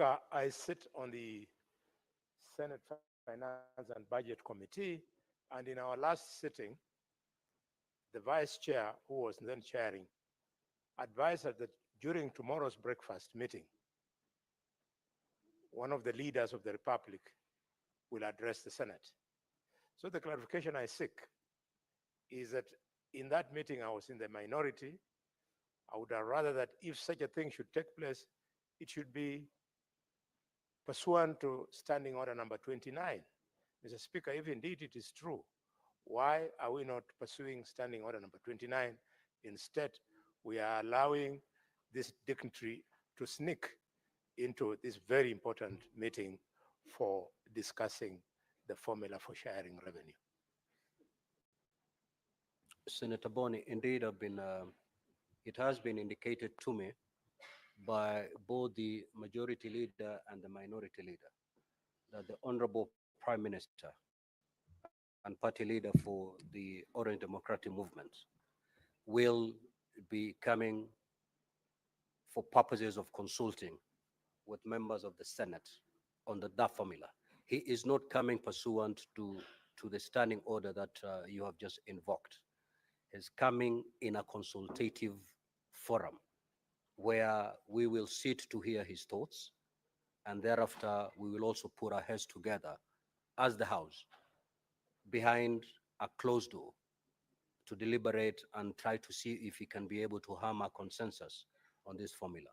I sit on the Senate Finance and Budget Committee, and in our last sitting, the vice chair, who was then chairing, advised us that during tomorrow's breakfast meeting, one of the leaders of the Republic will address the Senate. So the clarification I seek is that in that meeting, I was in the minority. I would have rather that if such a thing should take place, it should be pursuant to Standing Order number 29. Mr. Speaker, if indeed it is true, why are we not pursuing Standing Order number 29? Instead, we are allowing this dignitary to sneak into this very important meeting for discussing the formula for sharing revenue. Senator Boni, indeed, it has been indicated to me by both the majority leader and the minority leader that the Honorable Prime Minister and party leader for the Orange Democratic Movement will be coming for purposes of consulting with members of the Senate on the DAF formula. He is not coming pursuant to the standing order that you have just invoked. He's coming in a consultative forum where we will sit to hear his thoughts, and thereafter we will also put our heads together as the House behind a closed door to deliberate and try to see if he can be able to hammer consensus on this formula.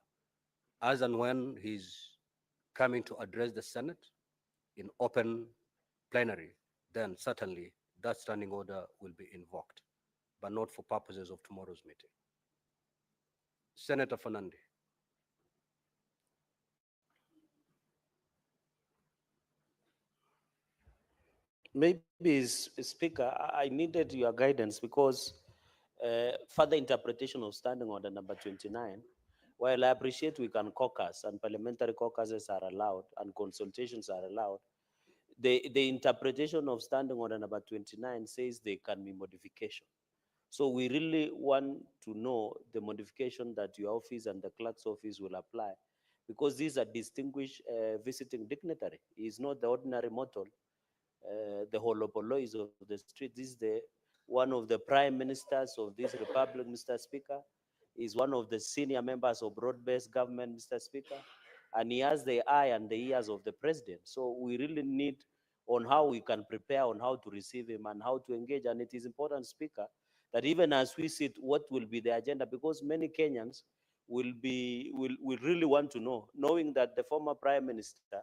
As and when he's coming to address the Senate in open plenary, then certainly that standing order will be invoked, but not for purposes of tomorrow's meeting. Senator Fernandez. Maybe, Speaker, I needed your guidance because further interpretation of Standing Order number 29, while I appreciate we can caucus and parliamentary caucuses are allowed and consultations are allowed, the interpretation of Standing Order number 29 says there can be modification. So we really want to know the modification that your office and the clerk's office will apply, because these are distinguished visiting dignitary. He is not the ordinary mortal. The holopolois of the street. This is one of the prime ministers of this republic, Mr. Speaker. Is one of the senior members of broad-based government, Mr. Speaker, and he has the eye and the ears of the president. So we really need on how we can prepare on how to receive him and how to engage. And it is important, Speaker, that even as we sit, what will be the agenda? Because many Kenyans will really want to know, knowing that the former prime minister,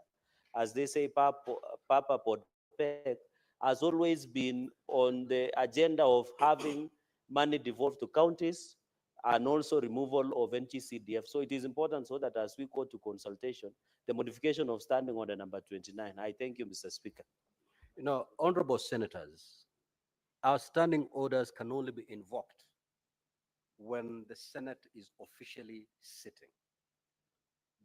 as they say, Papa Podpek, has always been on the agenda of having money devolved to counties and also removal of NTCDF. So it is important so that as we go to consultation, the modification of Standing Order number 29. I thank you, Mr. Speaker. You know, honorable senators, our standing orders can only be invoked when the Senate is officially sitting.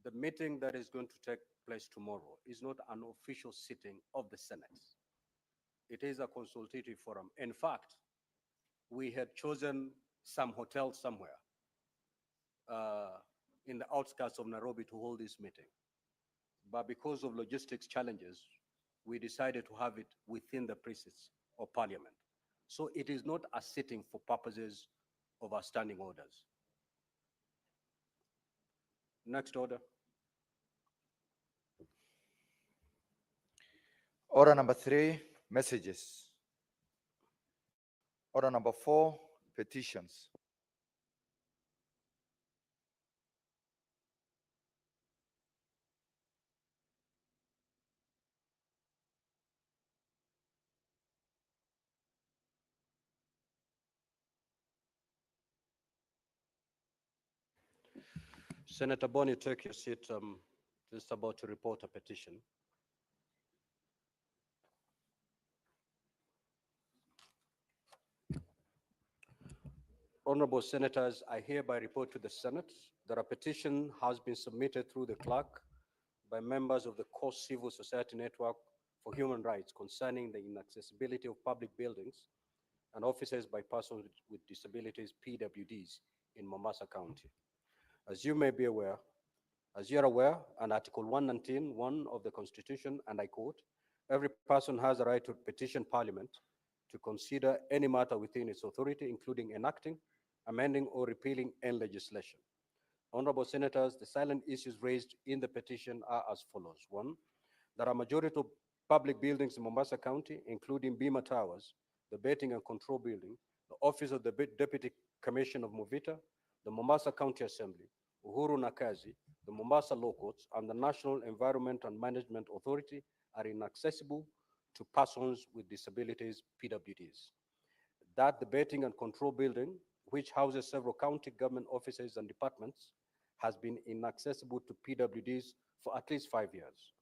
The meeting that is going to take place tomorrow is not an official sitting of the Senate. It is a consultative forum. In fact, we had chosen some hotel somewhere in the outskirts of Nairobi to hold this meeting. But because of logistics challenges, we decided to have it within the precincts of Parliament. So it is not a sitting for purposes of our standing orders. Next order. Order number 3, messages. Order number 4, petitions. Senator Boni, take your seat. Just about to report a petition. Honorable Senators, I hereby report to the Senate that a petition has been submitted through the clerk by members of the Core Civil Society Network for Human Rights concerning the inaccessibility of public buildings and offices by persons with disabilities, PWDs, in Mombasa County. As you may be aware, As you're aware, on Article 119(1) of the Constitution, and I quote, every person has a right to petition Parliament to consider any matter within its authority, including enacting, amending, or repealing any legislation. Honorable Senators, the silent issues raised in the petition are as follows. One, there are majority of public buildings in Mombasa County, including Bima Towers, the Betting and Control Building, the Office of the Deputy Commissioner of Movita, the Mombasa County Assembly, Uhuru Nakazi, the Mombasa Law Courts, and the National Environment and Management Authority are inaccessible to persons with disabilities, PWDs. That the Betting and Control Building, which houses several county government offices and departments, has been inaccessible to PWDs for at least 5 years.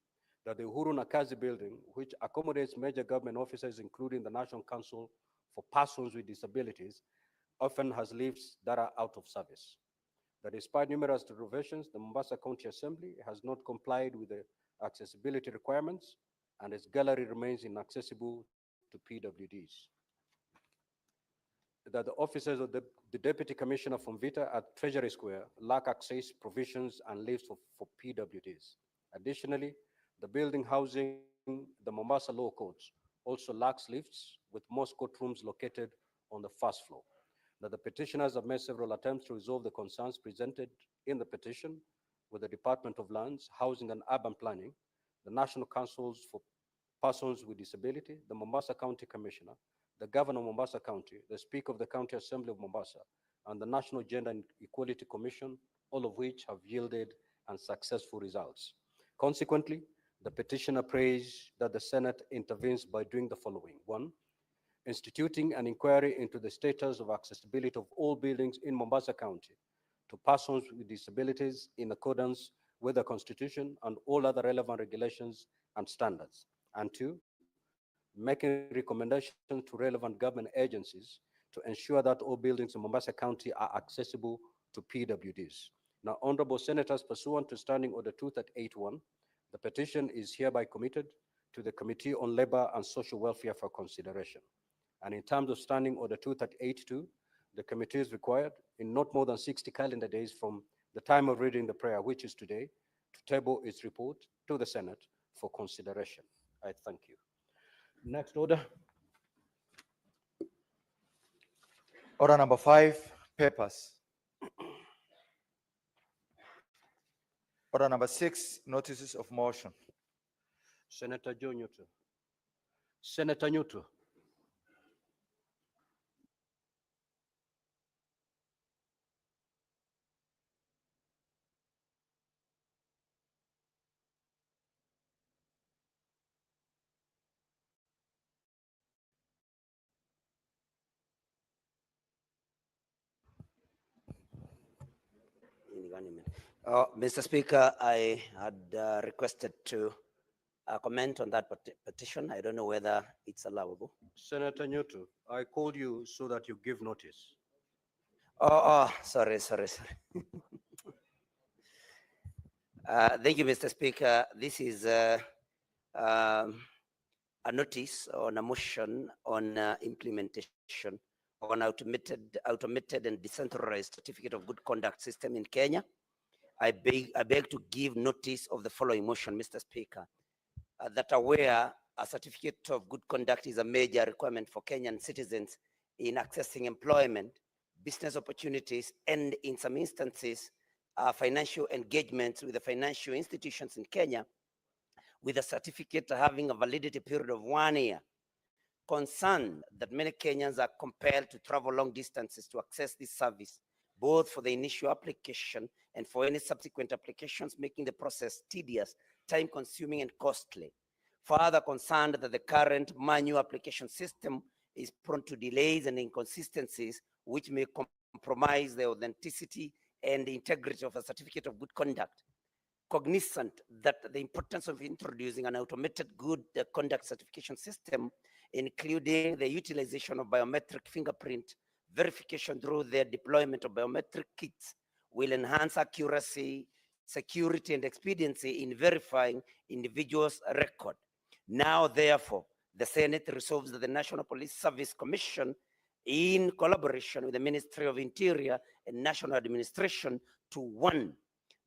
That the Uhuru Nakazi Building, which accommodates major government offices, including the National Council for Persons with Disabilities, often has lifts that are out of service. That despite numerous reservations, the Mombasa County Assembly has not complied with the accessibility requirements, and its gallery remains inaccessible to PWDs. That the officers of the Deputy Commissioner from Vita at Treasury Square lack access, provisions, and lifts for PWDs. Additionally, the building housing the Mombasa Law Courts also lacks lifts, with most courtrooms located on the first floor. That the petitioners have made several attempts to resolve the concerns presented in the petition with the Department of Lands, Housing and Urban Planning, the National Councils for Persons with Disability, the Mombasa County Commissioner, the Governor of Mombasa County, the Speaker of the County Assembly of Mombasa, and the National Gender and Equality Commission, all of which have yielded unsuccessful results. Consequently, the petitioner prays that the Senate intervenes by doing the following. One, instituting an inquiry into the status of accessibility of all buildings in Mombasa County to persons with disabilities in accordance with the Constitution and all other relevant regulations and standards. And two, making recommendations to relevant government agencies to ensure that all buildings in Mombasa County are accessible to PWDs. Now, Honorable Senators, pursuant to Standing Order 2381, the petition is hereby committed to the Committee on Labor and Social Welfare for consideration. And in terms of Standing Order 2382, the committee is required, in not more than 60 calendar days from the time of reading the prayer, which is today, to table its report to the Senate for consideration. I thank you. Next order. Order number 5, papers. Order number 6, notices of motion. Senator Joe Newton. Senator Newton. Mr. Speaker, I had requested to comment on that petition. I don't know whether it's allowable. Senator Newton, I called you so that you give notice. Sorry. Thank you, Mr. Speaker. This is a notice on a motion on implementation of an automated and decentralized certificate of good conduct system in Kenya. I beg to give notice of the following motion, Mr. Speaker, that aware a certificate of good conduct is a major requirement for Kenyan citizens in accessing employment, business opportunities, and in some instances, financial engagements with the financial institutions in Kenya, with a certificate having a validity period of 1 year. Concerned that many Kenyans are compelled to travel long distances to access this service, both for the initial application and for any subsequent applications, making the process tedious, time-consuming, and costly. Further concerned that the current manual application system is prone to delays and inconsistencies, which may compromise the authenticity and the integrity of a certificate of good conduct. Cognizant that the importance of introducing an automated good conduct certification system, including the utilization of biometric fingerprint verification through the deployment of biometric kits, will enhance accuracy, security, and expediency in verifying individuals' record. Now, therefore, the Senate resolves that the National Police Service Commission, in collaboration with the Ministry of Interior and National Administration, to 1,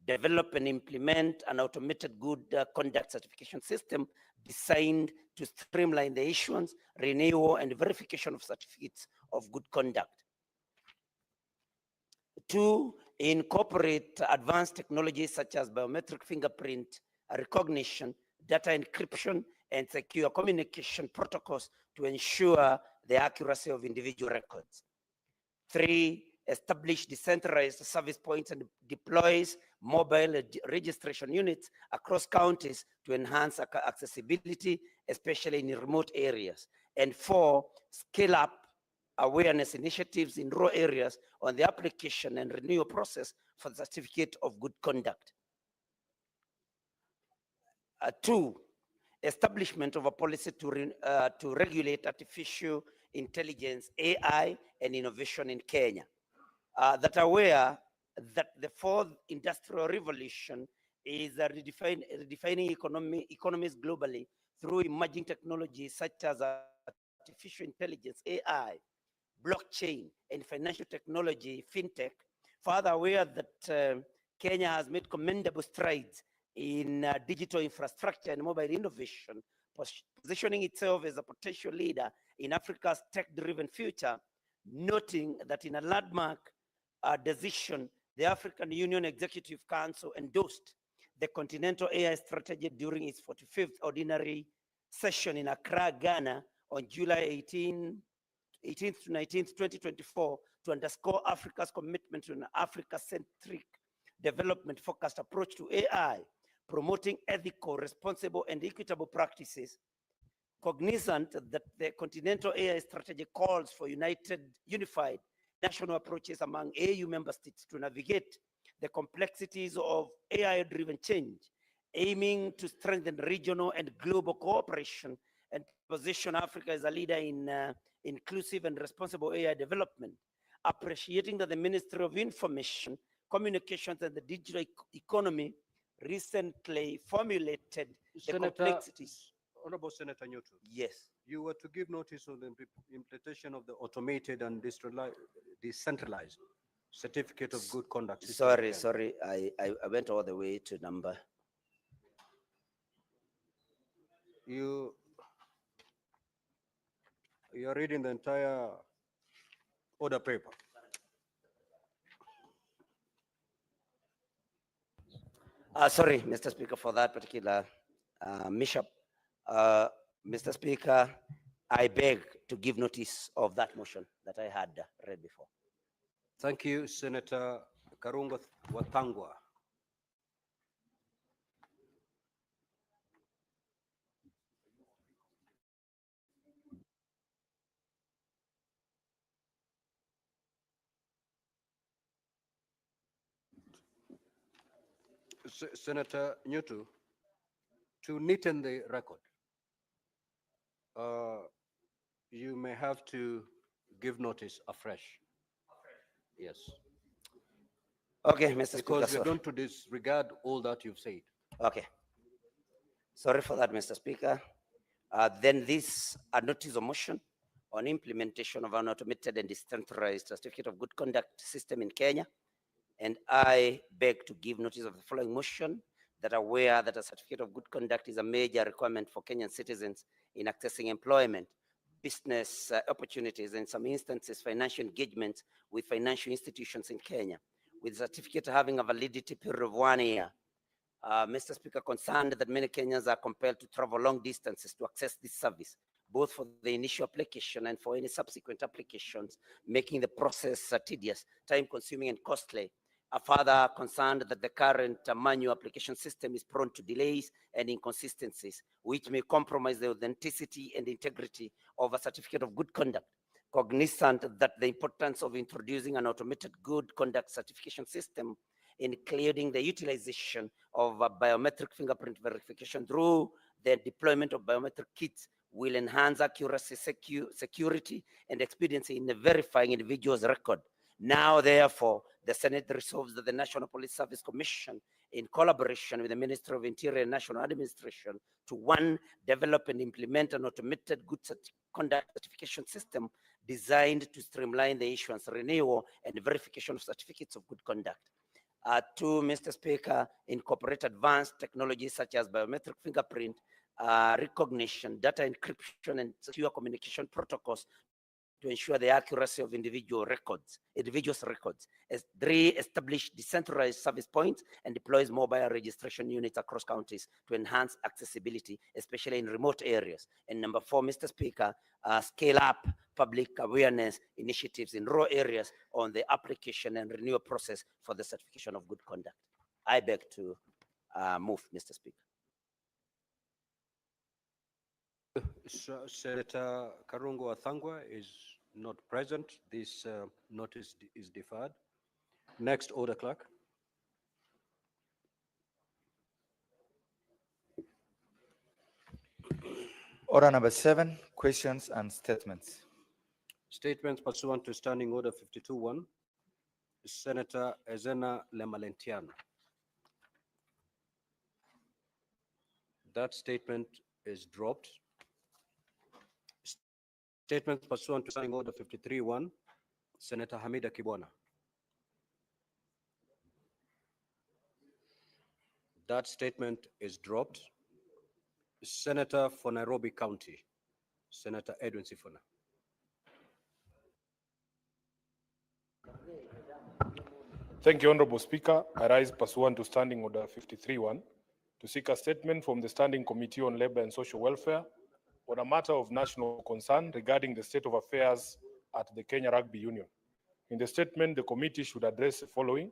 develop and implement an automated good conduct certification system designed to streamline the issuance, renewal, and verification of certificates of good conduct. 2, incorporate advanced technologies such as biometric fingerprint recognition, data encryption, and secure communication protocols to ensure the accuracy of individual records. 3, establish decentralized service points and deploys mobile registration units across counties to enhance accessibility, especially in remote areas. And 4, scale up awareness initiatives in rural areas on the application and renewal process for the certificate of good conduct. 2, establishment of a policy to regulate artificial intelligence, AI, and innovation in Kenya. That aware that the fourth industrial revolution is redefining economies globally through emerging technologies such as artificial intelligence, AI, blockchain, and financial technology, fintech. Further aware that Kenya has made commendable strides in digital infrastructure and mobile innovation, positioning itself as a potential leader in Africa's tech-driven future, noting that in a landmark decision, the African Union Executive Council endorsed the Continental AI Strategy during its 45th Ordinary Session in Accra, Ghana on July 18th to 19th, 2024, to underscore Africa's commitment to an Africa-centric development-focused approach to AI, promoting ethical, responsible, and equitable practices. Cognizant that the Continental AI Strategy calls for unified national approaches among AU member states to navigate the complexities of AI-driven change, aiming to strengthen regional and global cooperation and position Africa as a leader in inclusive and responsible AI development, appreciating that the Ministry of Information, Communications, and the Digital Economy recently formulated the complexities. Honorable Senator Newton. Yes. You were to give notice on the implementation of the automated and decentralized certificate of good conduct system. Sorry, I went all the way to number. You are reading the entire order paper. Sorry, Mr. Speaker, for that particular mishap. Mr. Speaker, I beg to give notice of that motion that I had read before. Thank you, Senator Karungo Watangwa. Senator Newton, to neaten the record, you may have to give notice afresh. Yes. Okay, Mr. Speaker. Because we're going to disregard all that you've said. Okay. Sorry for that, Mr. Speaker. Then this notice of motion on implementation of an automated and decentralized certificate of good conduct system in Kenya. And I beg to give notice of the following motion, that aware that a certificate of good conduct is a major requirement for Kenyan citizens in accessing employment, business opportunities, and in some instances, financial engagement with financial institutions in Kenya, with the certificate having a validity period of 1 year. Mr. Speaker, concerned that many Kenyans are compelled to travel long distances to access this service, both for the initial application and for any subsequent applications, making the process tedious, time-consuming, and costly. Further concerned that the current manual application system is prone to delays and inconsistencies, which may compromise the authenticity and integrity of a certificate of good conduct. Cognizant that the importance of introducing an automated good conduct certification system, including the utilization of a biometric fingerprint verification through the deployment of biometric kits, will enhance accuracy, security, and expediency in verifying individuals' record. Now, therefore, the Senate resolves that the National Police Service Commission, in collaboration with the Ministry of Interior and National Administration, to 1, develop and implement an automated good conduct certification system designed to streamline the issuance, renewal, and verification of certificates of good conduct. Two, Mr. Speaker, incorporate advanced technologies such as biometric fingerprint recognition, data encryption, and secure communication protocols to ensure the accuracy of individuals' records. Three, establish decentralized service points and deploys mobile registration units across counties to enhance accessibility, especially in remote areas. And number four, Mr. Speaker, scale up public awareness initiatives in rural areas on the application and renewal process for the certification of good conduct. I beg to move, Mr. Speaker. Senator Karungo Athangwa is not present. This notice is deferred. Next order, clerk. Order number 7, questions and statements. Statements pursuant to Standing Order 52-1. Senator Ezena Lemalentiana. That statement is dropped. Statements pursuant to Standing Order 53-1. Senator Hamida Kibwana. That statement is dropped. Senator for Nairobi County, Senator Edwin Sifuna. Thank you, Honorable Speaker. I rise pursuant to Standing Order 53-1 to seek a statement from the Standing Committee on Labor and Social Welfare on a matter of national concern regarding the state of affairs at the Kenya Rugby Union. In the statement, the committee should address the following.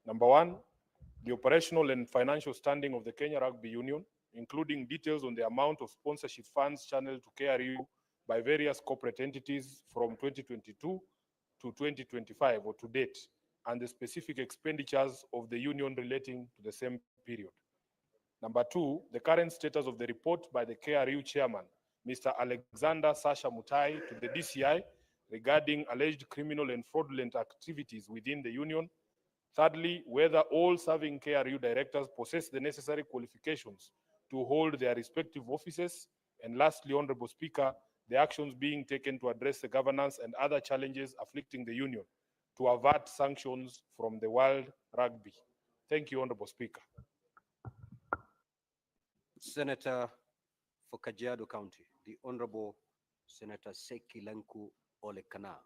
Number one, the operational and financial standing of the Kenya Rugby Union, including details on the amount of sponsorship funds channeled to KRU by various corporate entities from 2022 to 2025 or to date, and the specific expenditures of the union relating to the same period. Number two, the current status of the report by the KRU chairman, Mr. Alexander Sasha Mutai, to the DCI regarding alleged criminal and fraudulent activities within the union. Thirdly, whether all serving KRU directors possess the necessary qualifications to hold their respective offices. And lastly, Honorable Speaker, the actions being taken to address the governance and other challenges afflicting the union to avert sanctions from the World Rugby. Thank you, Honorable Speaker. Senator for Kajiado County, the Honorable Senator Seki Lenku Olekana.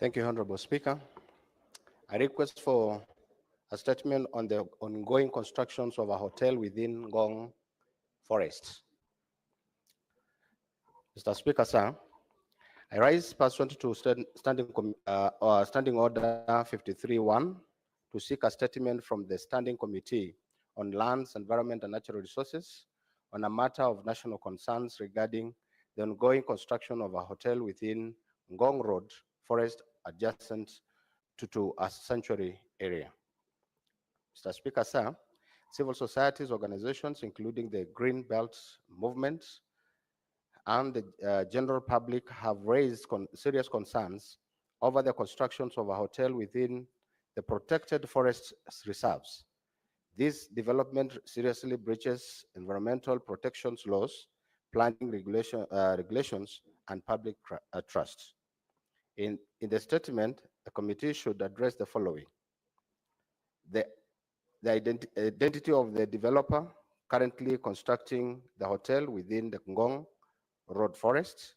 Thank you, Honorable Speaker. I request for a statement on the ongoing constructions of a hotel within Ngong Forest. Mr. Speaker, sir, I rise pursuant to Standing Order 53-1 to seek a statement from the Standing Committee on Lands, Environment and Natural Resources on a matter of national concerns regarding the ongoing construction of a hotel within Ngong Road Forest adjacent to a sanctuary area. Mr. Speaker, sir, civil societies organizations, including the Green Belt Movement and the general public, have raised serious concerns over the constructions of a hotel within the protected forest reserves. This development seriously breaches environmental protections laws, planning regulations, and public trust. In the statement, the committee should address the following. The identity of the developer currently constructing the hotel within the Ngong Road Forest,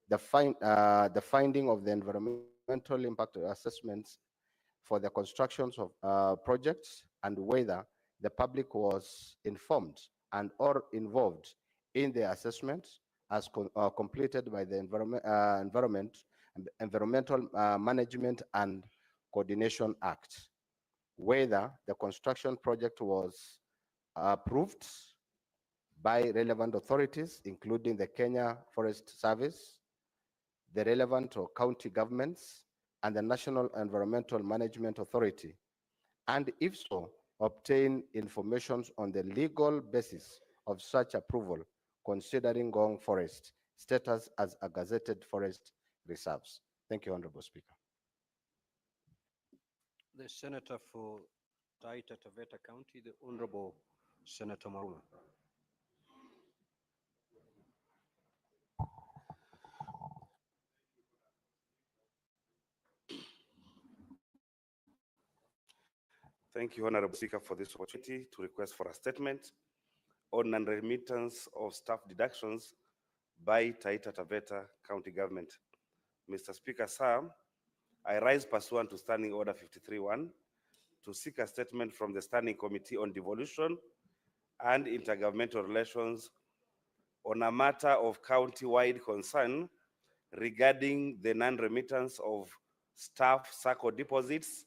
the finding of the environmental impact assessments for the constructions of projects, and whether the public was informed and or involved in the assessment as completed by the Environmental Management and Coordination Act, whether the construction project was approved by relevant authorities, including the Kenya Forest Service, the relevant or county governments, and the National Environmental Management Authority, and if so, obtain information on the legal basis of such approval, considering Ngong Forest status as a gazetted forest reserves. Thank you, Honorable Speaker. The Senator for Taita Taveta County, the Honorable Senator Maruma. Thank you, Honorable Speaker, for this opportunity to request for a statement on non-remittance of staff deductions by Taita Taveta County Government. Mr. Speaker, sir, I rise pursuant to Standing Order 53-1 to seek a statement from the Standing Committee on Devolution and Intergovernmental Relations on a matter of county-wide concern regarding the non-remittance of staff SACCO deposits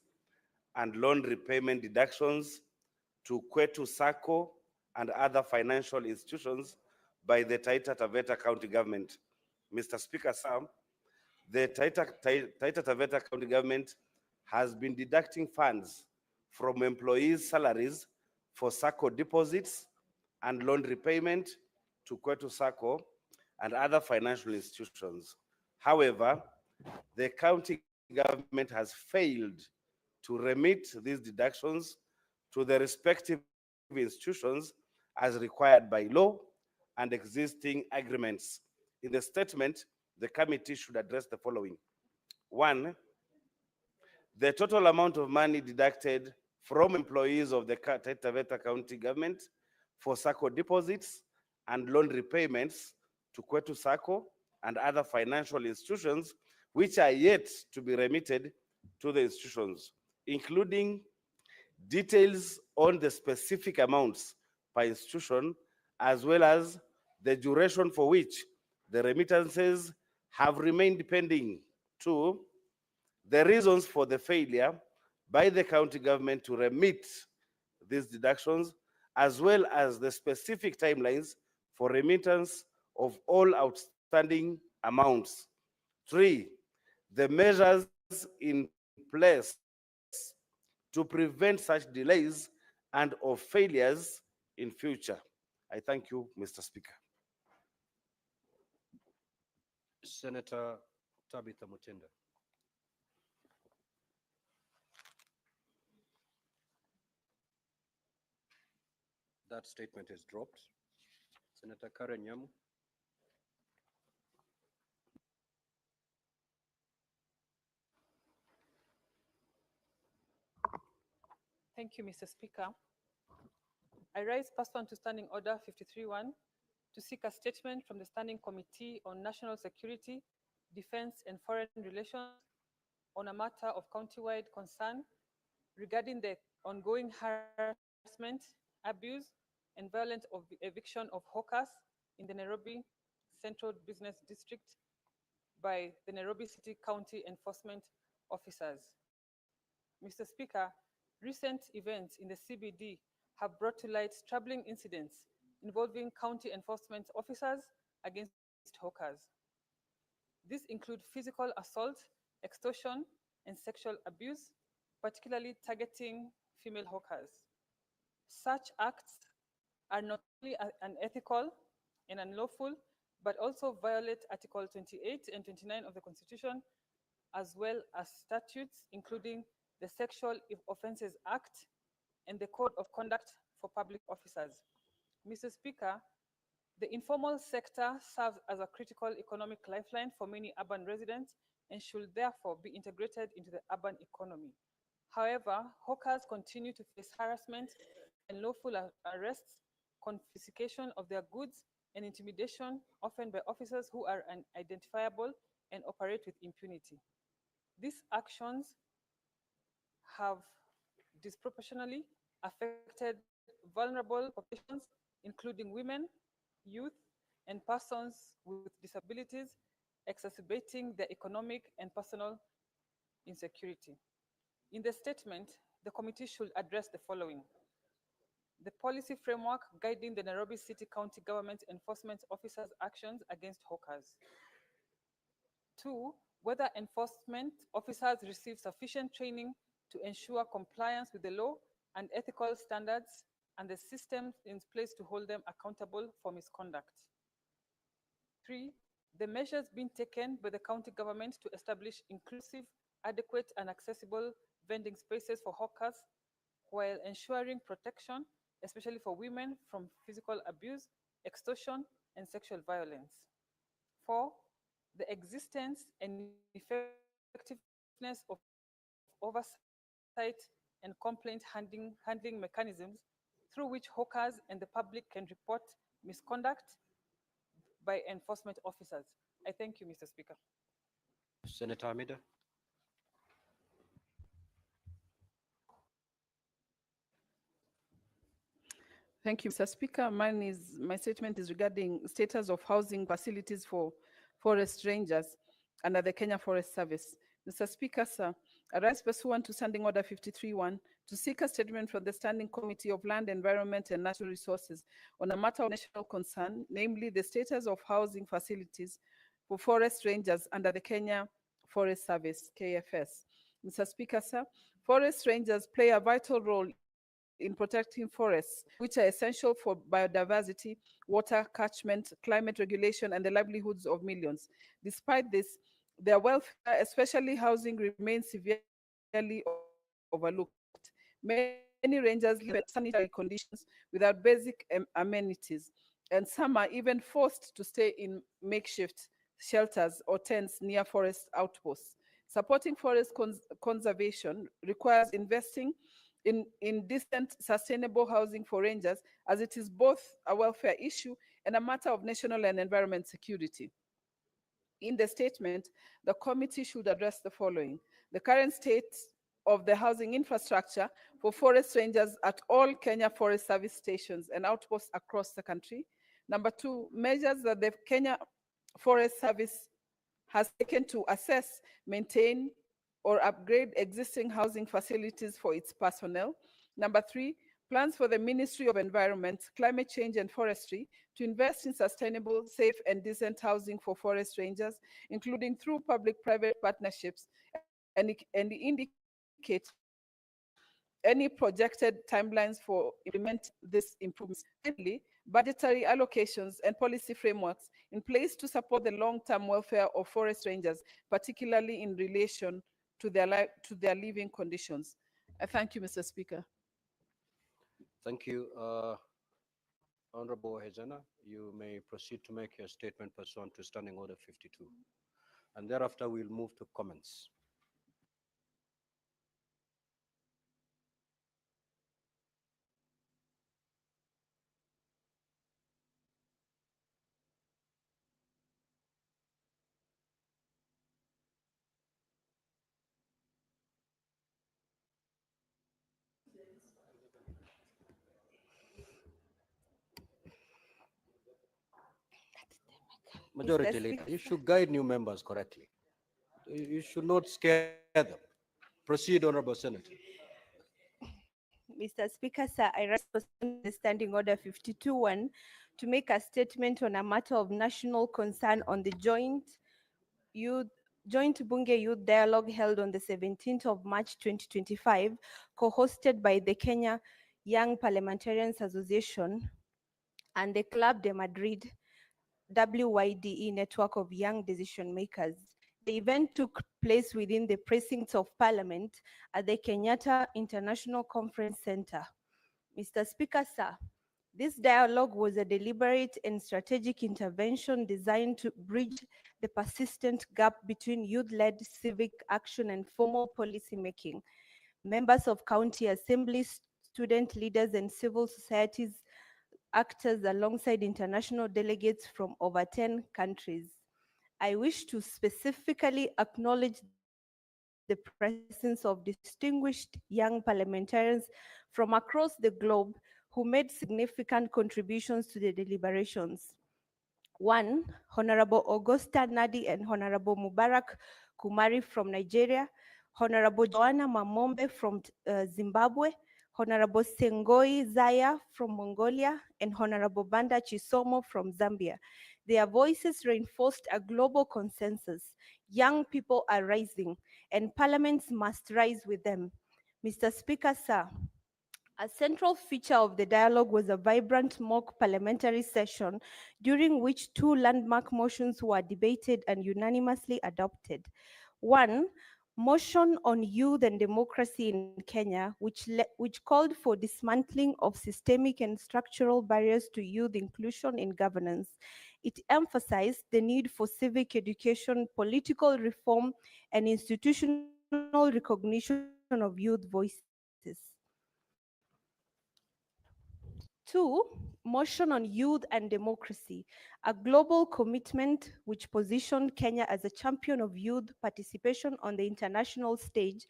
and loan repayment deductions to Kwetu SACCO and other financial institutions by the Taita Taveta County Government. Mr. Speaker, sir, the Taita Taveta County Government has been deducting funds from employees' salaries for SACCO deposits and loan repayment to Kwetu SACCO and other financial institutions. However, the county government has failed to remit these deductions to the respective institutions as required by law and existing agreements. In the statement, the committee should address the following. One, the total amount of money deducted from employees of the Taita Taveta County Government for SACCO deposits and loan repayments to Kwetu SACCO and other financial institutions which are yet to be remitted to the institutions, including details on the specific amounts per institution, as well as the duration for which the remittances have remained pending. Two, the reasons for the failure by the county government to remit these deductions, as well as the specific timelines for remittance of all outstanding amounts. Three, the measures in place to prevent such delays and or failures in future. I thank you, Mr. Speaker. Senator Tabitha Mutinda. That statement is dropped. Senator Karen Nyamu. Thank you, Mr. Speaker. I rise pursuant to Standing Order 53-1 to seek a statement from the Standing Committee on National Security, Defense and Foreign Relations on a matter of county-wide concern regarding the ongoing harassment, abuse, and violent eviction of hawkers in the Nairobi Central Business District by the Nairobi City County Enforcement Officers. Mr. Speaker, recent events in the CBD have brought to light troubling incidents involving county enforcement officers against hawkers. These include physical assault, extortion, and sexual abuse, particularly targeting female hawkers. Such acts are not only unethical and unlawful, but also violate Article 28 and 29 of the Constitution, as well as statutes, including the Sexual Offences Act and the Code of Conduct for Public Officers. Mr. Speaker, the informal sector serves as a critical economic lifeline for many urban residents and should therefore be integrated into the urban economy. However, hawkers continue to face harassment and lawful arrests, confiscation of their goods, and intimidation, often by officers who are unidentifiable and operate with impunity. These actions have disproportionately affected vulnerable populations, including women, youth, and persons with disabilities, exacerbating their economic and personal insecurity. In the statement, the committee should address the following: the policy framework guiding the Nairobi City County Government Enforcement Officers' actions against hawkers. 2, whether enforcement officers receive sufficient training to ensure compliance with the law and ethical standards and the systems in place to hold them accountable for misconduct. 3, the measures being taken by the county government to establish inclusive, adequate, and accessible vending spaces for hawkers while ensuring protection especially for women, from physical abuse, extortion, and sexual violence. 4, the existence and effectiveness of oversight and complaint handling mechanisms through which hawkers and the public can report misconduct by enforcement officers. I thank you, Mr. Speaker. Senator Hamida. Thank you, Mr. Speaker. My statement is regarding status of housing facilities for forest rangers under the Kenya Forest Service. Mr. Speaker, sir, I rise pursuant to Standing Order 53-1 to seek a statement from the Standing Committee of Land, Environment and Natural Resources on a matter of national concern, namely the status of housing facilities for forest rangers under the Kenya Forest Service, KFS. Mr. Speaker, sir, forest rangers play a vital role in protecting forests, which are essential for biodiversity, water catchment, climate regulation, and the livelihoods of millions. Despite this, their welfare, especially housing, remains severely overlooked. Many rangers live in sanitary conditions without basic amenities, and some are even forced to stay in makeshift shelters or tents near forest outposts. Supporting forest conservation requires investing in decent, sustainable housing for rangers, as it is both a welfare issue and a matter of national and environment security. In the statement, the committee should address the following: the current state of the housing infrastructure for forest rangers at all Kenya Forest Service stations and outposts across the country. Number 2, measures that the Kenya Forest Service has taken to assess, maintain, or upgrade existing housing facilities for its personnel. Number 3, plans for the Ministry of Environment, Climate Change and Forestry to invest in sustainable, safe and decent housing for forest rangers, including through public-private partnerships, and indicate any projected timelines for implement these improvements. Finally, budgetary allocations and policy frameworks in place to support the long-term welfare of forest rangers, particularly in relation to their living conditions. I thank you, Mr. Speaker. Thank you. Honorable Hezana, you may proceed to make your statement pursuant to Standing Order 52. And thereafter, we'll move to comments. Majority Leader, you should guide new members correctly. You should not scare them. Proceed, Honorable Senator. Mr. Speaker, sir, I rise pursuant to Standing Order 52-1 to make a statement on a matter of national concern on the joint Bunge Youth Dialogue held on the 17th of March 2025, co-hosted by the Kenya Young Parliamentarians Association and the Club de Madrid WYDE network of young decision makers. The event took place within the precincts of Parliament at the Kenyatta International Conference Center. Mr. Speaker, sir, this dialogue was a deliberate and strategic intervention designed to bridge the persistent gap between youth-led civic action and formal policy making. Members of county assemblies, student leaders, and civil societies actors alongside international delegates from over 10 countries. I wish to specifically acknowledge the presence of distinguished young parliamentarians from across the globe who made significant contributions to the deliberations. 1, Honorable Augusta Nadi and Honorable Mubarak Kumari from Nigeria, Honorable Joanna Mamombe from Zimbabwe, Honorable Sengoi Zaya from Mongolia, and Honorable Banda Chisomo from Zambia. Their voices reinforced a global consensus. Young people are rising, and parliaments must rise with them. Mr. Speaker, sir, a central feature of the dialogue was a vibrant mock parliamentary session during which 2 landmark motions were debated and unanimously adopted. 1, motion on youth and democracy in Kenya, which called for dismantling of systemic and structural barriers to youth inclusion in governance. It emphasized the need for civic education, political reform, and institutional recognition of youth voices. 2, motion on youth and democracy, a global commitment which positioned Kenya as a champion of youth participation on the international stage,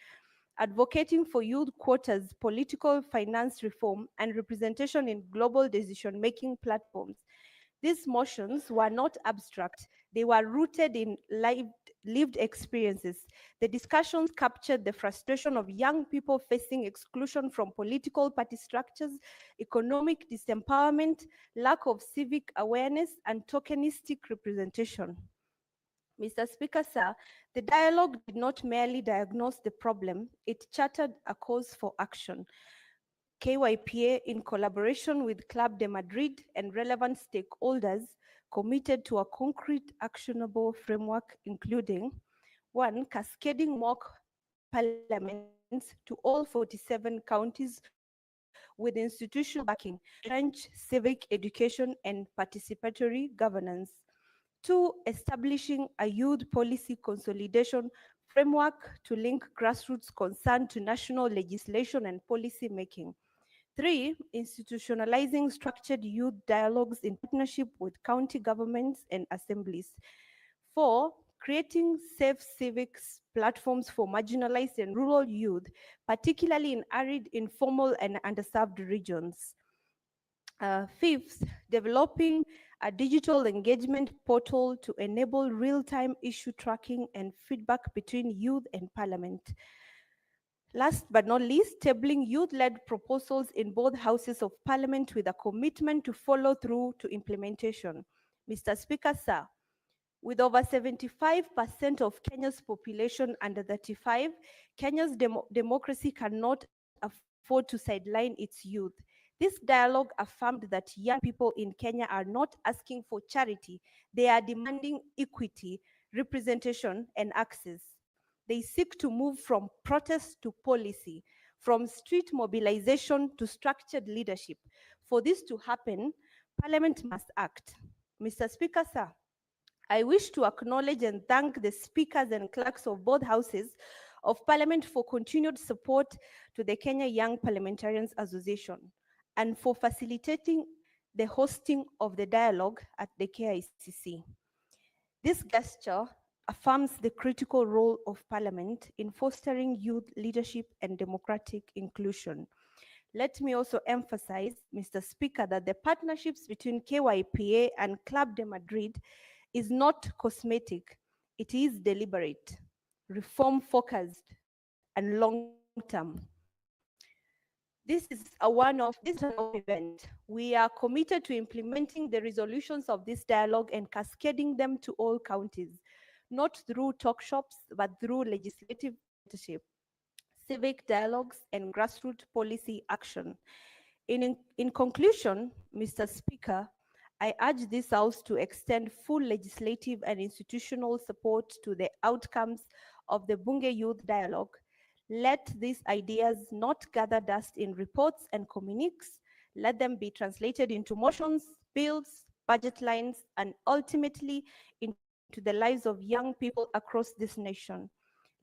advocating for youth quotas, political finance reform, and representation in global decision-making platforms. These motions were not abstract, they were rooted in lived experiences. The discussions captured the frustration of young people facing exclusion from political party structures, economic disempowerment, lack of civic awareness, and tokenistic representation. Mr. Speaker, sir, the dialogue did not merely diagnose the problem, it chartered a course for action. KYPA, in collaboration with Club de Madrid and relevant stakeholders, committed to a concrete, actionable framework, including 1, cascading mock parliaments to all 47 counties with institutional backing, trench civic education and participatory governance. 2, establishing a youth policy consolidation framework to link grassroots concern to national legislation and policy making. 3, institutionalizing structured youth dialogues in partnership with county governments and assemblies. 4, creating safe civics platforms for marginalized and rural youth, particularly in arid, informal, and underserved regions. 5th, developing a digital engagement portal to enable real-time issue tracking and feedback between youth and parliament. Last but not least, tabling youth-led proposals in both houses of parliament with a commitment to follow through to implementation. Mr. Speaker, sir, with over 75% of Kenya's population under 35, Kenya's democracy cannot afford to sideline its youth. This dialogue affirmed that young people in Kenya are not asking for charity, they are demanding equity, representation, and access. They seek to move from protest to policy, from street mobilization to structured leadership. For this to happen, Parliament must act. Mr. Speaker, sir, I wish to acknowledge and thank the speakers and clerks of both houses of Parliament for continued support to the Kenya Young Parliamentarians Association and for facilitating the hosting of the dialogue at the KICC. This gesture affirms the critical role of Parliament in fostering youth leadership and democratic inclusion. Let me also emphasize, Mr. Speaker, that the partnerships between KYPA and Club de Madrid is not cosmetic, it is deliberate, reform-focused, and long-term. This is an off event. We are committed to implementing the resolutions of this dialogue and cascading them to all counties, not through talk shops, but through legislative leadership, civic dialogues, and grassroots policy action. In conclusion, Mr. Speaker, I urge this House to extend full legislative and institutional support to the outcomes of the Bunge Youth Dialogue. Let these ideas not gather dust in reports and communiques. Let them be translated into motions, bills, budget lines, and ultimately into the lives of young people across this nation.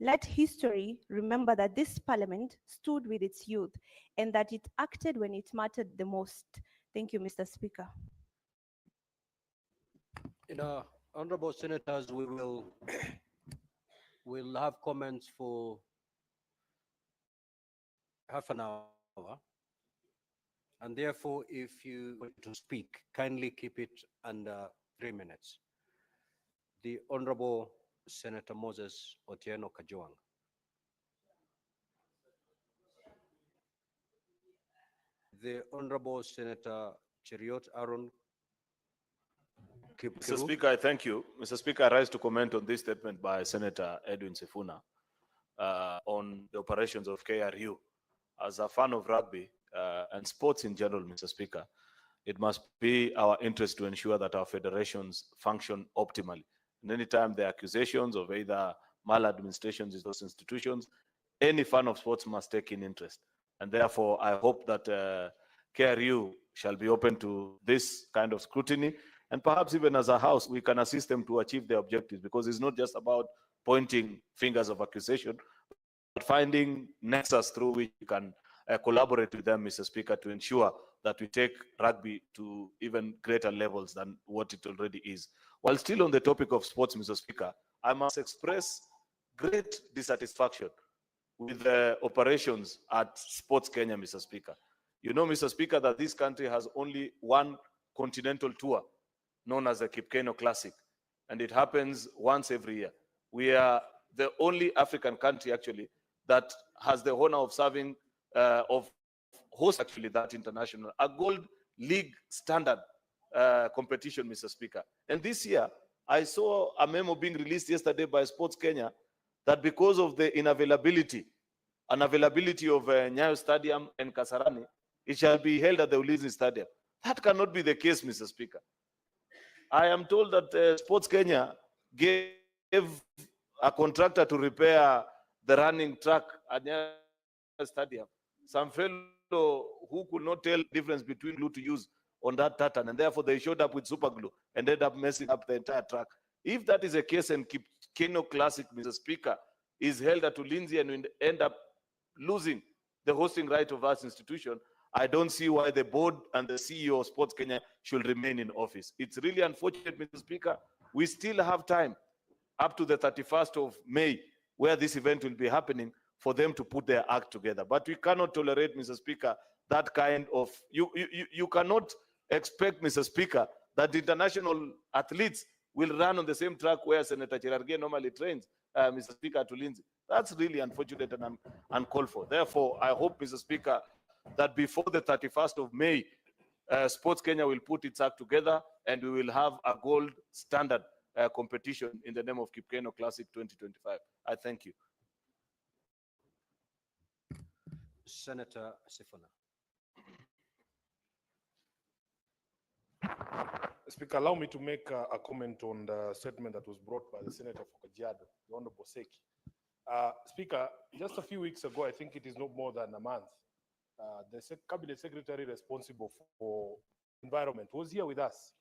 Let history remember that this Parliament stood with its youth and that it acted when it mattered the most. Thank you, Mr. Speaker. Honorable Senators, we'll have comments for half an hour. And therefore, if you want to speak, kindly keep it under 3 minutes. The Honorable Senator Moses Otieno Kajwang. The Honorable Senator Cheriot Aaron Mr. Speaker, I thank you. Mr. Speaker, I rise to comment on this statement by Senator Edwin Sifuna on the operations of KRU. As a fan of rugby and sports in general, Mr. Speaker, it must be our interest to ensure that our federations function optimally. And anytime there are accusations of either maladministrations in those institutions. Any fan of sports must take in interest. And therefore, I hope that KRU shall be open to this kind of scrutiny. And perhaps even as a house, we can assist them to achieve their objectives, because it's not just about pointing fingers of accusation, but finding nexus through which we can collaborate with them, Mr. Speaker, to ensure that we take rugby to even greater levels than what it already is. While still on the topic of sports, Mr. Speaker, I must express great dissatisfaction with the operations at Sports Kenya, Mr. Speaker. You know, Mr. Speaker, that this country has only one continental tour known as the Kipkeino Classic, and it happens once every year. We are the only African country, actually, that has the honor of serving, of host actually that international, a gold league standard competition, Mr. Speaker. And this year, I saw a memo being released yesterday by Sports Kenya that because of the unavailability of Nyayo Stadium and Kasarani, it shall be held at the Ulinzi Stadium. That cannot be the case, Mr. Speaker. I am told that Sports Kenya gave a contractor to repair the running track at Nyayo Stadium. Some fellow who could not tell the difference between glue to use on that tartan, and therefore they showed up with super glue and ended up messing up the entire track. If that is a case and Kipkeino Classic, Mr. Speaker, is held at Ulinzi and we end up losing the hosting right of that institution, I don't see why the board and the CEO of Sports Kenya should remain in office. It's really unfortunate, Mr. Speaker. We still have time up to the 31st of May, where this event will be happening, for them to put their act together. But we cannot tolerate, Mr. Speaker, that kind of, you cannot expect, Mr. Speaker, that international athletes will run on the same track where Senator Cherargei normally trains, Mr. Speaker, to Lindsay. That's really unfortunate and uncalled for. Therefore, I hope, Mr. Speaker, that before the 31st of May, Sports Kenya will put its act together and we will have a gold standard competition in the name of Kipkeino Classic 2025. I thank you. Senator Sifuna. Speaker, allow me to make a comment on the statement that was brought by the Senator for Kajiado, the Honorable Seki. Speaker, just a few weeks ago, I think it is no more than a month, the Cabinet Secretary responsible for environment was here with us.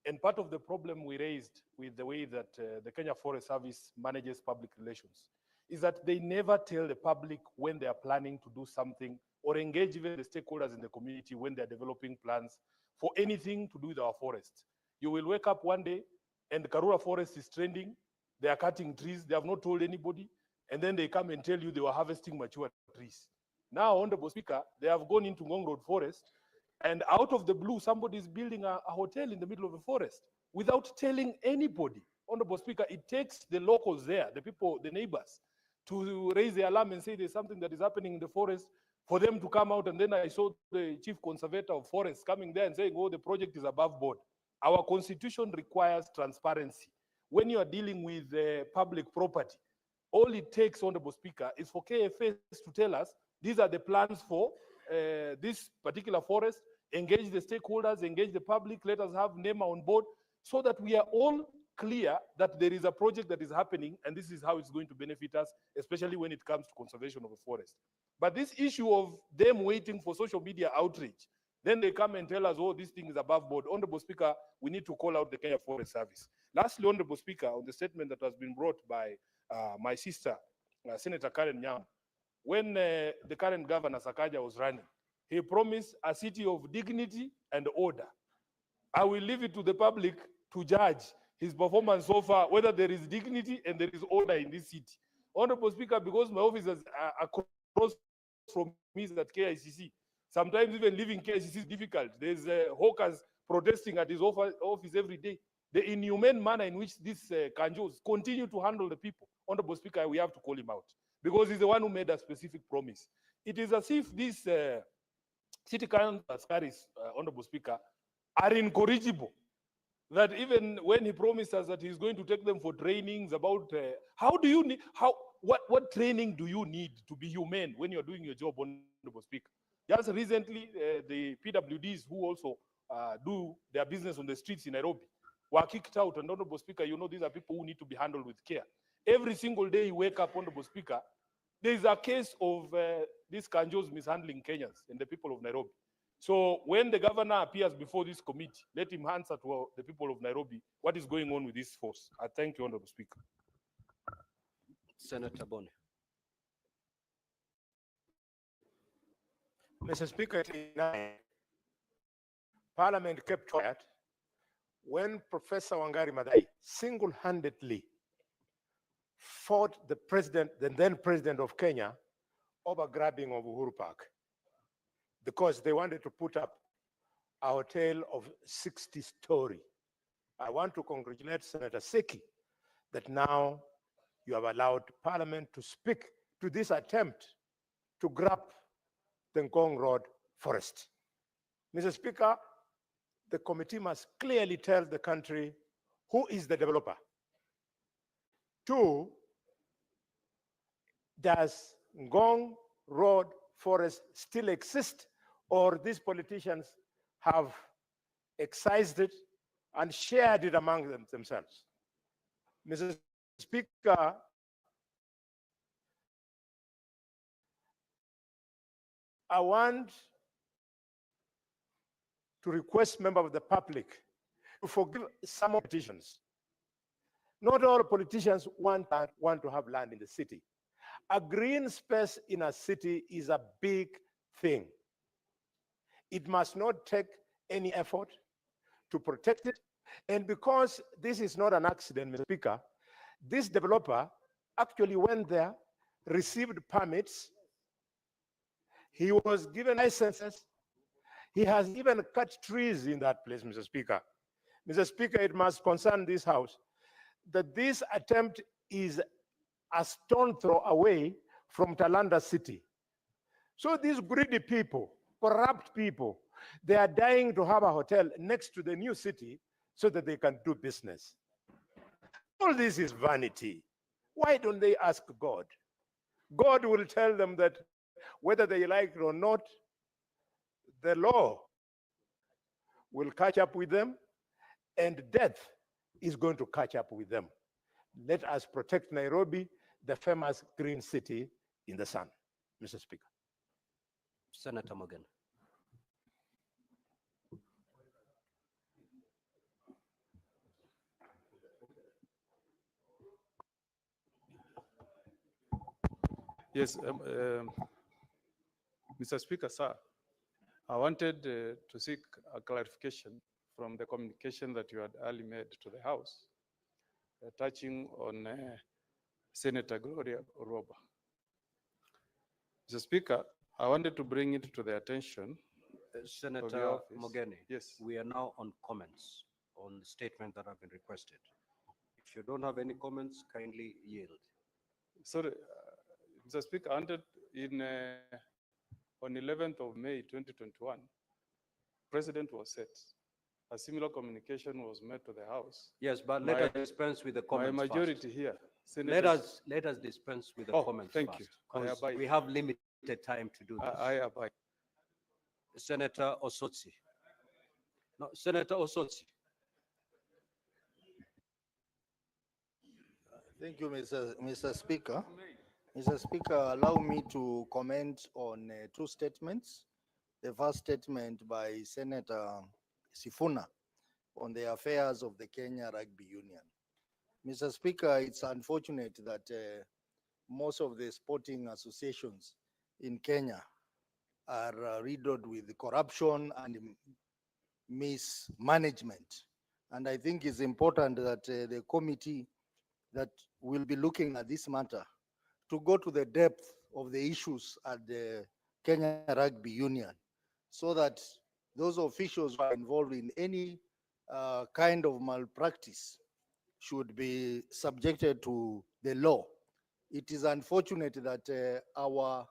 And part of the problem we raised with the way that the Kenya Forest Service manages public relations is that they never tell the public when they are planning to do something, or engage even the stakeholders in the community when they're developing plans for anything to do with our forests. You will wake up one day and the Karura forest is trending, they are cutting trees, they have not told anybody, and then they come and tell you they were harvesting mature trees. Now, Honorable Speaker, they have gone into Ngong Road Forest, and out of the blue, somebody is building a hotel in the middle of the forest without telling anybody. Honorable Speaker, it takes the locals there, the people, the neighbors, to raise the alarm and say there's something that is happening in the forest, for them to come out. And then I saw the chief conservator of forests coming there and saying, oh, the project is above board. Our constitution requires transparency. When you are dealing with public property, all it takes, Honorable Speaker, is for KFS to tell us, these are the plans for this particular forest, engage the stakeholders, engage the public, let us have NEMA on board, so that we are all clear that there is a project that is happening and this is how it's going to benefit us, especially when it comes to conservation of a forest. But this issue of them waiting for social media outrage, then they come and tell us, oh, this thing is above board. Honorable Speaker, we need to call out the Kenya Forest Service. Lastly, Honorable Speaker, on the statement that has been brought by my sister, Senator Karen Nyam, when the current governor Sakaja was running, he promised a city of dignity and order. I will leave it to the public to judge his performance so far, whether there is dignity and there is order in this city. Honorable Speaker, because my office is across from me is at KICC, sometimes even leaving KICC is difficult. There's hawkers protesting at his office every day. The inhumane manner in which these Kanjos continue to handle the people, Honorable Speaker, we have to call him out, because he's the one who made a specific promise. It is as if these city council askaris, Honorable Speaker, are incorrigible. That even when he promised us that he's going to take them for trainings about how do you need, what training do you need to be humane when you're doing your job, Honorable Speaker? Just recently, the PWDs who also do their business on the streets in Nairobi were kicked out. And Honorable Speaker, you know, these are people who need to be handled with care. Every single day you wake up, Honorable Speaker, there is a case of these Kanjos mishandling Kenyans and the people of Nairobi. So when the governor appears before this committee, let him answer to the people of Nairobi what is going on with this force. I thank you, Honorable Speaker. Senator Boni. Mr. Speaker, Parliament kept quiet when Professor Wangari Maathai single-handedly fought the then president of Kenya, over grabbing of Uhuru Park, because they wanted to put up a hotel of 60-story. I want to congratulate Senator Seki that now you have allowed Parliament to speak to this attempt to grab the Ngong Road forest. Mr. Speaker, the committee must clearly tell the country who is the developer. Two, does Ngong Road forest still exist, or these politicians have excised it and shared it among themselves? Mr. Speaker, I want to request members of the public to forgive some politicians. Not all politicians want to have land in the city. A green space in a city is a big thing. It must not take any effort to protect it. And because this is not an accident, Mr. Speaker, this developer actually went there, received permits, he was given licenses, he has even cut trees in that place, Mr. Speaker. Mr. Speaker, it must concern this House that this attempt is a stone throw away from Talanda City. So these greedy people, corrupt people, they are dying to have a hotel next to the new city so that they can do business. All this is vanity. Why don't they ask God? God will tell them that whether they like it or not, the law will catch up with them, and death is going to catch up with them. Let us protect Nairobi, the famous green city in the sun. Mr. Speaker. Senator Morgan. Yes, Mr. Speaker, sir, I wanted to seek a clarification from the communication that you had earlier made to the House, touching on Senator Gloria Oroba. Mr. Speaker, I wanted to bring it to the attention Senator Mogeni, yes, we are now on comments on the statement that have been requested. If you don't have any comments, kindly yield. Sorry, Mr. Speaker, I wanted on 11th of May 2021, President was set. A similar communication was made to the House. Yes, but let us dispense with the comments. My majority first. here. Let us dispense with the comments thank first, you. because we have limited time to do this. I abide. Senator Osotsi. No, Senator Osotsi. Thank you, Mr. Speaker. Mr. Speaker, allow me to comment on two statements. The first statement by Senator Sifuna on the affairs of the Kenya Rugby Union. Mr. Speaker, it's unfortunate that most of the sporting associations in Kenya are riddled with corruption and mismanagement. And I think it's important that the committee that will be looking at this matter to go to the depth of the issues at the Kenya Rugby Union, so that those officials who are involved in any kind of malpractice should be subjected to the law. It is unfortunate that our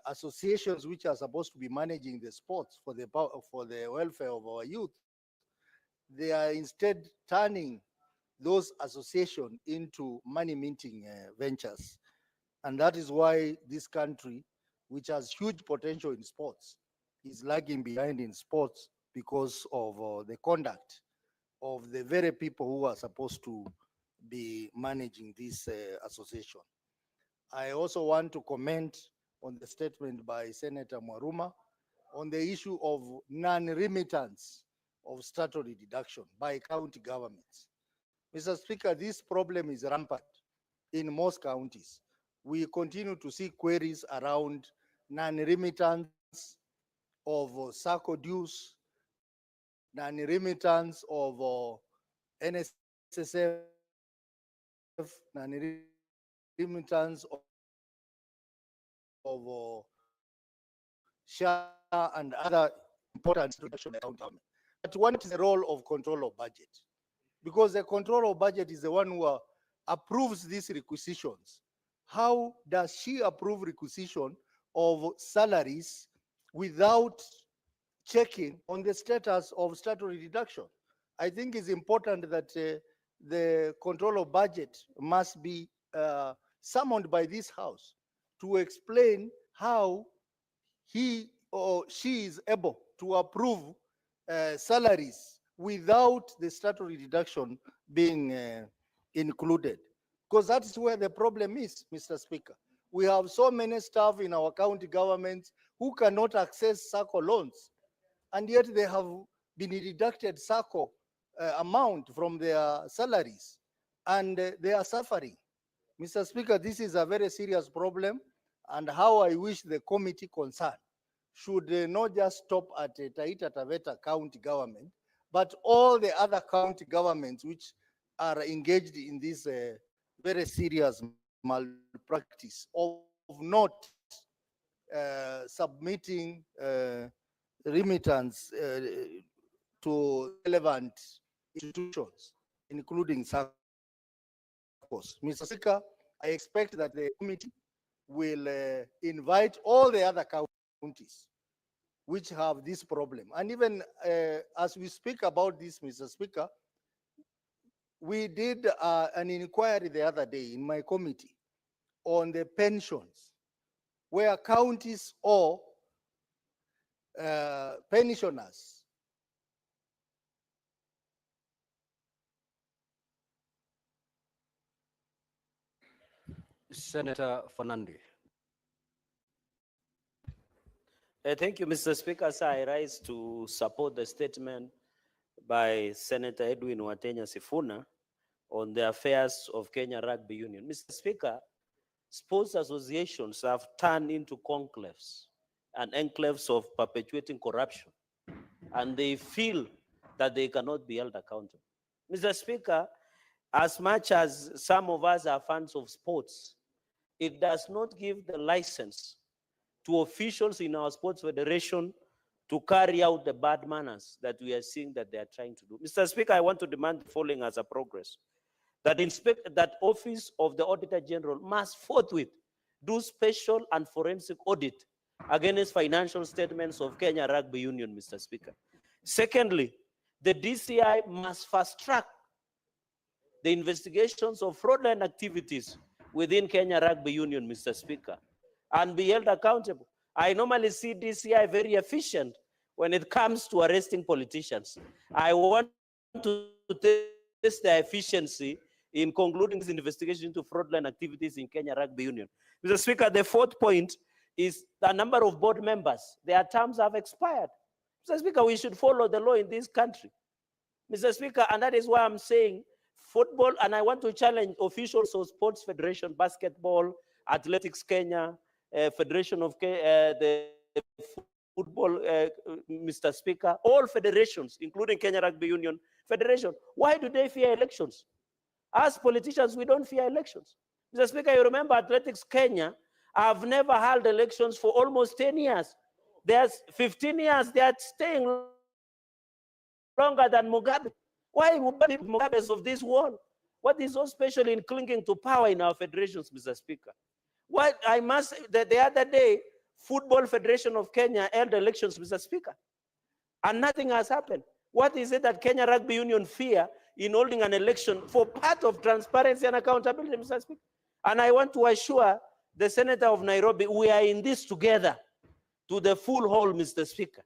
associations, which are supposed to be managing the sports for the welfare of our youth, they are instead turning those associations into money-minting ventures. And that is why this country, which has huge potential in sports, is lagging behind in sports because of the conduct of the very people who are supposed to be managing this association. I also want to comment on the statement by Senator Mwaruma on the issue of non-remittance of statutory deduction by county governments. Mr. Speaker, this problem is rampant in most counties. We continue to see queries around non-remittance of SACCO dues, non-remittance of NSSF, non-remittance of SHA and other important reduction by county government. But what is the role of control of budget? Because the control of budget is the one who approves these requisitions. How does she approve requisition of salaries without checking on the status of statutory deduction? I think it's important that the control of budget must be summoned by this House to explain how he or she is able to approve salaries without the statutory deduction being included. Because that's where the problem is, Mr. Speaker. We have so many staff in our county governments who cannot access SACCO loans, and yet they have been deducted SACCO amount from their salaries, and they are suffering. Mr. Speaker, this is a very serious problem, and how I wish the committee concerned should not just stop at Taita Taveta County government, but all the other county governments which are engaged in this very serious malpractice of not submitting remittance to relevant institutions, including SACCOs. Mr. Speaker, I expect that the committee will invite all the other counties which have this problem. And even as we speak about this, Mr. Speaker, we did an inquiry the other day in my committee on the pensions, where counties or pensioners Senator Fernandi. Thank you, Mr. Speaker. Sir, I rise to support the statement by Senator Edwin Watenya Sifuna on the affairs of Kenya Rugby Union. Mr. Speaker, sports associations have turned into conclaves and enclaves of perpetuating corruption, and they feel that they cannot be held accountable. Mr. Speaker, as much as some of us are fans of sports, it does not give the license to officials in our sports federation to carry out the bad manners that we are seeing that they are trying to do. Mr. Speaker, I want to demand the following as a progress. That Office of the Auditor General must forthwith do special and forensic audit against financial statements of Kenya Rugby Union, Mr. Speaker. Secondly, the DCI must fast track the investigations of fraudulent activities within Kenya Rugby Union, Mr. Speaker, and be held accountable. I normally see DCI very efficient when it comes to arresting politicians. I want to test their efficiency in concluding this investigation into fraudulent activities in Kenya Rugby Union. Mr. Speaker, the fourth point is the number of board members. Their terms have expired. Mr. Speaker, we should follow the law in this country. Mr. Speaker, and that is why I'm saying football, and I want to challenge officials of Sports Federation, Basketball, Athletics Kenya, Federation of the Football, Mr. Speaker, all federations, including Kenya Rugby Union Federation. Why do they fear elections? As politicians, we don't fear elections. Mr. Speaker, you remember Athletics Kenya have never held elections for almost 10 years. There's 15 years, they are staying longer than Mugabe. Why Mugabe's of this world? What is so special in clinging to power in our federations, Mr. Speaker? What I must say, the other day, Football Federation of Kenya held elections, Mr. Speaker, and nothing has happened. What is it that Kenya Rugby Union fear in holding an election for part of transparency and accountability, Mr. Speaker? And I want to assure the Senator of Nairobi, we are in this together to the full whole, Mr. Speaker.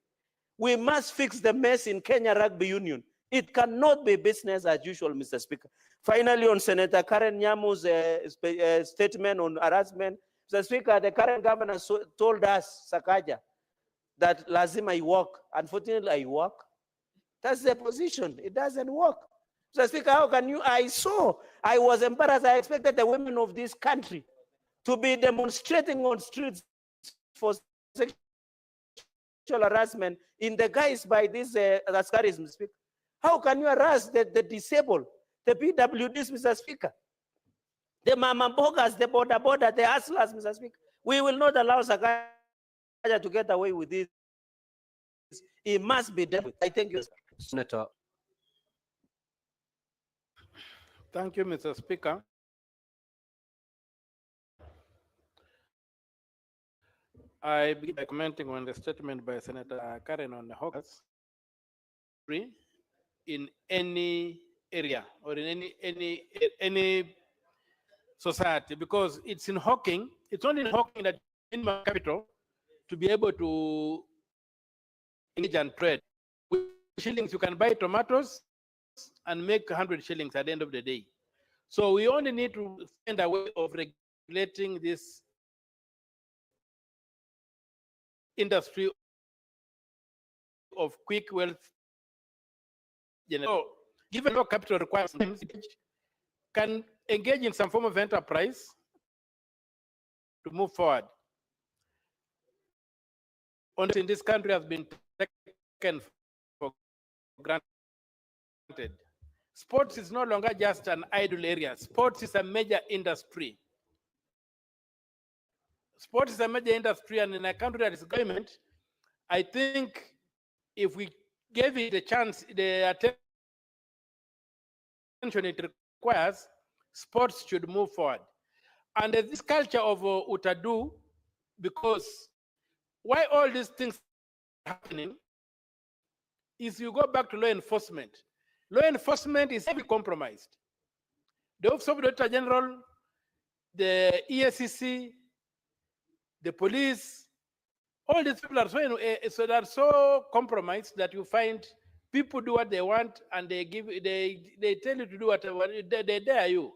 We must fix the mess in Kenya Rugby Union. It cannot be business as usual, Mr. Speaker. Finally, on Senator Karen Nyamu's statement on harassment, Mr. Speaker, the current governor told us, Sakaja, that lazima I work. Unfortunately, I work. That's the position. It doesn't work. Mr. Speaker, how can you? I was embarrassed. I expected the women of this country to be demonstrating on streets for sexual harassment in the guise by this Askaris, Mr. Speaker. How can you harass the disabled, the PWDs, Mr. Speaker? The mama bogas, the border, the hustlers, Mr. Speaker. We will not allow Sakaja to get away with this. It must be dealt with. I thank you, sir. Senator. Thank you, Mr. Speaker. I begin by commenting on the statement by Senator Karen on the hawkers in any area or in any society, because it's in hawking. It's only in hawking that in my capital to be able to engage and trade. With shillings, you can buy tomatoes and make 100 shillings at the end of the day. So we only need to find a way of regulating this industry of quick wealth generation. So, given no capital requirements, can engage in some form of enterprise to move forward. Honestly, in this country has been taken for granted. Sports is no longer just an idle area. Sports is a major industry. Sports is a major industry, and in a country that is government, I think if we gave it the chance, the attention it requires, sports should move forward. And this culture of Utadu, because why all these things are happening is you go back to law enforcement. Law enforcement is heavily compromised. The Office of the Auditor General, the ESCC, the police, all these people are so compromised that you find people do what they want and they tell you to do whatever, they dare you.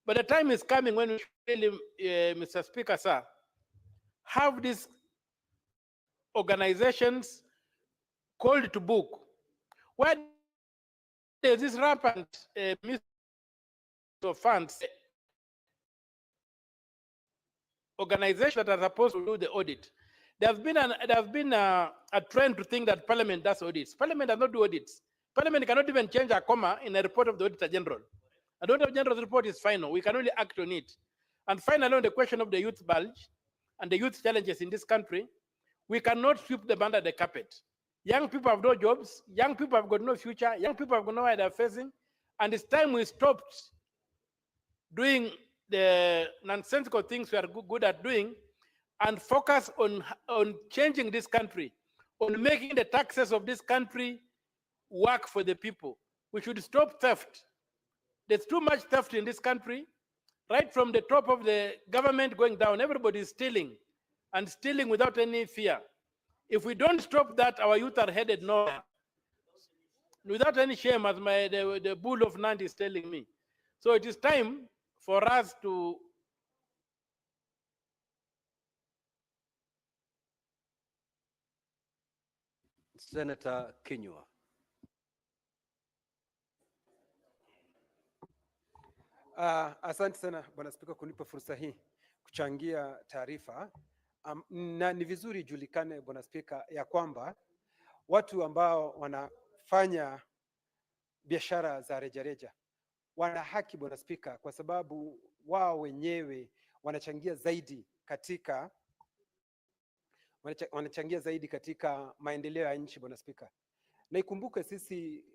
But the time is coming when we really, Mr. Speaker, sir, have these organizations called to book. Why there's this rampant misuse of funds? Organizations that are supposed to do the audit. There's been a trend to think that Parliament does audits. Parliament does not do audits. Parliament cannot even change a comma in a report of the Auditor General. The Auditor General's report is final. We can only act on it. And finally, on the question of the youth bulge and the youth challenges in this country, we cannot sweep them under the carpet. Young people have no jobs. Young people have got no future. Young people have got no where they're facing. And it's time we stopped doing the nonsensical things we are good at doing and focus on changing this country, on making the taxes of this country work for the people. We should stop theft. There's too much theft in this country. Right from the top of the government going down, everybody is stealing and stealing without any fear. If we don't stop that, our youth are headed nowhere. Without any shame, as the bull of Nandi is telling me. So it is time for us to Senator Kinyua. Asante sana Bwana Spika kunipa fursa hii kuchangia taarifa. Na ni vizuri ijulikane Bwana Spika ya kwamba watu ambao wanafanya biashara za rejareja wana haki Bwana Spika, kwa sababu wao wenyewe wanachangia zaidi katika maendeleo ya nchi Bwana Spika. Na ikumbuke sisi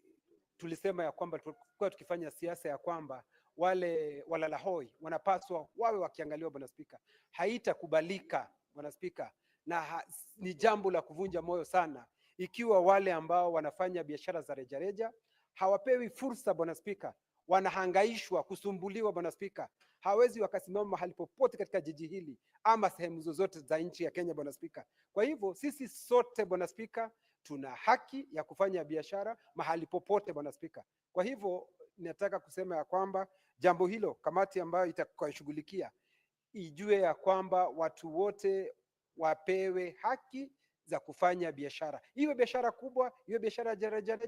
tulisema ya kwamba tulikuwa tukifanya siasa ya kwamba wale walalahoi wanapaswa wawe wakiangaliwa Bwana Spika. Haitakubalika Bwana Spika, na ni jambo la kuvunja moyo sana ikiwa wale ambao wanafanya biashara za rejareja hawapewi fursa Bwana Spika, wanahangaishwa, kusumbuliwa Bwana Spika. Hawezi wakasimama mahali popote katika jiji hili ama sehemu zozote za nchi ya Kenya Bwana Spika. Kwa hivyo sisi sote Bwana Spika, tuna haki ya kufanya biashara mahali popote, Bwana Spika. Kwa hivyo nataka kusema ya kwamba jambo hilo, kamati ambayo itakayoshughulikia ijue ya kwamba watu wote wapewe haki za kufanya biashara, iwe biashara kubwa, iwe biashara rejareja,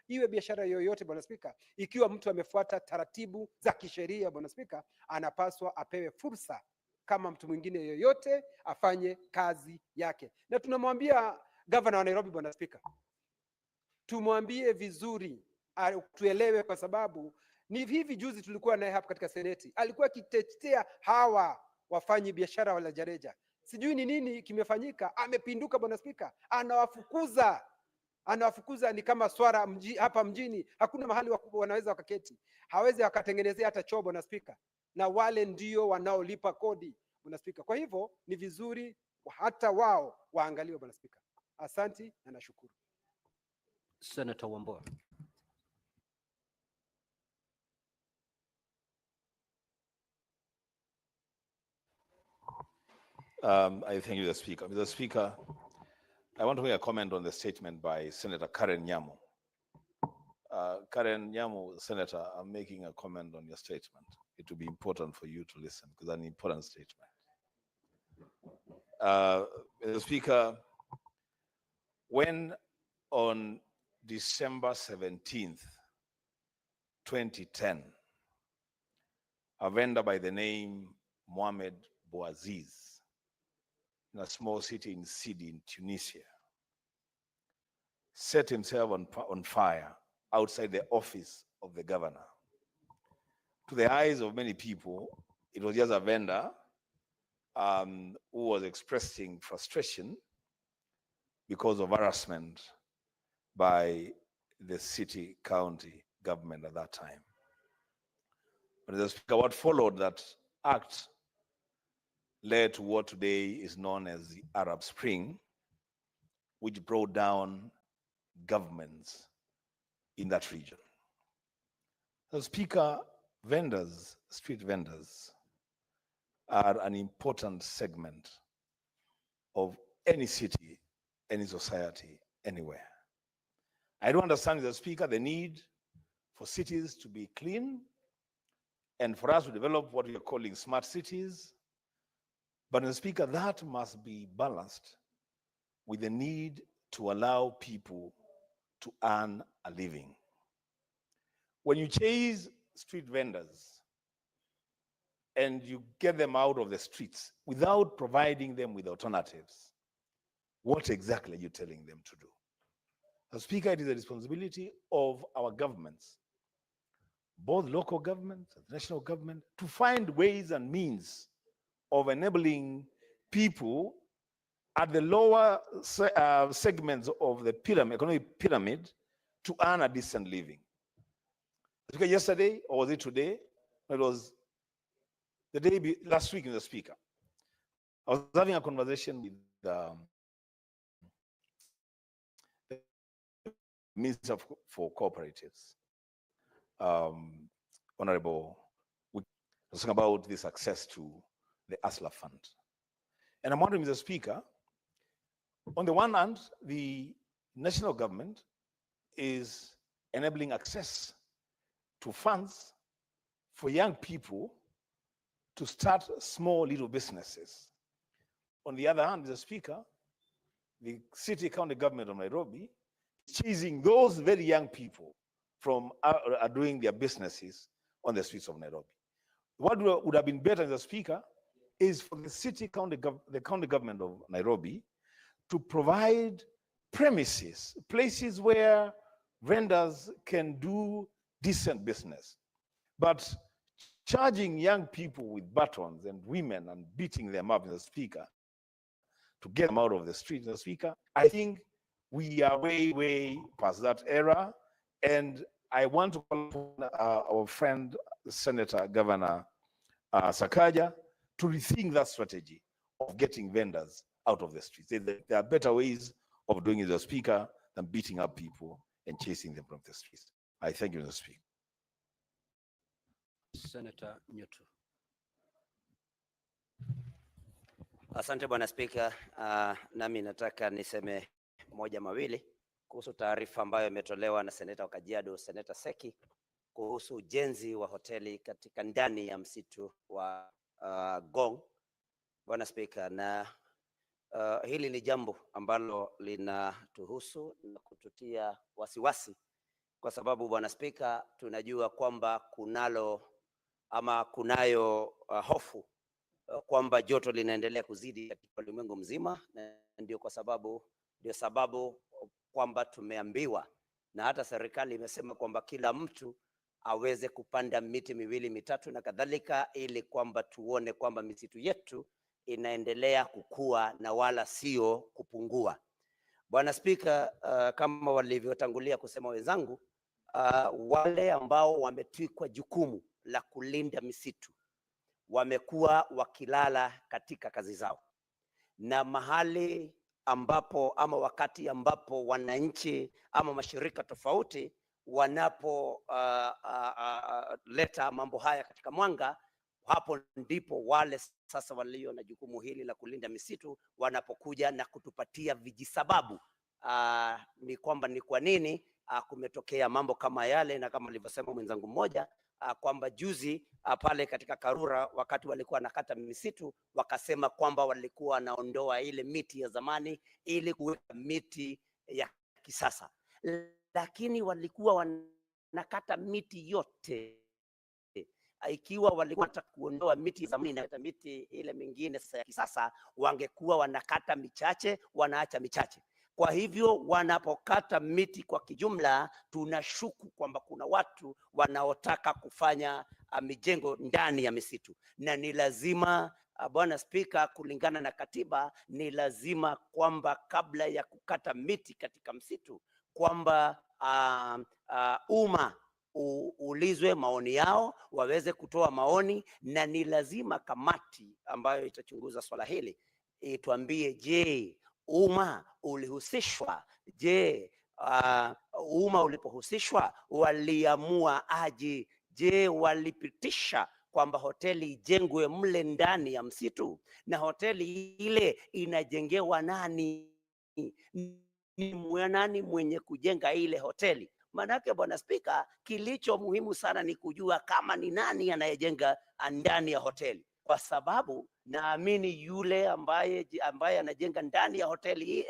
iwe biashara yoyote, Bwana Spika. Ikiwa mtu amefuata taratibu za kisheria, Bwana Spika, anapaswa apewe fursa kama mtu mwingine yoyote afanye kazi yake. Na tunamwambia gavana wa Nairobi, Bwana Spika, tumwambie vizuri, tuelewe, kwa sababu ni hivi juzi tulikuwa naye hapa katika seneti, alikuwa akitetea hawa wafanyi biashara wa rejareja. Sijui ni nini kimefanyika, amepinduka, Bwana Spika, anawafukuza ni kama swara hapa mjini, hakuna mahali wanaweza wakaketi, hawezi wakatengenezea hata choo, Bwana Spika, na wale ndio wanaolipa kodi, Bwana Spika. Kwa hivyo ni vizuri hata wao waangaliwe, Bwana Spika. Asanti na nashukuru. Senator Wambua. I thank you, Mr. Speaker. Mr. Speaker, I want to make a comment on the statement by Senator Karen Nyamu. Karen Nyamu, Senator, I'm making a comment on your statement. It will be important for you to listen because it's an important statement. Mr. Speaker, when on December 17th, 2010, a vendor by the name Mohamed Bouaziz in a small city in Sidi in Tunisia set himself on fire outside the office of the governor. To the eyes of many people, it was just a vendor who was expressing frustration because of harassment by the city county government at that time. But the Speaker, what followed that act led to what today is known as the Arab Spring, which brought down governments in that region. So, Speaker, vendors, street vendors, are an important segment of any city, any society, anywhere. I do understand, Mr. Speaker, the need for cities to be clean and for us to develop what we are calling smart cities. But, Mr. Speaker, that must be balanced with the need to allow people to earn a living. When you chase street vendors and you get them out of the streets without providing them with alternatives, what exactly are you telling them to do? As Speaker, it is a responsibility of our governments, both local governments and national government, to find ways and means of enabling people at the lower segments of the pyramid, economic pyramid, to earn a decent living. Because yesterday, or was it today? It was the day last week, Mr. Speaker. I was having a conversation with the Minister for Cooperatives, Honorable, we were talking about this access to the ASLA fund. And I'm wondering, Mr. Speaker, on the one hand, the national government is enabling access to funds for young people to start small little businesses. On the other hand, Mr. Speaker, the city county government of Nairobi is chasing those very young people from doing their businesses on the streets of Nairobi. What would have been better, Mr. Speaker, is for the county government of Nairobi to provide premises, places where vendors can do decent business. But charging young people with batons and women and beating them up, Mr. Speaker, to get them out of the street, Mr. Speaker, I think we are way, way past that era. And I want to call upon our friend, Senator Governor Sakaja, to rethink that strategy of getting vendors out of the streets. There are better ways of doing it, Mr. Speaker, than beating up people and chasing them from the streets. I thank you, Mr. Speaker. Senator Newton. Asante Bwana Spika. Nami nataka niseme moja mawili kuhusu taarifa ambayo imetolewa na seneta wa Kajiado, Seneta Seki, kuhusu ujenzi wa hoteli katika ndani ya msitu wa Gong, Bwana Spika, na hili ni jambo ambalo linatuhusu na kututia wasiwasi, kwa sababu Bwana Spika, tunajua kwamba kunayo hofu kwamba joto linaendelea kuzidi katika ulimwengu mzima, na ndio sababu kwamba tumeambiwa na hata serikali imesema kwamba kila mtu aweze kupanda miti miwili mitatu na kadhalika, ili kwamba tuone kwamba misitu yetu inaendelea kukua na wala sio kupungua. Bwana Spika, kama walivyotangulia kusema wenzangu, wale ambao wametwikwa jukumu la kulinda misitu wamekuwa wakilala katika kazi zao, na mahali ambapo ama wakati ambapo wananchi ama mashirika tofauti wanapoleta mambo haya katika mwanga, hapo ndipo wale sasa walio na jukumu hili la kulinda misitu wanapokuja na kutupatia vijisababu ni kwamba ni kwa nini kumetokea mambo kama yale, na kama alivyosema mwenzangu mmoja kwamba juzi pale katika Karura wakati walikuwa nakata misitu wakasema kwamba walikuwa wanaondoa ile miti ya zamani ili kuweka miti ya kisasa, lakini walikuwa wanakata miti yote. Ikiwa walikuwa wanataka kuondoa miti ya zamani na miti ile mingine sasa ya kisasa, wangekuwa wanakata michache, wanaacha michache. Kwa hivyo wanapokata miti kwa kijumla, tunashuku kwamba kuna watu wanaotaka kufanya mijengo ndani ya misitu, na ni lazima Bwana Spika, kulingana na katiba, ni lazima kwamba kabla ya kukata miti katika msitu kwamba umma uulizwe maoni yao, waweze kutoa maoni, na ni lazima kamati ambayo itachunguza swala hili ituambie, je, umma ulihusishwa? Je, umma ulipohusishwa waliamua aje? Je, walipitisha kwamba hoteli ijengwe mle ndani ya msitu? Na hoteli ile inajengewa nani? Ni nani mwenye kujenga ile hoteli? Manake Bwana Spika, kilicho muhimu sana ni kujua kama ni nani anayejenga ndani ya hoteli, kwa sababu naamini yule ambaye anajenga ndani ya hoteli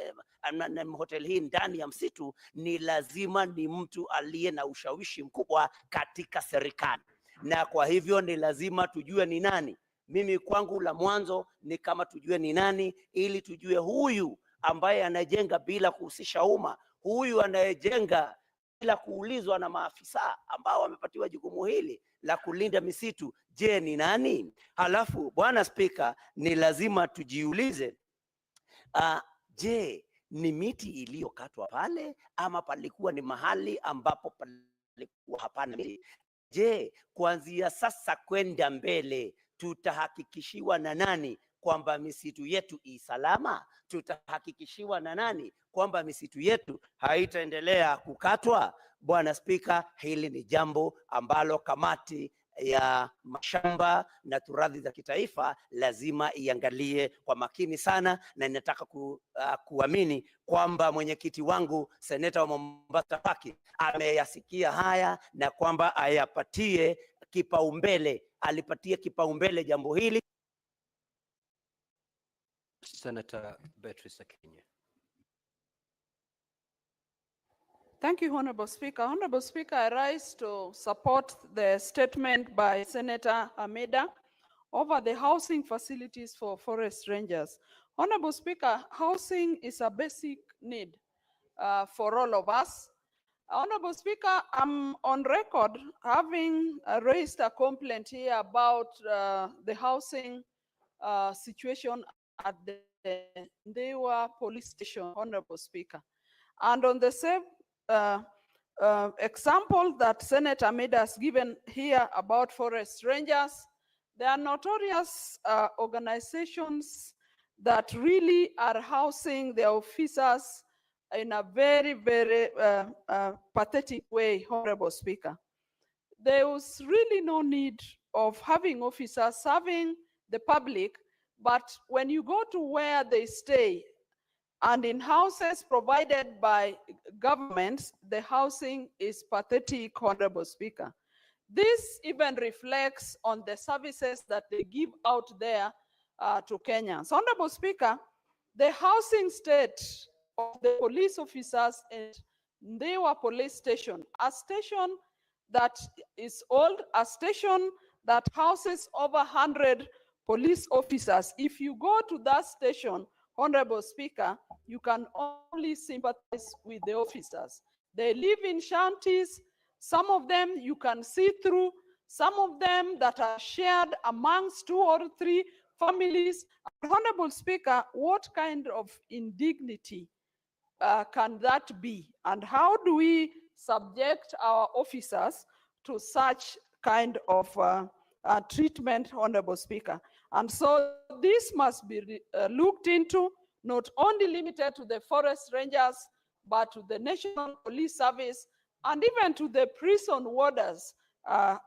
hii ndani ya msitu ni lazima ni mtu aliye na ushawishi mkubwa katika serikali, na kwa hivyo ni lazima tujue ni nani. Mimi kwangu la mwanzo ni kama tujue ni nani, ili tujue huyu ambaye anajenga bila kuhusisha umma, huyu anayejenga bila kuulizwa na maafisa ambao wamepatiwa jukumu hili la kulinda misitu, je, ni nani? Halafu Bwana Spika, ni lazima tujiulize, je, ni miti iliyokatwa pale ama palikuwa ni mahali ambapo palikuwa hapana miti? Je, kuanzia sasa kwenda mbele tutahakikishiwa na nani kwamba misitu yetu isalama? Tutahakikishiwa na nani kwamba misitu yetu haitaendelea kukatwa? Bwana Spika, hili ni jambo ambalo kamati ya mashamba na turathi za kitaifa lazima iangalie kwa makini sana, na ninataka kuamini kwamba mwenyekiti wangu seneta wa Mombasa Paki ameyasikia haya na kwamba alipatie kipaumbele jambo hili. Senator Beatrice Akinye. Thank you, Honorable Speaker. Honorable Speaker, I rise to support the statement by Senator Ameda over the housing facilities for forest rangers. Honorable Speaker, housing is a basic need for all of us. Honorable Speaker, I'm on record having raised a complaint here about the housing situation at the Ndewa police station, Honorable Speaker. And on the same example that Senator Ameda has given here about forest rangers, there are notorious organizations that really are housing their officers in a very, very pathetic way, Honorable Speaker. There was really no need of having officers serving the public, but when you go to where they stay, And in houses provided by governments, the housing is pathetic, Honorable Speaker. This even reflects on the services that they give out there to Kenyans. Honorable Speaker, the housing state of the police officers in Ndewa police station, a station that is old, a station that houses over 100 police officers. If you go to that station, Honorable Speaker, you can only sympathize with the officers. They live in shanties. Some of them you can see through, some of them that are shared amongst 2 or 3 families. Honorable Speaker, what kind of indignity can that be? And how do we subject our officers to such kind of treatment, Honorable Speaker? And so this must be looked into, not only limited to the forest rangers, but to the National Police Service and even to the prison warders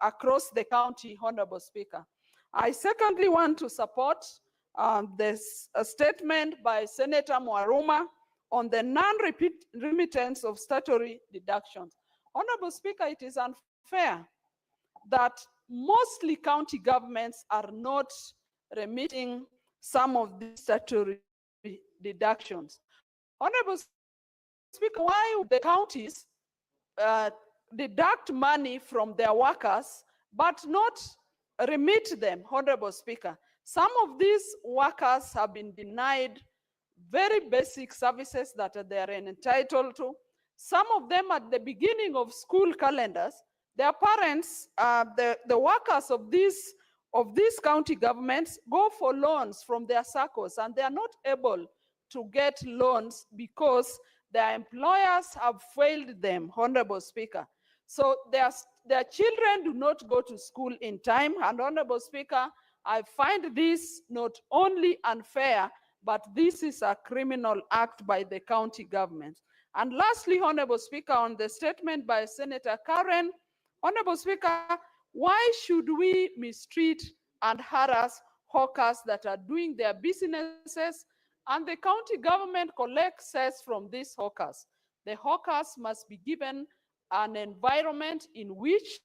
across the county, Honorable Speaker. I secondly want to support this statement by Senator Mwaruma on the non-remittance of statutory deductions. Honorable Speaker, it is unfair that mostly county governments are not remitting some of these statutory deductions. Honorable Speaker, why would the counties deduct money from their workers but not remit them, Honorable Speaker? Some of these workers have been denied very basic services that they are entitled to. Some of them at the beginning of school calendars, their parents, the workers of these county governments go for loans from their SACCOs, and they are not able to get loans because their employers have failed them, Honorable Speaker. So their children do not go to school in time, and Honorable Speaker, I find this not only unfair, but this is a criminal act by the county government. And lastly, Honorable Speaker, on the statement by Senator Karen, Honorable Speaker, why should we mistreat and harass hawkers that are doing their businesses and the county government collects cess from these hawkers? The hawkers must be given an environment in which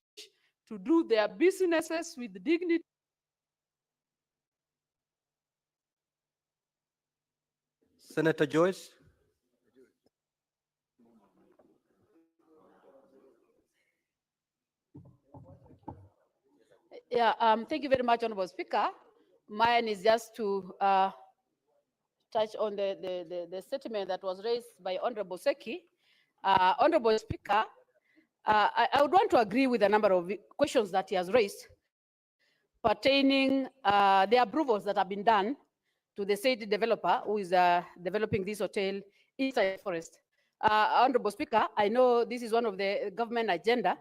to do their businesses with dignity. Senator Joyce. Yeah, thank you very much, Honorable Speaker. Mine is just to touch on the statement that was raised by Honorable Seki. Honorable Speaker, I would want to agree with a number of questions that he has raised pertaining the approvals that have been done to the said developer who is developing this hotel inside forest. Honorable Speaker, I know this is one of the government agenda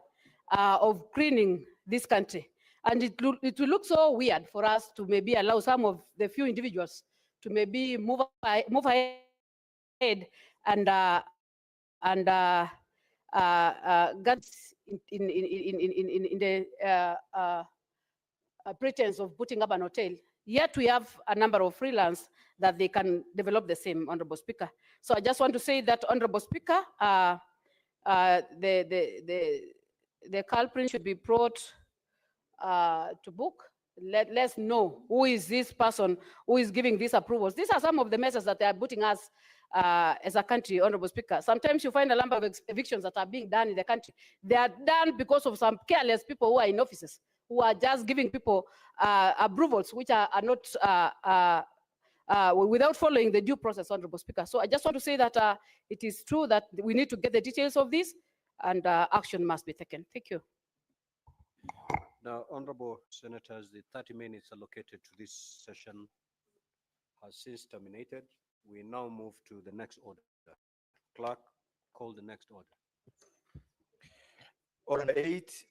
of greening this country. And it will look so weird for us to maybe allow some of the few individuals to maybe move ahead and get in the pretense of putting up an hotel. Yet we have a number of freelance that they can develop the same, Honorable Speaker. So I just want to say that, Honorable Speaker, the culprit should be brought to book. Let's know who is this person who is giving these approvals. These are some of the measures that they are putting us as a country, Honorable Speaker. Sometimes you find a number of evictions that are being done in the country. They are done because of some careless people who are in offices, who are just giving people approvals which are not without following the due process, Honorable Speaker. So I just want to say that it is true that we need to get the details of this and action must be taken. Thank you. Now, Honorable Senators, the 30 minutes allocated to this session has since terminated. We now move to the next order. Clerk, call the next order. Order 8,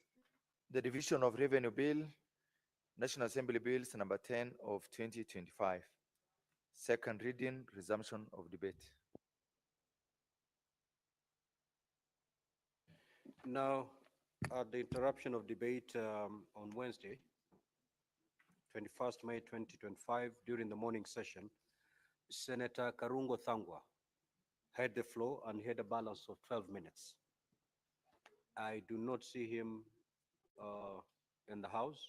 the Division of Revenue Bill, National Assembly Bills number 10 of 2025. Second reading, resumption of debate. Now, at the interruption of debate on Wednesday, 21st May 2025, during the morning session, Senator Karungo Thangwa had the floor and he had a balance of 12 minutes. I do not see him in the House.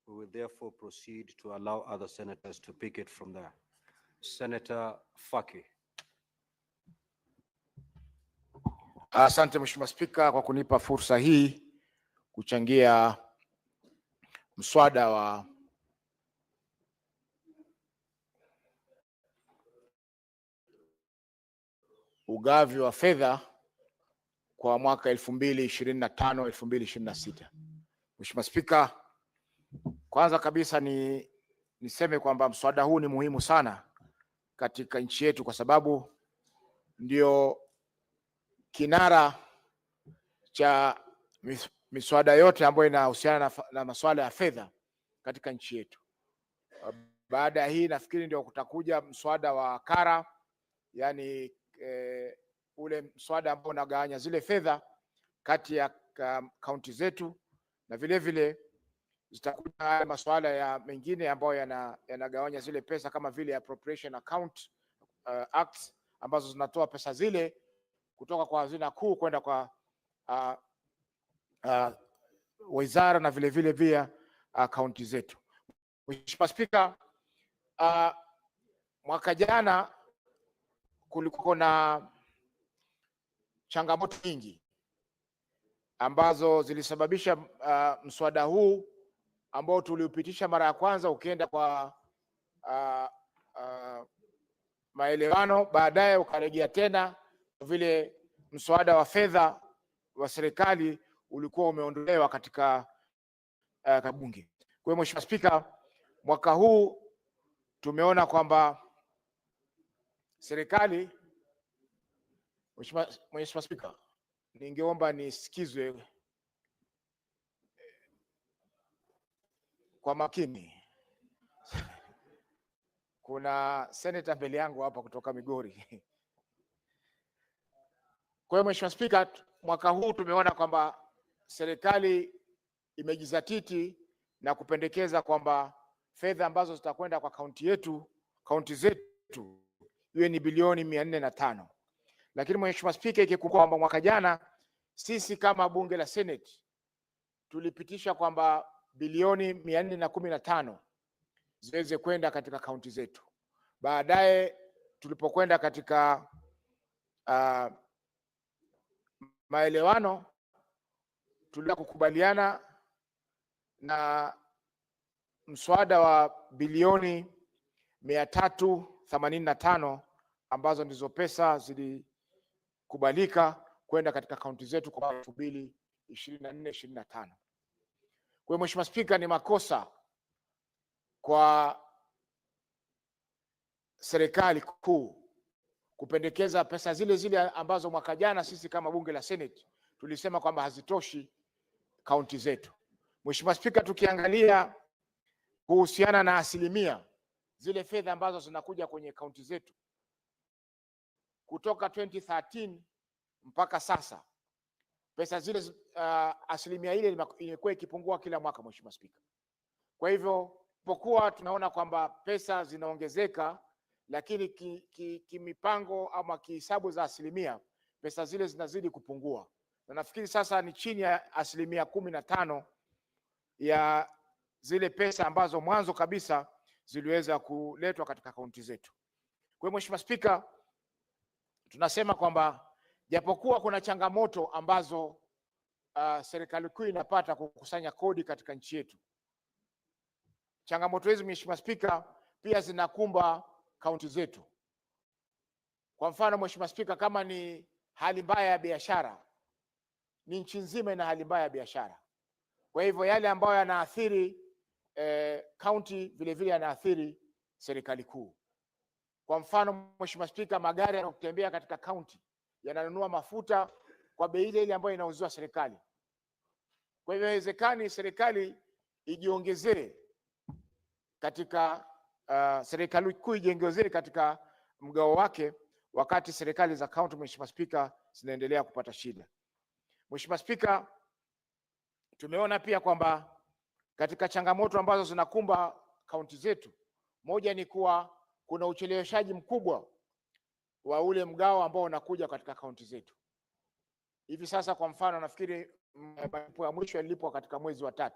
We will therefore proceed to allow other senators to pick it from there. Senator Faki. Asante Mheshimiwa Spika kwa kunipa fursa hii kuchangia mswada wa ugavi wa fedha kwa mwaka 2025-2026. Mheshimiwa Spika, kwanza kabisa niseme kwamba mswada huu ni muhimu sana katika nchi yetu kwa sababu ndio kinara cha miswada yote ambayo inahusiana na masuala ya fedha katika nchi yetu. Baada ya hii nafikiri ndio kutakuja mswada wa kara, yani ule mswada ambao unagawanya zile fedha kati ya kaunti zetu, na vile vile zitakuja masuala ya mengine ambayo yanagawanya zile pesa kama vile appropriation account acts ambazo zinatoa pesa zile kutoka kwa hazina kuu kwenda kwa wizara na vile vile pia kaunti zetu. Mheshimiwa Spika, mwaka jana kulikuwa na changamoto nyingi ambazo zilisababisha mswada huu ambao tuliupitisha mara ya kwanza ukienda kwa maelewano, baadaye ukarejea tena vile mswada wa fedha wa serikali ulikuwa umeondolewa katika bunge. Kwa hiyo Mheshimiwa Spika, mwaka huu tumeona kwamba serikali, Mheshimiwa Spika, ningeomba nisikizwe kwa makini. Kuna seneta mbele yangu hapa kutoka Migori. Kwa hiyo Mheshimiwa Spika, mwaka huu tumeona kwamba serikali imejizatiti na kupendekeza kwamba fedha ambazo zitakwenda kwa kaunti zetu iwe ni bilioni 405. Lakini Mheshimiwa Spika, ikikumbuka kwamba mwaka jana sisi kama bunge la Senate tulipitisha kwamba bilioni 415 ziweze kwenda katika kaunti zetu. Baadaye tulipokwenda katika maelewano, tuliweza kukubaliana na mswada wa bilioni 385 ambazo ndizo pesa zilikubalika kwenda katika kaunti zetu kwa 2024-2025. Kwa hiyo Mheshimiwa Spika, ni makosa kwa serikali kuu kupendekeza pesa zile zile ambazo mwaka jana sisi kama bunge la Senate tulisema kwamba hazitoshi kaunti zetu. Mheshimiwa Spika, tukiangalia kuhusiana na asilimia zile fedha ambazo zinakuja kwenye kaunti zetu kutoka 2013 mpaka sasa, pesa zile asilimia ile imekuwa ikipungua kila mwaka Mheshimiwa Spika. Kwa hivyo pokuwa tunaona kwamba pesa zinaongezeka, lakini kimipango ama kihesabu za asilimia pesa zile zinazidi kupungua, na nafikiri sasa ni chini ya asilimia 15 ya zile pesa ambazo mwanzo kabisa ziliweza kuletwa katika kaunti zetu. Kwa hiyo Mheshimiwa Spika, tunasema kwamba japokuwa kuna changamoto ambazo serikali kuu inapata kukusanya kodi katika nchi yetu, changamoto hizi Mheshimiwa Spika pia zinakumba kaunti zetu. Kwa mfano Mheshimiwa Spika, kama ni hali mbaya ya biashara, ni nchi nzima ina hali mbaya ya biashara. Kwa hivyo yale ambayo yanaathiri kaunti vile vile yanaathiri serikali kuu. Kwa mfano Mheshimiwa Spika, magari yanayotembea katika kaunti yananunua mafuta kwa bei ile ile ambayo inauziwa serikali. Kwa hivyo haiwezekani serikali ijiongezee katika serikali kuu ijiongezee katika mgao wake wakati serikali za kaunti Mheshimiwa Spika zinaendelea kupata shida. Mheshimiwa Spika, tumeona pia kwamba katika changamoto ambazo zinakumba kaunti zetu, moja ni kuwa kuna ucheleweshaji mkubwa wa ule mgao ambao unakuja katika kaunti zetu. Hivi sasa kwa mfano nafikiri malipo ya mwisho yalipwa katika mwezi wa 3.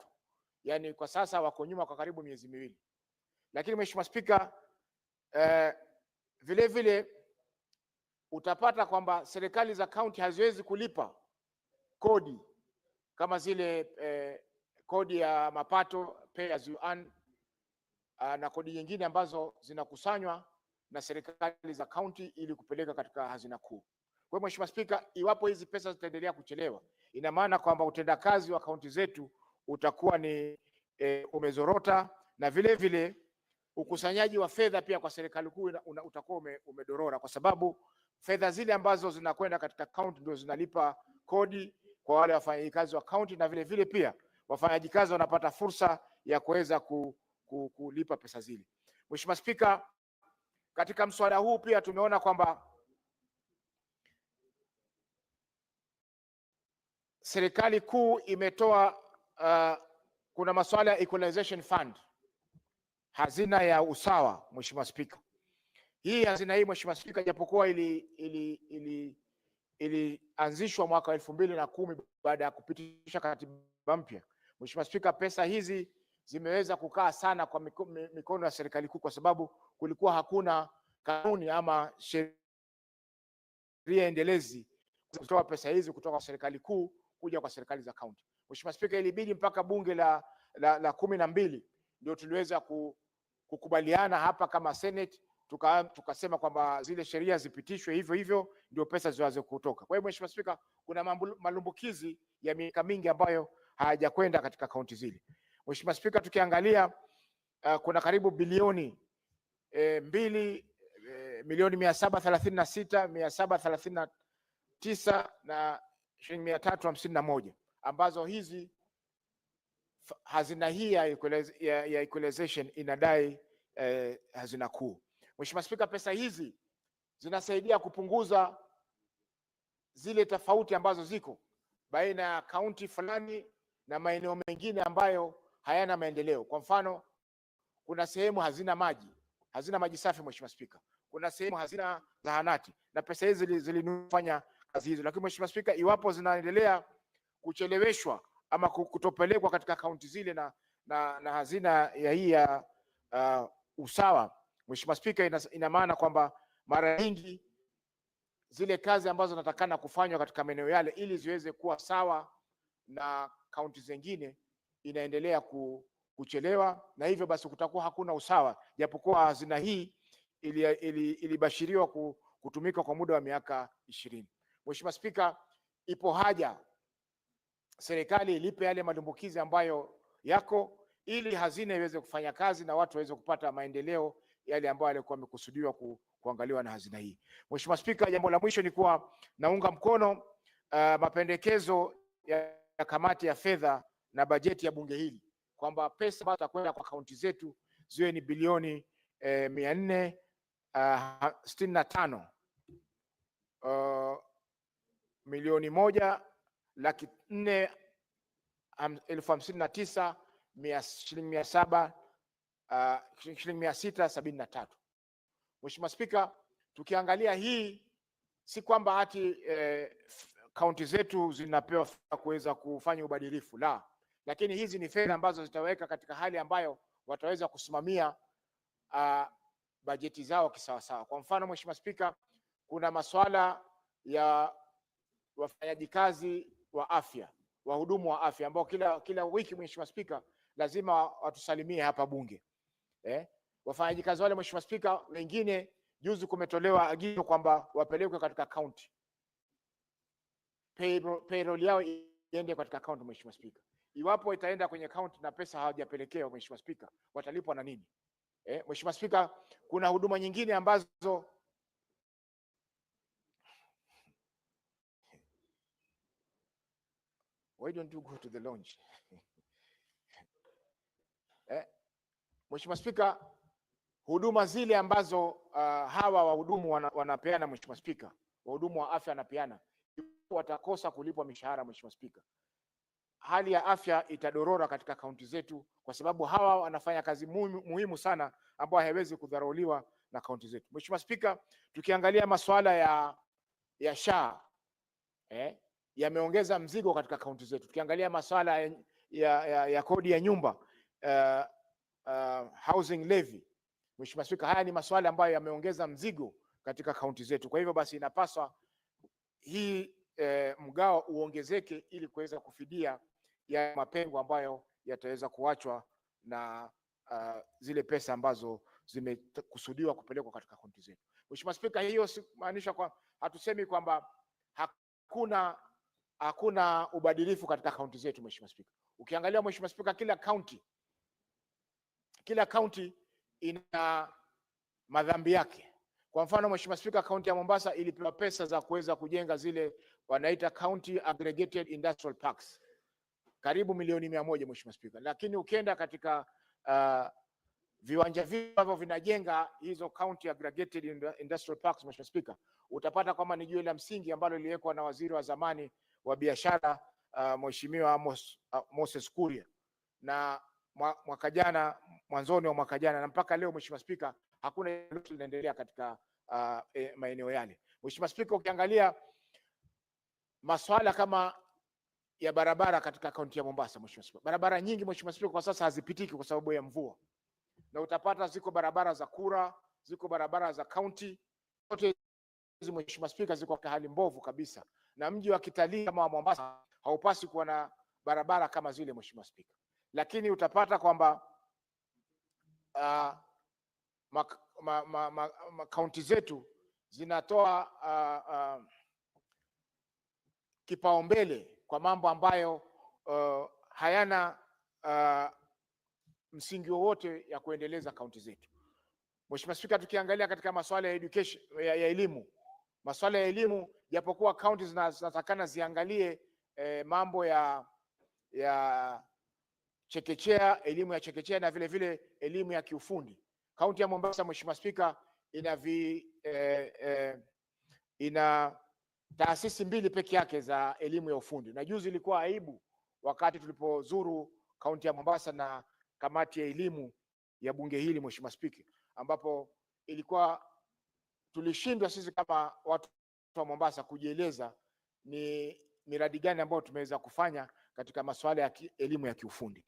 Yaani kwa sasa wako nyuma kwa karibu miezi miwili. Lakini Mheshimiwa Spika, vile vile utapata kwamba serikali za kaunti haziwezi kulipa kodi kama zile kodi ya mapato, pay as you earn, na kodi nyingine ambazo zinakusanywa na serikali za kaunti ili kupeleka katika hazina kuu. Kwa hiyo Mheshimiwa Spika, iwapo hizi pesa zitaendelea kuchelewa, ina maana kwamba utendakazi wa kaunti zetu utakuwa ni umezorota, na vile vile ukusanyaji wa fedha pia kwa serikali kuu utakuwa umedorora, kwa sababu fedha zile ambazo zinakwenda katika kaunti ndio zinalipa kodi kwa wale wafanyakazi wa kaunti, na vile vile pia wafanyakazi wanapata fursa ya kuweza kulipa pesa zile. Mheshimiwa Spika, katika mswada huu pia tumeona kwamba serikali kuu imetoa kuna masuala ya equalization fund, hazina ya usawa. Mheshimiwa Spika, hii hazina hii Mheshimiwa Spika, japokuwa ilianzishwa mwaka 2010 baada ya kupitisha katiba mpya. Mheshimiwa Spika, pesa hizi zimeweza kukaa sana kwa mikono ya serikali kuu kwa sababu kulikuwa hakuna kanuni ama sheria endelezi kutoa pesa hizi kutoka kwa serikali kuu kuja kwa serikali za kaunti. Mheshimiwa Spika, ilibidi mpaka bunge la 12 ndio tuliweza kukubaliana hapa kama Senate, tukasema kwamba zile sheria zipitishwe hivyo hivyo ndio pesa zianze kutoka. Kwa hiyo Mheshimiwa Spika, kuna malumbukizi ya miaka mingi ambayo hayajakwenda katika kaunti zile. Mheshimiwa Spika, tukiangalia kuna karibu bilioni 2 milioni 736,739 na shilingi 351 ambazo hizi hazina hii ya equalization inadai hazina kuu. Mheshimiwa Spika, pesa hizi zinasaidia kupunguza zile tofauti ambazo ziko baina ya kaunti fulani na maeneo mengine ambayo hayana maendeleo. Kwa mfano, kuna sehemu hazina maji safi Mheshimiwa Spika. Kuna sehemu hazina zahanati na pesa hizi zilinufanya kazi hizo. Lakini Mheshimiwa Spika, iwapo zinaendelea kucheleweshwa ama kutopelekwa katika kaunti zile na hazina ya hii ya usawa, Mheshimiwa Spika, ina maana kwamba mara nyingi zile kazi ambazo zinatakana kufanywa katika maeneo yale ili ziweze kuwa sawa na kaunti zingine inaendelea kuchelewa, na hivyo basi kutakuwa hakuna usawa, japokuwa hazina hii ilibashiriwa kutumika kwa muda wa miaka 20. Mheshimiwa Spika, ipo haja serikali ilipe yale madumbukizi ambayo yako ili hazina iweze kufanya kazi na watu waweze kupata maendeleo yale ambayo yalikuwa yamekusudiwa kuangaliwa na hazina hii. Mheshimiwa Spika, jambo la mwisho ni kuwa naunga mkono mapendekezo ya kamati ya fedha na bajeti ya bunge hili kwamba pesa ambazo zitakwenda kwa kaunti zetu ziwe ni bilioni 465 milioni 1,459,700 shilingi 673. Mheshimiwa Spika, tukiangalia hii si kwamba hati kaunti zetu zinapewa fedha kuweza kufanya ubadilifu, la, lakini hizi ni fedha ambazo zitaweka katika hali ambayo wataweza kusimamia bajeti zao kisawasawa. Kwa mfano Mheshimiwa Spika, kuna masuala ya wafanyaji kazi wa afya, wahudumu wa afya ambao kila wiki Mheshimiwa Spika lazima watusalimie hapa bunge. Wafanyaji kazi wale Mheshimiwa Spika, wengine juzi kumetolewa agizo kwamba wapelekwe katika kaunti, payroll yao iende katika kaunti. Mheshimiwa Spika, iwapo itaenda kwenye kaunti na pesa hawajapelekewa, Mheshimiwa Spika, watalipwa na nini? Mheshimiwa Spika, kuna huduma nyingine ambazo why don't you go to the lounge? Mheshimiwa Spika, huduma zile ambazo hawa wahudumu wanapeana Mheshimiwa Spika, wahudumu wa afya wanapeana, watakosa kulipwa mishahara Mheshimiwa Spika, hali ya afya itadorora katika kaunti zetu, kwa sababu hawa wanafanya kazi muhimu sana ambayo haiwezi kudharauliwa na kaunti zetu. Mheshimiwa Spika, tukiangalia masuala ya SHA yameongeza mzigo katika kaunti zetu. Tukiangalia masuala ya kodi ya nyumba housing levy, Mheshimiwa Spika, haya ni masuala ambayo yameongeza mzigo katika kaunti zetu. Kwa hivyo basi inapaswa hii mgao uongezeke ili kuweza kufidia ya mapengo ambayo yataweza kuachwa na zile pesa ambazo zimekusudiwa kupelekwa katika kaunti zetu. Mheshimiwa Spika, hiyo maanisha kwa hatusemi kwamba hakuna ubadilifu katika kaunti zetu. Mheshimiwa Spika, ukiangalia Mheshimiwa Spika, kila kaunti ina madhambi yake. Kwa mfano Mheshimiwa Spika, kaunti ya Mombasa ilipewa pesa za kuweza kujenga zile wanaita county aggregated industrial parks karibu milioni 100, Mheshimiwa Spika, lakini ukienda katika viwanja vingi ambavyo vinajenga hizo county aggregated industrial parks, Mheshimiwa Spika, utapata kwamba ni jiwe la msingi ambalo liliwekwa na waziri wa zamani wa biashara Mheshimiwa Moses Kuria, na mwaka jana, mwanzoni wa mwaka jana, na mpaka leo Mheshimiwa Spika, hakuna lolote linaendelea katika maeneo yale. Mheshimiwa Spika, ukiangalia masuala kama ya barabara katika kaunti ya Mombasa, Mheshimiwa Spika, barabara nyingi Mheshimiwa Spika kwa sasa hazipitiki kwa sababu ya mvua, na utapata ziko barabara za kura, ziko barabara za kaunti, zote hizi Mheshimiwa Spika ziko kwa hali mbovu kabisa, na mji wa kitalii kama wa Mombasa haupasi kuwa na barabara kama zile Mheshimiwa Spika. Lakini utapata kwamba kaunti zetu zinatoa kipaumbele kwa mambo ambayo hayana msingi wowote ya kuendeleza kaunti zetu. Mheshimiwa Spika, tukiangalia katika masuala ya education, ya elimu, masuala ya elimu, japokuwa kaunti zinatakana ziangalie mambo ya chekechea, elimu ya chekechea na vile vile elimu ya kiufundi. Kaunti ya Mombasa Mheshimiwa Spika ina taasisi 2 peke yake za elimu ya ufundi, na juzi ilikuwa aibu wakati tulipozuru kaunti ya Mombasa na kamati ya elimu ya bunge hili Mheshimiwa Spika, ambapo ilikuwa tulishindwa sisi kama watu wa Mombasa kujieleza ni miradi gani ambayo tumeweza kufanya katika masuala ya elimu ya kiufundi.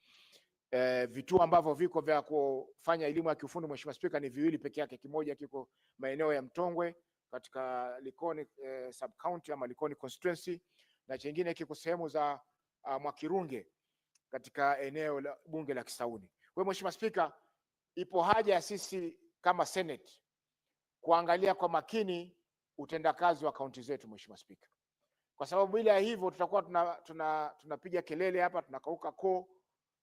Vituo ambavyo viko vya kufanya elimu ya kiufundi Mheshimiwa Spika ni 2 peke yake. Kimoja kiko maeneo ya Mtongwe katika Likoni sub county ama Likoni constituency, na chengine kiko sehemu za Mwakirunge katika eneo la bunge la Kisauni. Kwa hiyo Mheshimiwa Spika, ipo haja ya sisi kama Senate kuangalia kwa makini utendakazi wa kaunti zetu Mheshimiwa Spika, kwa sababu bila hivyo tutakuwa tunapiga kelele hapa, tunakauka koo,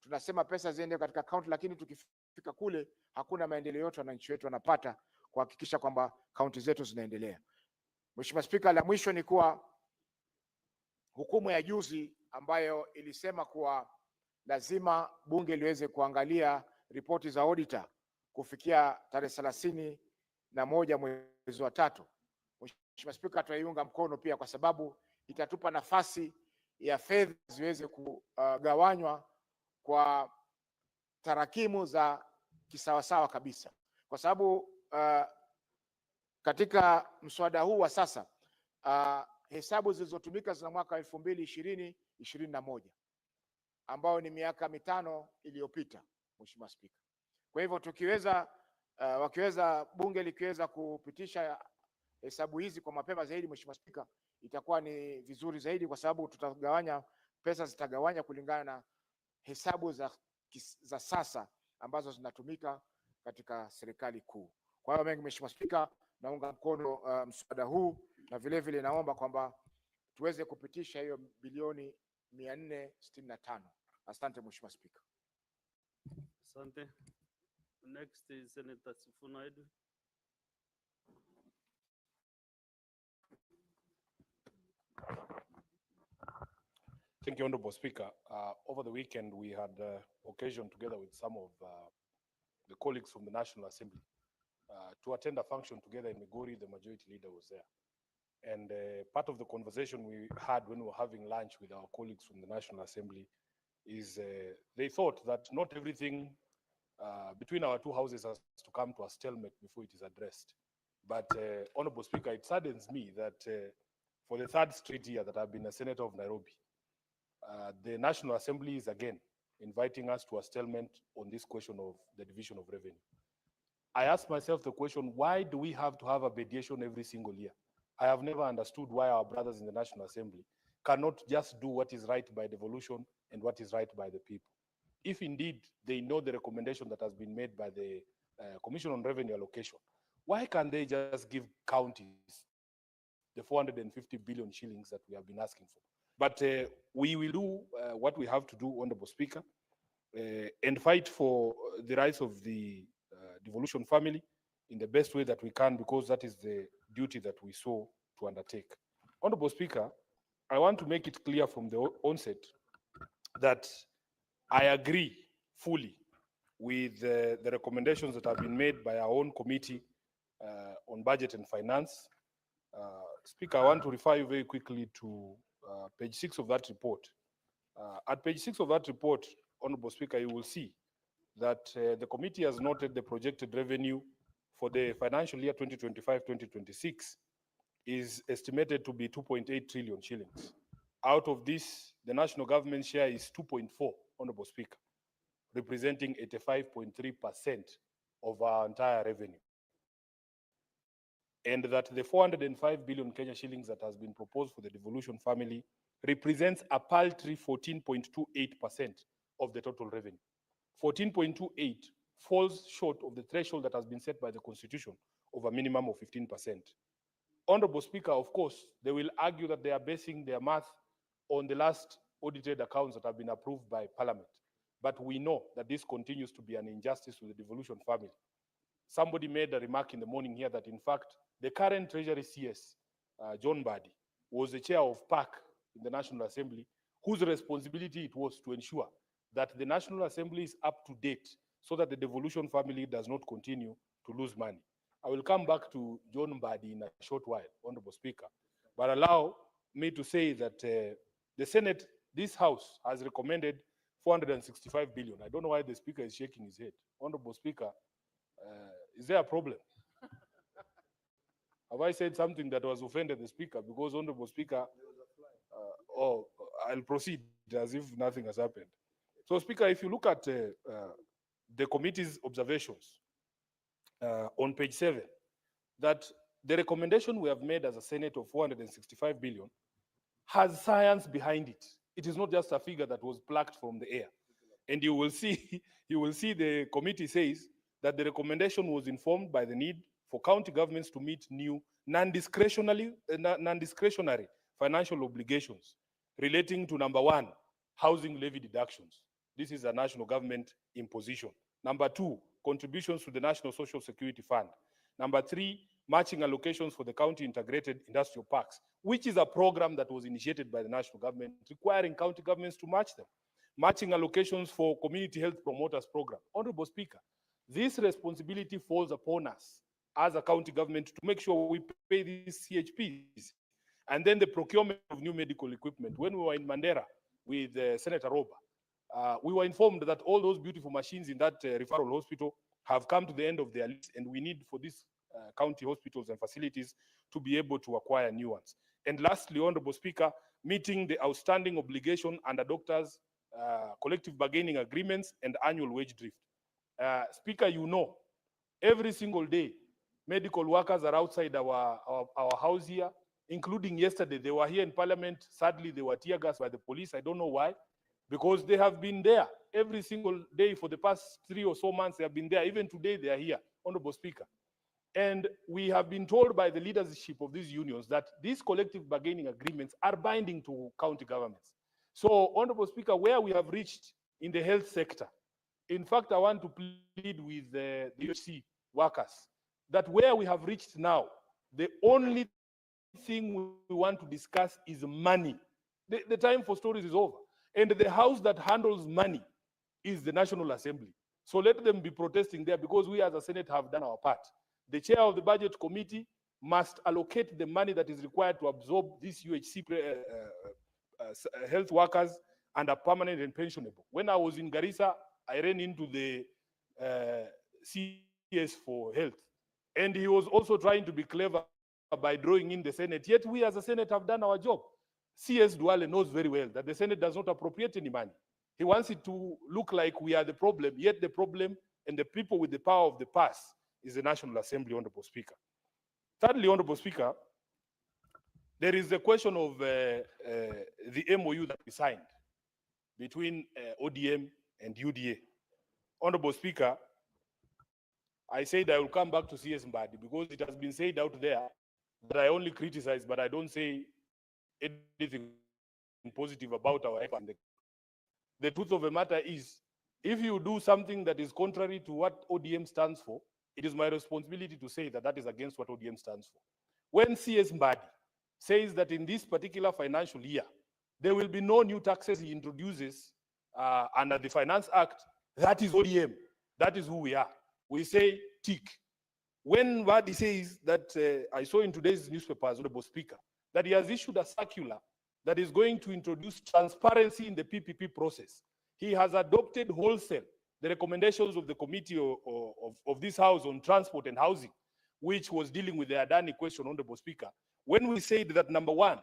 tunasema pesa ziende katika kaunti, lakini tukifika kule hakuna maendeleo yote wananchi wetu wanapata kuhakikisha kwamba kaunti zetu zinaendelea. Mheshimiwa Spika, la mwisho ni kuwa hukumu ya juzi ambayo ilisema kuwa lazima bunge liweze kuangalia ripoti za auditor kufikia tarehe 31 mwezi wa 3. Mheshimiwa Spika, tutaiunga mkono pia kwa sababu itatupa nafasi ya fedha ziweze kugawanywa kwa tarakimu za kisawasawa kabisa, kwa sababu katika mswada huu wa sasa hesabu zilizotumika za mwaka 2020-2021 ambao ni miaka 5 iliyopita Mheshimiwa Spika. Kwa hivyo wakiweza bunge likiweza kupitisha hesabu hizi kwa mapema zaidi Mheshimiwa Spika, itakuwa ni vizuri zaidi, kwa sababu tutagawanya pesa, zitagawanya kulingana na hesabu za sasa ambazo zinatumika katika serikali kuu. Kwa hiyo mengi Mheshimiwa Spika, naunga mkono mswada huu, na vile vile naomba kwamba tuweze kupitisha hiyo bilioni 465. Asante Mheshimiwa Spika. Asante. Next is Senator Sifuna Edwin. Thank you, Honorable Speaker. Over the weekend, we had occasion together with some of the colleagues from the National Assembly to attend a function together in Migori. The majority leader was there. And part of the conversation we had when we were having lunch with our colleagues from the National Assembly is they thought that not everything between our two houses has to come to a stalemate before it is addressed. But Honorable Speaker, it saddens me that for the third straight year that I've been a senator of Nairobi, the National Assembly is again inviting us to a stalemate on this question of the division of revenue. I ask myself the question, why do we have to have a mediation every single year? I have never understood why our brothers in the National Assembly cannot just do what is right by devolution and what is right by the people. If indeed they know the recommendation that has been made by the Commission on Revenue Allocation, why can't they just give counties the 450 billion shillings that we have been asking for? But we will do what we have to do, Honorable Speaker, and fight for the rights of the devolution family in the best way that we can, because that is the duty that we saw to undertake. Honorable Speaker, I want to make it clear from the onset that I agree fully with the recommendations that have been made by our own committee on budget and finance. Speaker, I want to refer you very quickly to page 6 of that report. At page 6 of that report, Honorable Speaker, you will see that the committee has noted the projected revenue for the financial year 2025-2026 is estimated to be 2.8 trillion shillings. Out of this, the national government share is 2.4, Honorable Speaker, representing 85.3% of our entire revenue. And that the 405 billion Kenya shillings that has been proposed for the devolution family represents a paltry 14.28% of the total revenue. 14.28 falls short of the threshold that has been set by the Constitution of a minimum of 15%. Honorable Speaker, of course, they will argue that they are basing their math on the last audited accounts that have been approved by Parliament. But we know that this continues to be an injustice to the devolution family. Somebody made a remark in the morning here that, in fact, the current Treasury CS, John Badi, was the chair of PAC in the National Assembly, whose responsibility it was to ensure that the National Assembly is up to date so that the devolution family does not continue to lose money. I will come back to John Badi in a short while, Honorable Speaker, but allow me to say that the Senate, this House, has recommended 465 billion. I don't know why the Speaker is shaking his head. Honorable Speaker, is there a problem? Have I said something that was offended the Speaker? Because, Honorable Speaker, I'll proceed as if nothing has happened. So, Speaker, if you look at the committee's observations on page 7, that the recommendation we have made as a Senate of 465 billion has science behind it. It is not just a figure that was plucked from the air. And you will see the committee says that the recommendation was informed by the need for county governments to meet new non-discretionary financial obligations relating to, number 1, housing levy deductions. This is a national government imposition. Number 2, contributions to the National Social Security Fund. Number 3, matching allocations for the county integrated industrial parks, which is a program that was initiated by the national government requiring county governments to match them. Matching allocations for community health promoters program. Honorable Speaker, this responsibility falls upon us as a county government to make sure we pay these CHPs. And then the procurement of new medical equipment. When we were in Mandera with Senator Roba, we were informed that all those beautiful machines in that referral hospital have come to the end of their list, and we need for these county hospitals and facilities to be able to acquire new ones. And lastly, Honorable Speaker, meeting the outstanding obligation under doctors' collective bargaining agreements and annual wage drift. Speaker, you know, every single day, medical workers are outside our house here, including yesterday. They were here in Parliament. Sadly, they were tear gassed by the police. I don't know why, because they have been there every single day for the past 3 or so months. They have been there. Even today, they are here, Honorable Speaker. And we have been told by the leadership of these unions that these collective bargaining agreements are binding to county governments. So, Honorable Speaker, where we have reached in the health sector, in fact, I want to plead with the UHC workers that where we have reached now, the only thing we want to discuss is money. The time for stories is over. And the house that handles money is the National Assembly. So let them be protesting there, because we as a Senate have done our part. The chair of the budget committee must allocate the money that is required to absorb these UHC health workers and are permanent and pensionable. When I was in Garissa, I ran into the CS for health, and he was also trying to be clever by drawing in the Senate. Yet we as a Senate have done our job. CS Duale knows very well that the Senate does not appropriate any money. He wants it to look like we are the problem, yet the problem and the people with the power of the past is the National Assembly, Honorable Speaker. Thirdly, Honorable Speaker, there is the question of the MOU that we signed between ODM and UDA. Honorable Speaker, I said I will come back to CS Mbadi because it has been said out there that I only criticize, but I don't say anything positive about our effort. The truth of the matter is, if you do something that is contrary to what ODM stands for, it is my responsibility to say that that is against what ODM stands for. When CS Mbadi says that in this particular financial year, there will be no new taxes he introduces under the Finance Act, that is ODM. That is who we are. We say tick. When Mbadi says that, I saw in today's newspapers, Honorable Speaker, that he has issued a circular that is going to introduce transparency in the PPP process. He has adopted wholesale the recommendations of the committee of this House on transport and housing, which was dealing with the Adani question, Honorable Speaker. When we said that, number one,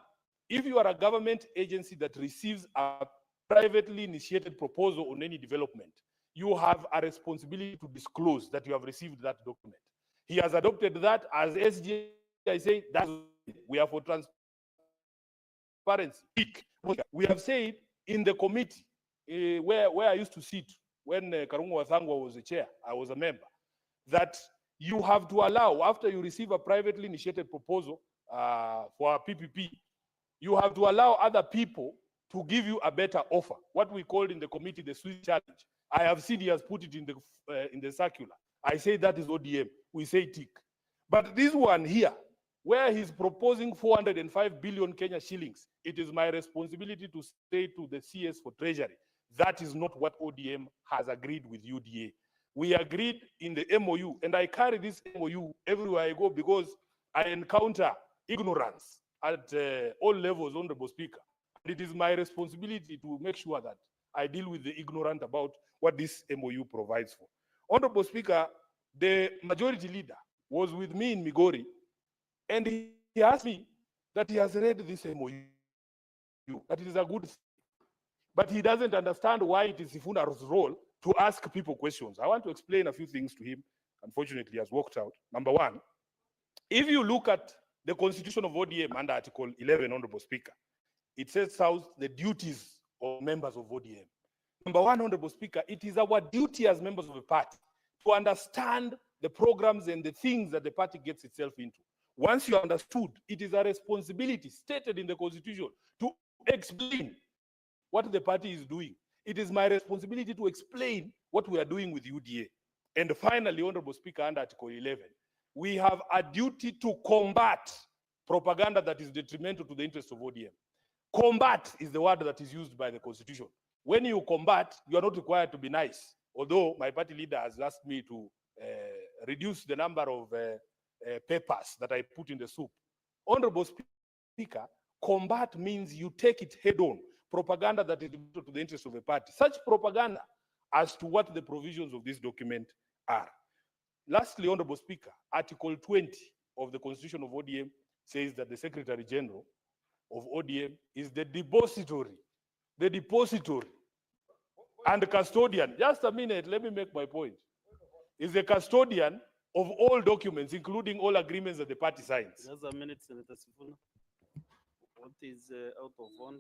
if you are a government agency that receives a privately initiated proposal on any development, you have a responsibility to disclose that you have received that document. He has adopted that as SG. I say that we are for transparency. We have said in the committee where I used to sit when Karungu Wathangwa was the chair, I was a member, that you have to allow, after you receive a privately initiated proposal for a PPP, you have to allow other people to give you a better offer, what we called in the committee the Swiss challenge. I have seen he has put it in the circular. I say that is ODM. We say tick. But this one here, where he's proposing 405 billion Kenya shillings, it is my responsibility to say to the CS for Treasury, that is not what ODM has agreed with UDA. We agreed in the MOU, and I carry this MOU everywhere I go because I encounter ignorance at all levels, Honorable Speaker. And it is my responsibility to make sure that I deal with the ignorant about what this MOU provides for. Honorable Speaker, the majority leader was with me in Migori, and he asked me that he has read this MOU, that it is a good thing, but he doesn't understand why it is Sifuna's role to ask people questions. I want to explain a few things to him. Unfortunately, he has walked out. Number one, if you look at the constitution of ODM under Article 11, Honorable Speaker, it sets out the duties of members of ODM. Number one, Honorable Speaker, it is our duty as members of a party to understand the programs and the things that the party gets itself into. Once you understood, it is a responsibility stated in the constitution to explain what the party is doing. It is my responsibility to explain what we are doing with UDA. And finally, Honorable Speaker, under Article 11, we have a duty to combat propaganda that is detrimental to the interests of ODM. Combat is the word that is used by the Constitution. When you combat, you are not required to be nice. Although my party leader has asked me to reduce the number of papers that I put in the soup. Honorable Speaker, combat means you take it head on. Propaganda that is to the interest of a party. Such propaganda as to what the provisions of this document are. Lastly, Honorable Speaker, Article 20 of the Constitution of ODM says that the Secretary General of ODM is the depository and custodian. Just a minute, let me make my point. Is the custodian of all documents, including all agreements that the party signs. Just a minute, Senator Sifuna. What is out of order?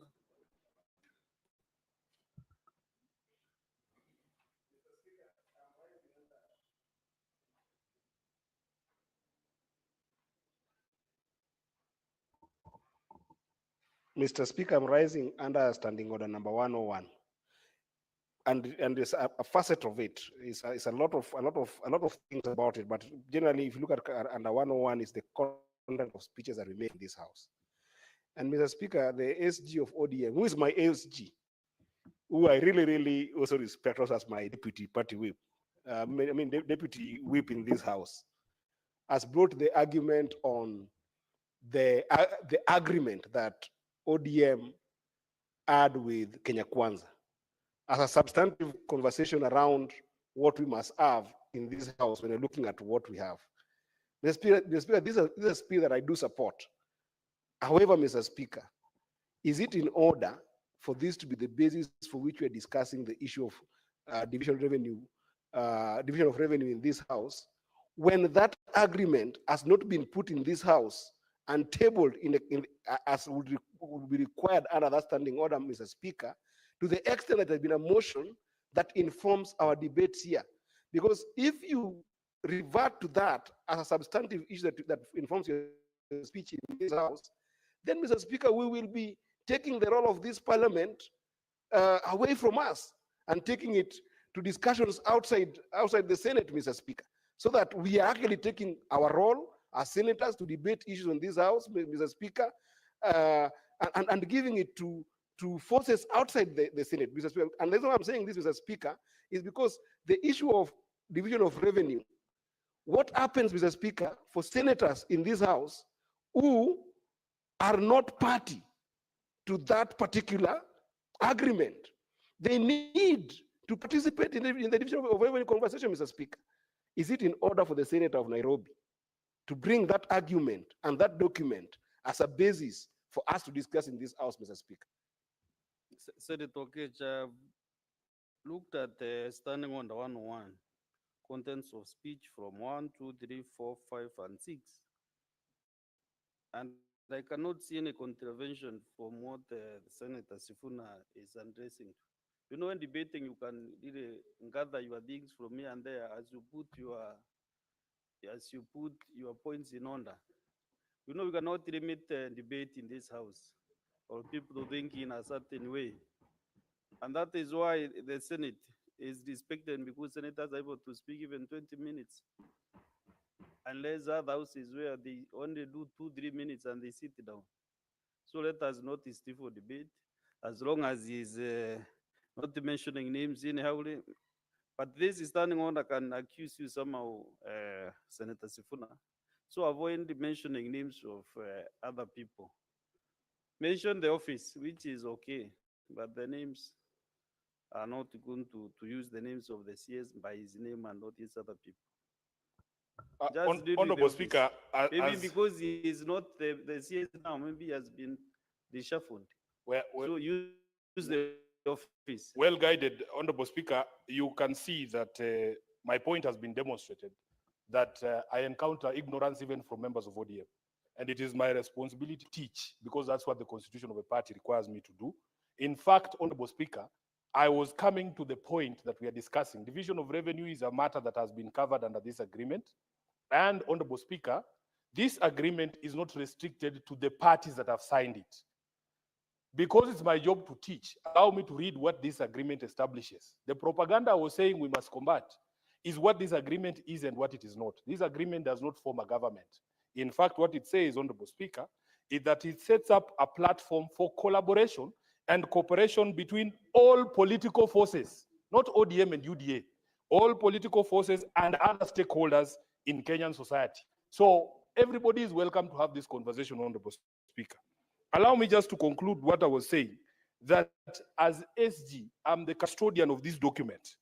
Mr. Speaker, I'm rising under standing order number 101. And there's a facet of it. It's a lot of things about it. But generally, if you look at under 101, is the content of speeches that we make in this house. And Mr. Speaker, the SG of ODM, who is my SG, who I really also respect also as my deputy party whip, deputy whip in this house, has brought the argument on the agreement that ODM add with Kenya Kwanza as a substantive conversation around what we must have in this house when we're looking at what we have. Mr. Speaker, this is a spirit that I do support. However, Mr. Speaker, is it in order for this to be the basis for which we are discussing the issue of division of revenue in this house, when that agreement has not been put in this house and tabled as would be required under that standing order, Mr. Speaker, to the extent that there has been a motion that informs our debates here? Because if you revert to that as a substantive issue that informs your speech in this house, then, Mr. Speaker, we will be taking the role of this parliament away from us and taking it to discussions outside the Senate, Mr. Speaker, so that we are actually taking our role as senators to debate issues in this house, Mr. Speaker, and giving it to forces outside the Senate, Mr. Speaker. And the reason why I'm saying this, Mr. Speaker, is because the issue of division of revenue, what happens, Mr. Speaker, for senators in this house who are not party to that particular agreement? They need to participate in the division of revenue conversation, Mr. Speaker. Is it in order for the Senator of Nairobi to bring that argument and that document as a basis for us to discuss in this house, Mr. Speaker? Senator Okech, I've looked at the standing order 101, contents of speech from 1, 2, 3, 4, 5, and 6. And I cannot see any contravention from what Senator Sifuna is addressing. You know, in debating, you can really gather your things from here and there as you put your points in order. You know, we cannot limit debate in this house or people to think in a certain way. And that is why the Senate is respected, because senators are able to speak even 20 minutes. Unless other houses where they only do 2-3 minutes and they sit down. So let us not stifle debate, as long as he's not mentioning names anyhow. But this standing order can accuse you somehow, Senator Sifuna. So avoid mentioning names of other people. Mention the office, which is okay, but the names are not going to use the names of the CS by his name and not his other people. Honorable Speaker, maybe because he is not the CS now, maybe he has been reshuffled. So use the office. Well guided, Honorable Speaker, you can see that my point has been demonstrated, that I encounter ignorance even from members of ODM. And it is my responsibility to teach, because that's what the constitution of a party requires me to do. In fact, Honorable Speaker, I was coming to the point that we are discussing. Division of revenue is a matter that has been covered under this agreement. And Honorable Speaker, this agreement is not restricted to the parties that have signed it. Because it's my job to teach, allow me to read what this agreement establishes. The propaganda I was saying we must combat is what this agreement is and what it is not. This agreement does not form a government. In fact, what it says, Honorable Speaker, is that it sets up a platform for collaboration and cooperation between all political forces, not ODM and UDA, all political forces and other stakeholders in Kenyan society. So everybody is welcome to have this conversation, Honorable Speaker. Allow me just to conclude what I was saying, that as SG, I'm the custodian of this document.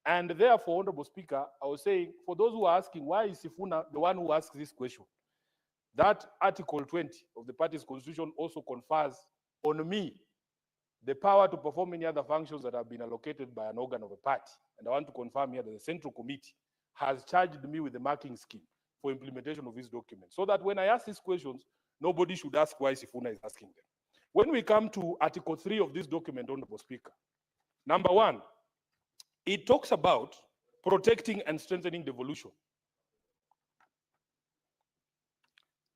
And therefore, Honorable Speaker, I was saying, for those who are asking, why is Sifuna the one who asks this question? That Article 20 of the party's constitution also confers on me the power to perform any other functions that have been allocated by an organ of a party. And I want to confirm here that the Central Committee has charged me with the marking scheme for implementation of this document, so that when I ask these questions, nobody should ask why Sifuna is asking them. When we come to Article 3 of this document, Honorable Speaker, number 1, it talks about protecting and strengthening devolution.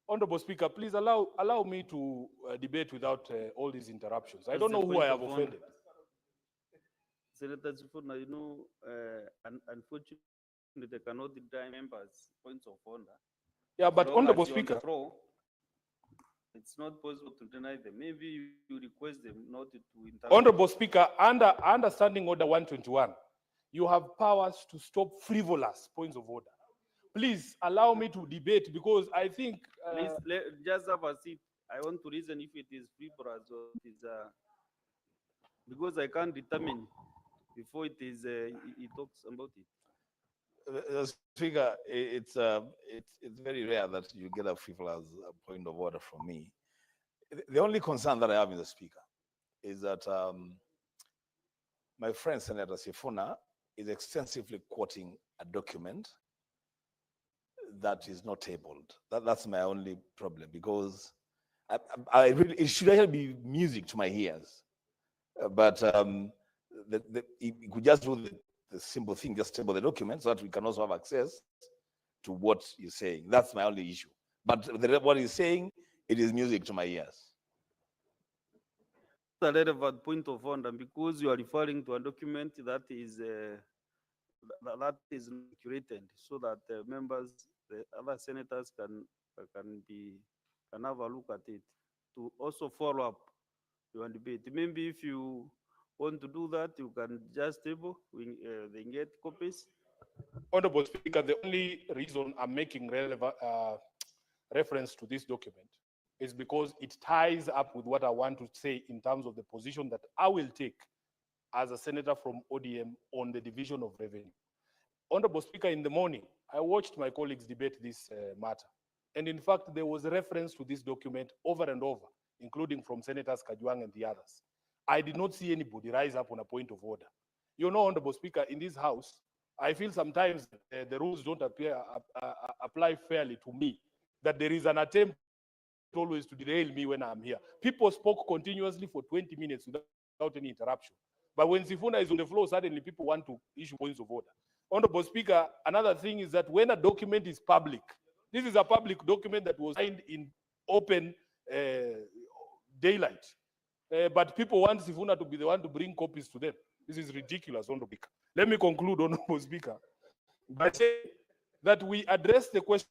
Honorable Speaker, please allow me to debate without all these interruptions. I don't know who I have offended. Senator Sifuna, you know, unfortunately, they cannot deny members points of order. Yeah, but Honorable Speaker, it's not possible to deny them. Maybe you request them not to interrupt. Honorable Speaker, under Standing Order 121, you have powers to stop frivolous points of order. Please allow me to debate, because I think... Please, just have a seat. I want to reason if it is frivolous or it is... Because I can't determine before it is, he talks about it. Speaker, it's very rare that you get a frivolous point of order from me. The only concern that I have in the Speaker is that my friend Senator Sifuna is extensively quoting a document that is not tabled. That's my only problem, because I really, it should actually be music to my ears. But you could just do the simple thing, just table the document so that we can also have access to what you're saying. That's my only issue. But what he's saying, it is music to my ears. A relevant point of order, because you are referring to a document that is not curated, so that members, the other senators can have a look at it to also follow up your debate. Maybe if you want to do that, you can just table, they get copies. Honorable Speaker, the only reason I'm making relevant reference to this document is because it ties up with what I want to say in terms of the position that I will take as a senator from ODM on the division of revenue. Honorable Speaker, in the morning, I watched my colleagues debate this matter. And in fact, there was a reference to this document over and over, including from Senators Kajwang and the others. I did not see anybody rise up on a point of order. You know, Honorable Speaker, in this House, I feel sometimes the rules don't apply fairly to me, that there is an attempt always to derail me when I'm here. People spoke continuously for 20 minutes without any interruption. But when Sifuna is on the floor, suddenly people want to issue points of order. Honorable Speaker, another thing is that when a document is public, this is a public document that was signed in open daylight. But people want Sifuna to be the one to bring copies to them. This is ridiculous, Honorable Speaker. Let me conclude, Honorable Speaker, by saying that we address the question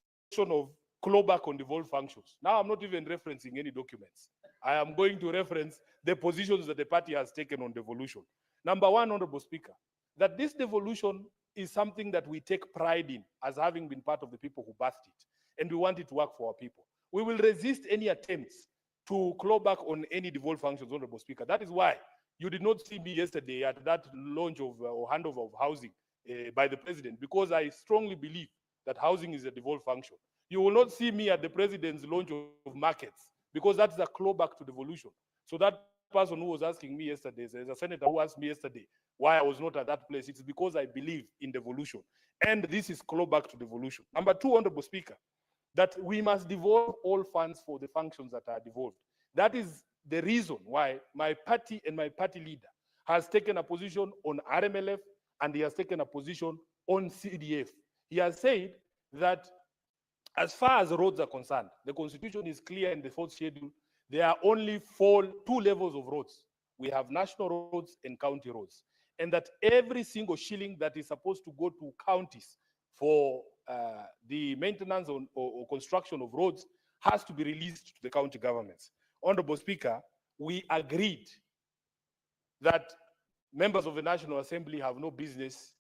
of clawback on devolved functions. Now, I'm not even referencing any documents. I am going to reference the positions that the party has taken on devolution. Number one, Honorable Speaker, that this devolution is something that we take pride in as having been part of the people who birthed it, and we want it to work for our people. We will resist any attempts to claw back on any devolved functions, Honorable Speaker. That is why you did not see me yesterday at that launch of or handover of housing by the president, because I strongly believe that housing is a devolved function. You will not see me at the president's launch of markets, because that's a clawback to devolution. So that person who was asking me yesterday, there's a senator who asked me yesterday why I was not at that place. It's because I believe in devolution. And this is clawback to devolution. Number two, Honorable Speaker, that we must devolve all funds for the functions that are devolved. That is the reason why my party and my party leader has taken a position on RMLF, and he has taken a position on CDF. He has said that as far as roads are concerned, the constitution is clear in the fourth schedule. There are only two levels of roads. We have national roads and county roads. And that every single shilling that is supposed to go to counties for the maintenance or construction of roads has to be released to the county governments. Honorable Speaker, we agreed that members of the National Assembly have no business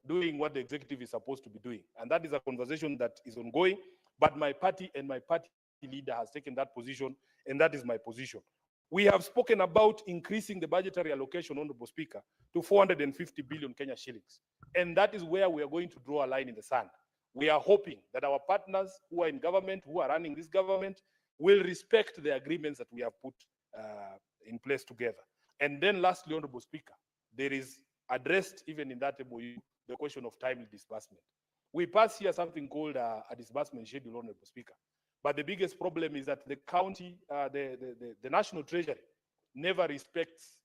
doing what the executive is supposed to be doing. And that is a conversation that is ongoing, but my party and my party leader has taken that position, and that is my position. We have spoken about increasing the budgetary allocation, Honorable Speaker, to 450 billion Kenya shillings. And that is where we are going to draw a line in the sand. We are hoping that our partners who are in government, who are running this government, will respect the agreements that we have put in place together. And then lastly, Honorable Speaker, there is addressed even in that MOU the question of timely disbursement. We pass here something called a disbursement schedule, Honorable Speaker. But the biggest problem is that the county, the National Treasury never respects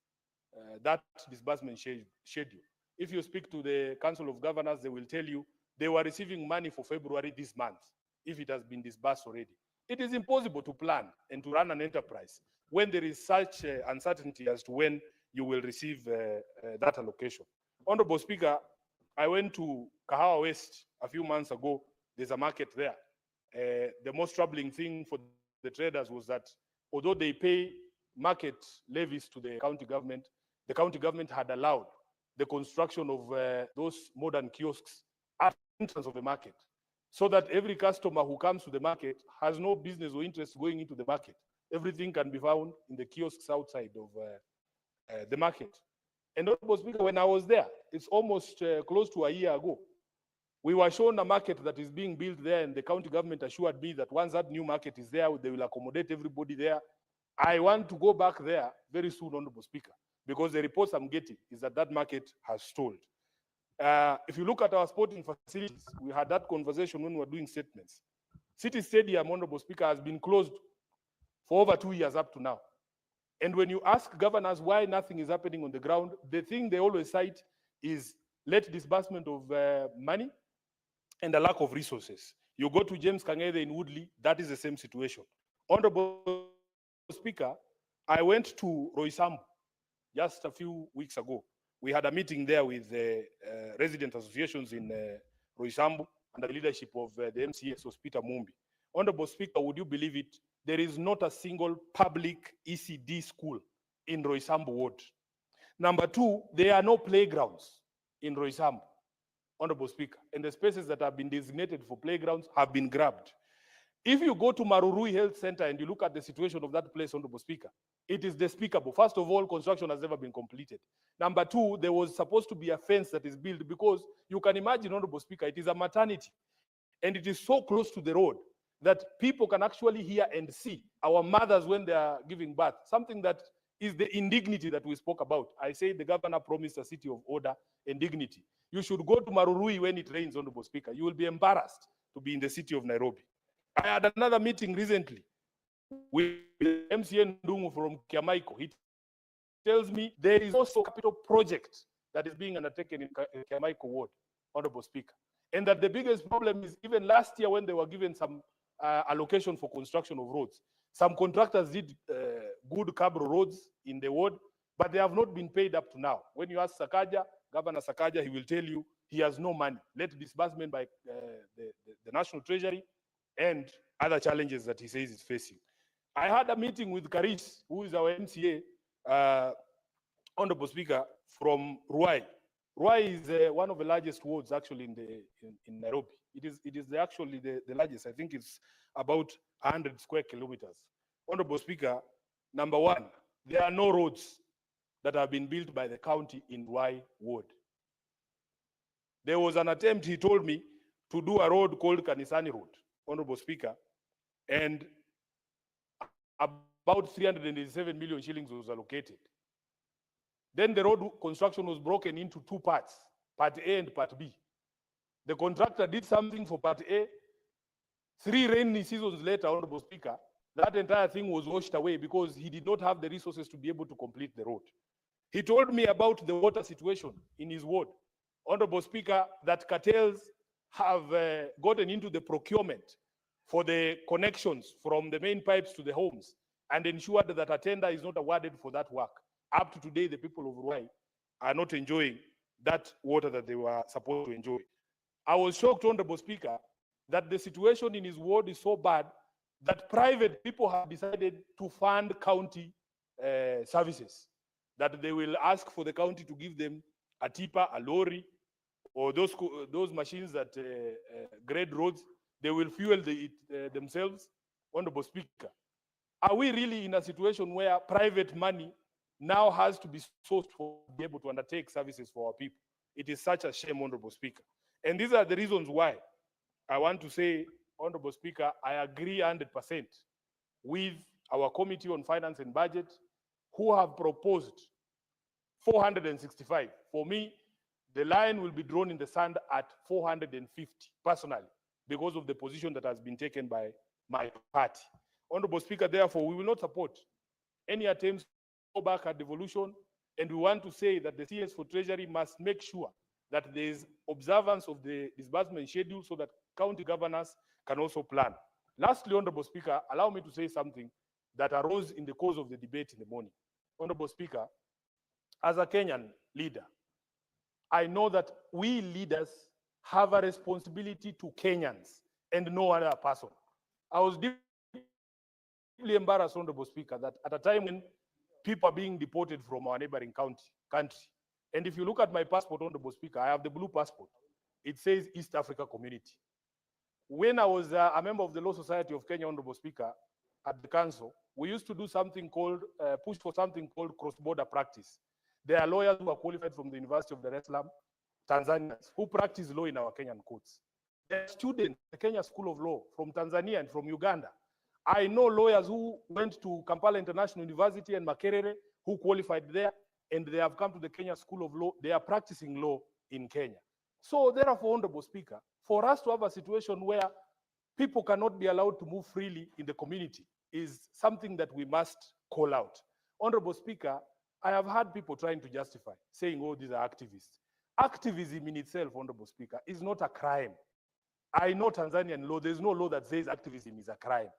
that disbursement schedule. If you speak to the Council of Governors, they will tell you they were receiving money for February this month, if it has been disbursed already. It is impossible to plan and to run an enterprise when there is such uncertainty as to when you will receive that allocation. Honorable Speaker, I went to Kahawa West a few months ago. There's a market there. The most troubling thing for the traders was that although they pay market levies to the county government had allowed the construction of those modern kiosks at the entrance of the market, so that every customer who comes to the market has no business or interest going into the market. Everything can be found in the kiosks outside the market. And Honorable Speaker, when I was there, it's almost close to a year ago, we were shown a market that is being built there, and the county government assured me that once that new market is there, they will accommodate everybody there. I want to go back there very soon, Honorable Speaker, because the reports I'm getting is that that market has stalled. If you look at our sporting facilities, we had that conversation when we were doing statements. City Stadium, Honorable Speaker, has been closed for over 2 years up to now. And when you ask governors why nothing is happening on the ground, the thing they always cite is late disbursement of money and a lack of resources. You go to James Kangede in Woodley, that is the same situation. Honorable Speaker, I went to Roysambu just a few weeks ago. We had a meeting there with the resident associations in Roysambu under the leadership of the MCA, so Peter Mumbi. Honorable Speaker, would you believe it? There is not a single public ECD school in Roysambu ward. Number two, there are no playgrounds in Roysambu, Honorable Speaker, and the spaces that have been designated for playgrounds have been grabbed. If you go to Marurui Health Center and you look at the situation of that place, Honorable Speaker, it is despicable. First of all, construction has never been completed. Number two, there was supposed to be a fence that is built because you can imagine, Honorable Speaker, it is a maternity and it is so close to the road that people can actually hear and see our mothers when they are giving birth, something that is the indignity that we spoke about. I say the governor promised a city of order and dignity. You should go to Marurui when it rains, Honorable Speaker. You will be embarrassed to be in the city of Nairobi. I had another meeting recently with MCN Ndungu from Kiamaiko. He tells me there is also a capital project that is being undertaken in Kiamaiko ward, Honorable Speaker. And that the biggest problem is even last year when they were given some allocation for construction of roads, some contractors did good carbon roads in the ward, but they have not been paid up to now. When you ask Sakaja, Governor Sakaja, he will tell you he has no money. Late disbursement by the National Treasury and other challenges that he says is facing. I had a meeting with Karis, who is our MCA, Honorable Speaker, from Ruai. Ruai is one of the largest wards actually in Nairobi. It is actually the largest. I think it's about 100 square kilometers. Honorable Speaker, number one, there are no roads that have been built by the county in Ruai ward. There was an attempt, he told me, to do a road called Kanisani Road, Honorable Speaker, and about 387 million shillings was allocated. Then the road construction was broken into two parts, Part A and Part B. The contractor did something for Part A. 3 rainy seasons later, Honorable Speaker, that entire thing was washed away because he did not have the resources to be able to complete the road. He told me about the water situation in his ward, Honorable Speaker, that cartels have gotten into the procurement for the connections from the main pipes to the homes and ensured that a tender is not awarded for that work. Up to today, the people of Ruai are not enjoying that water that they were supposed to enjoy. I was shocked, Honorable Speaker, that the situation in his ward is so bad that private people have decided to fund county services, that they will ask for the county to give them a tipper, a lorry, or those machines that grade roads. They will fuel it themselves. Honorable Speaker, are we really in a situation where private money now has to be sourced to be able to undertake services for our people? It is such a shame, Honorable Speaker. And these are the reasons why I want to say, Honorable Speaker, I agree 100% with our Committee on Finance and Budget, who have proposed 465. For me, the line will be drawn in the sand at 450, personally, because of the position that has been taken by my party. Honorable Speaker, therefore, we will not support any attempts to go back at devolution, and we want to say that the CS for Treasury must make sure that there is observance of the disbursement schedule so that county governors can also plan. Lastly, Honorable Speaker, allow me to say something that arose in the course of the debate in the morning. Honorable Speaker, as a Kenyan leader, I know that we leaders have a responsibility to Kenyans and no other person. I was deeply embarrassed, Honorable Speaker, that at a time when people are being deported from our neighboring country, and if you look at my passport, Honorable Speaker, I have the blue passport. It says East Africa Community. When I was a member of the Law Society of Kenya, Honorable Speaker, at the council, we used to do something called, push for something called cross-border practice. There are lawyers who are qualified from the University of Dar es Salaam, Tanzanians, who practice law in our Kenyan courts. There are students at the Kenya School of Law from Tanzania and from Uganda. I know lawyers who went to Kampala International University and Makerere, who qualified there, and they have come to the Kenya School of Law. They are practicing law in Kenya. So therefore, Honorable Speaker, for us to have a situation where people cannot be allowed to move freely in the community is something that we must call out. Honorable Speaker, I have heard people trying to justify, saying, oh, these are activists. Activism in itself, Honorable Speaker, is not a crime. I know Tanzanian law, there's no law that says activism is a crime,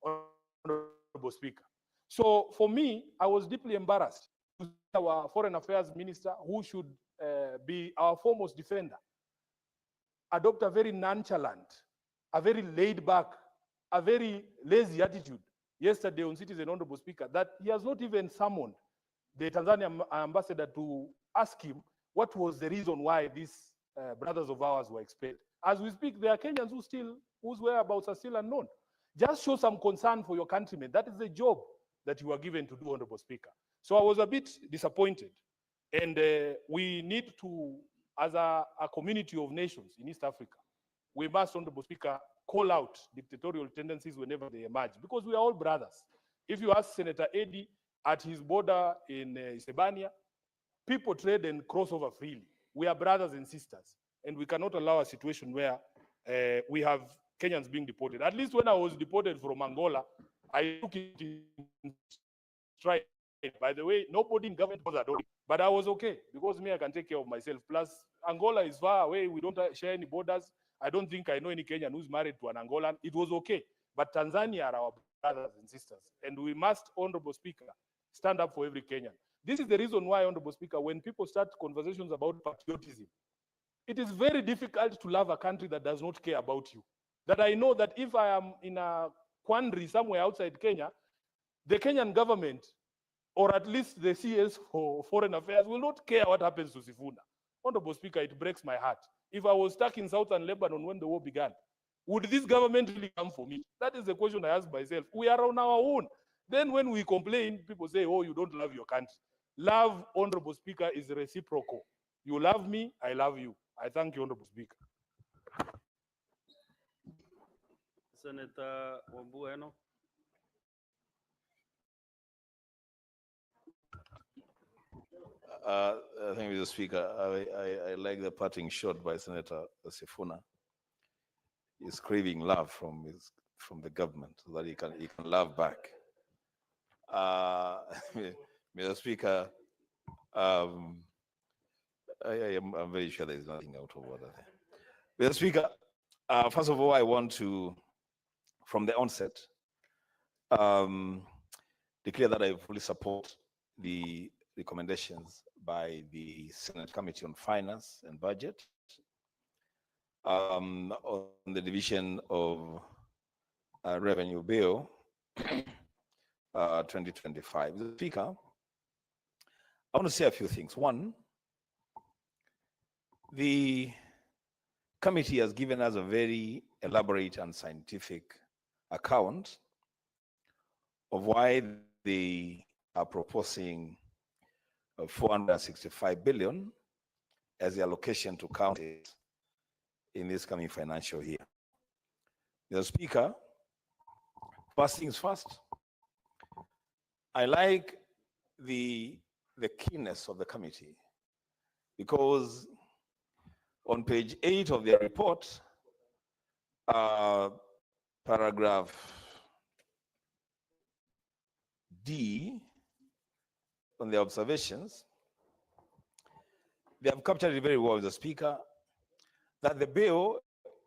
Honorable Speaker. So for me, I was deeply embarrassed to see our Foreign Affairs Minister, who should be our foremost defender, adopt a very nonchalant, a very laid back, a very lazy attitude yesterday on Citizen, Honorable Speaker, that he has not even summoned the Tanzanian ambassador to ask him what was the reason why these brothers of ours were expelled. As we speak, there are Kenyans whose whereabouts are still unknown. Just show some concern for your countrymen. That is the job that you are given to do, Honorable Speaker. So I was a bit disappointed. And we need to, as a community of nations in East Africa, we must, Honorable Speaker, call out dictatorial tendencies whenever they emerge, because we are all brothers. If you ask Senator Eddie at his border in Isebania, people trade and cross over freely. We are brothers and sisters, and we cannot allow a situation where we have Kenyans being deported. At least when I was deported from Angola, I took it in stride. By the way, nobody in government was adoring, but I was okay because me, I can take care of myself. Plus, Angola is far away. We don't share any borders. I don't think I know any Kenyan who's married to an Angolan. It was okay. But Tanzania are our brothers and sisters, and we must, Honorable Speaker, stand up for every Kenyan. This is the reason why, Honorable Speaker, when people start conversations about patriotism, it is very difficult to love a country that does not care about you. That I know that if I am in a quandary somewhere outside Kenya, the Kenyan government, or at least the CS for Foreign Affairs, will not care what happens to Sifuna. Honorable Speaker, it breaks my heart. If I was stuck in southern Lebanon when the war began, would this government really come for me? That is the question I ask myself. We are on our own. Then when we complain, people say, oh, you don't love your country. Love, Honorable Speaker, is reciprocal. You love me, I love you. I thank you, Honorable Speaker. Senator Wambueno. Thank you, Mr. Speaker. I like the parting shot by Senator Sifuna. He's craving love from the government so that he can love back. Mr. Speaker, I'm very sure there is nothing out of order there. Mr. Speaker, first of all, I want to, from the onset, declare that I fully support the recommendations by the Senate Committee on Finance and Budget on the division of Revenue Bill 2025. Mr. Speaker, I want to say a few things. One, the committee has given us a very elaborate and scientific account of why they are proposing 465 billion as the allocation to counties in this coming financial year. Mr. Speaker, first things first, I like the keenness of the committee, because on page 8 of their report, paragraph D, on the observations, they have captured it very well, Mr. Speaker, that the bill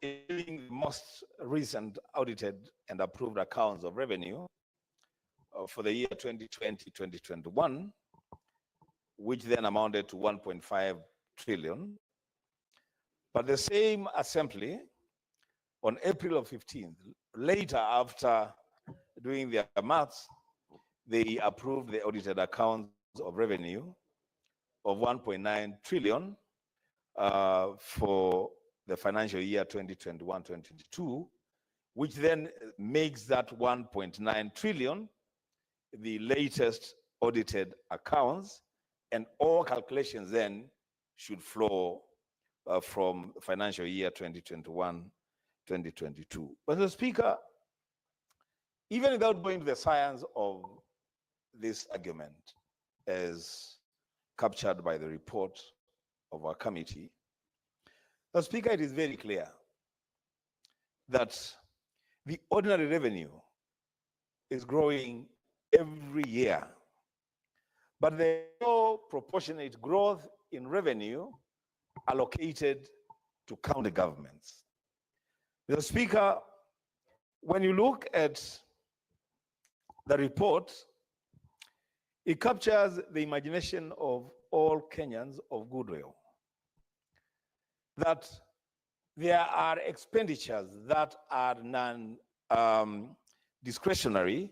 is the most recent audited and approved accounts of revenue for the year 2020-2021, which then amounted to 1.5 trillion. But the same assembly, on April 15th, later after doing their maths, they approved the audited accounts of revenue of 1.9 trillion for the financial year 2021-2022, which then makes that 1.9 trillion the latest audited accounts, and all calculations then should flow from financial year 2021, 2022. But the Speaker, even without going to the science of this argument as captured by the report of our committee, the Speaker, it is very clear that the ordinary revenue is growing every year, but there is no proportionate growth in revenue allocated to county governments. Mr. Speaker, when you look at the report, it captures the imagination of all Kenyans of goodwill, that there are expenditures that are non-discretionary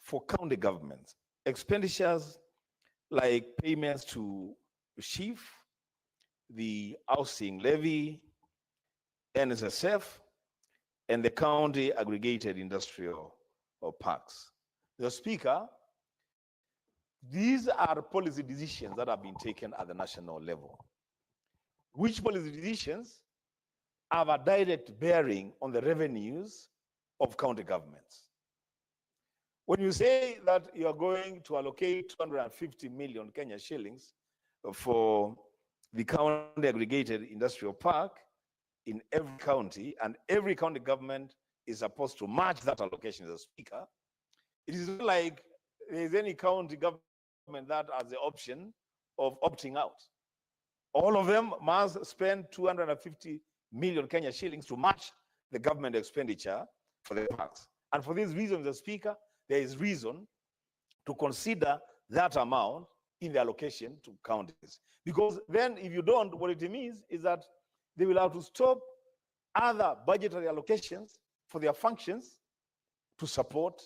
for county governments. Expenditures like payments to chief, the housing levy, NSSF, and the county aggregated industrial parks. The Speaker, these are policy decisions that have been taken at the national level, which policy decisions have a direct bearing on the revenues of county governments. When you say that you are going to allocate 250 million Kenya shillings for the county aggregated industrial park in every county, and every county government is supposed to match that allocation as a Speaker, it is not like there is any county government that has the option of opting out. All of them must spend 250 million Kenya shillings to match the government expenditure for the parks. And for this reason, the Speaker, there is reason to consider that amount in the allocation to counties. Because then if you don't, what it means is that they will have to stop other budgetary allocations for their functions to support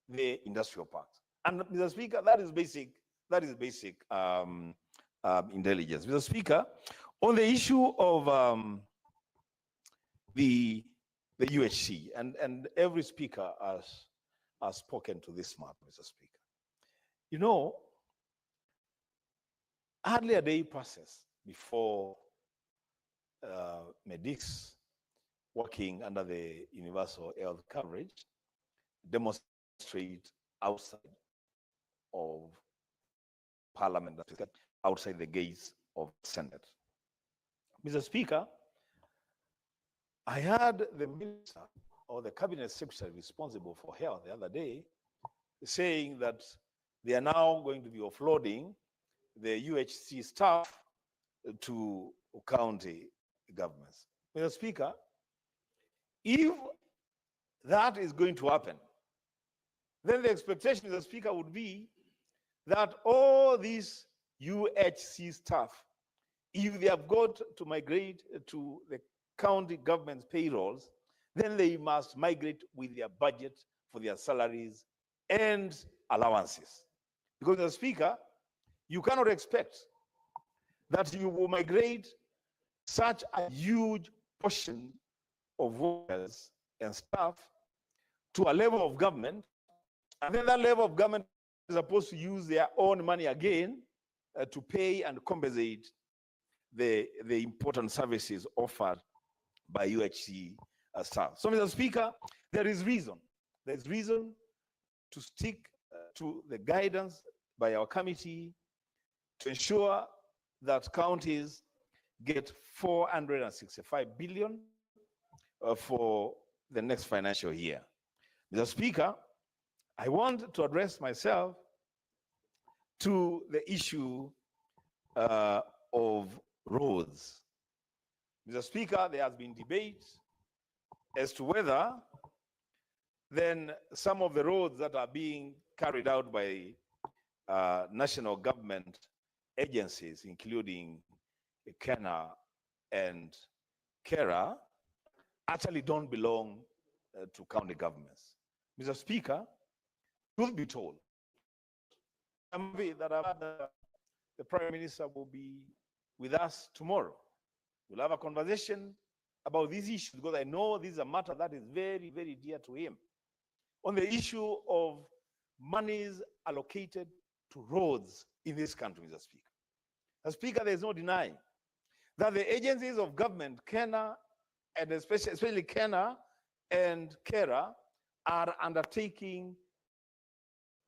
the industrial parks. And Mr. Speaker, that is basic intelligence. Mr. Speaker, on the issue of the UHC, and every speaker has spoken to this matter, Mr. Speaker. You know, hardly a day passes before medics working under the universal health coverage demonstrate outside of Parliament, outside the gates of the Senate. Mr. Speaker, I heard the minister or the cabinet secretary responsible for health the other day saying that they are now going to be offloading the UHC staff to county governments. Mr. Speaker, if that is going to happen, then the expectation, Mr. Speaker, would be that all these UHC staff, if they have got to migrate to the county government's payrolls, then they must migrate with their budget for their salaries and allowances. Because, Mr. Speaker, you cannot expect that you will migrate such a huge portion of workers and staff to a level of government, and then that level of government is supposed to use their own money again to pay and compensate the important services offered by UHC staff. So, Mr. Speaker, there is reason to stick to the guidance by our committee to ensure that counties get 465 billion for the next financial year. Mr. Speaker, I want to address myself to the issue of roads. Mr. Speaker, there has been debate as to whether then some of the roads that are being carried out by national government agencies, including Kenya and Kera, actually don't belong to county governments. Mr. Speaker, truth be told, I'm happy that the Prime Minister will be with us tomorrow. We'll have a conversation about these issues because I know this is a matter that is very, very dear to him. On the issue of monies allocated to roads in this country, Mr. Speaker. Mr. Speaker, there's no denying that the agencies of government, Kenya, and especially Kenya and Kera, are undertaking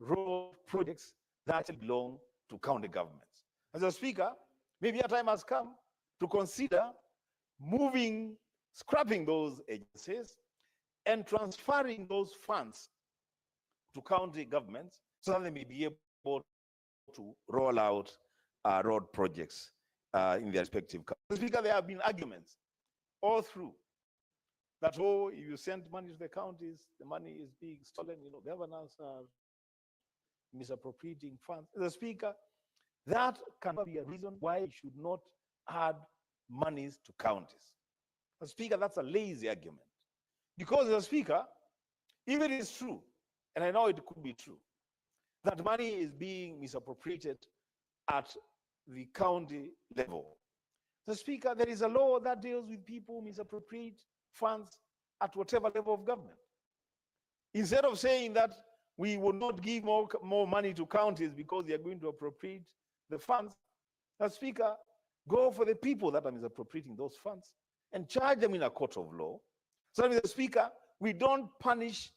road projects that belong to county governments. As a Speaker, maybe a time has come to consider scrapping those agencies and transferring those funds to county governments so that they may be able to roll out road projects in their respective countries. Speaker, there have been arguments all through that, oh, if you send money to the counties, the money is being stolen, governors are misappropriating funds. The Speaker, that cannot be a reason why you should not add monies to counties. The Speaker, that's a lazy argument. Because the Speaker, if it is true, and I know it could be true, that money is being misappropriated at the county level. The Speaker, there is a law that deals with people who misappropriate funds at whatever level of government. Instead of saying that we will not give more money to counties because they are going to appropriate the funds, the Speaker, go for the people that are misappropriating those funds and charge them in a court of law. So, Mr. Speaker, we don't punish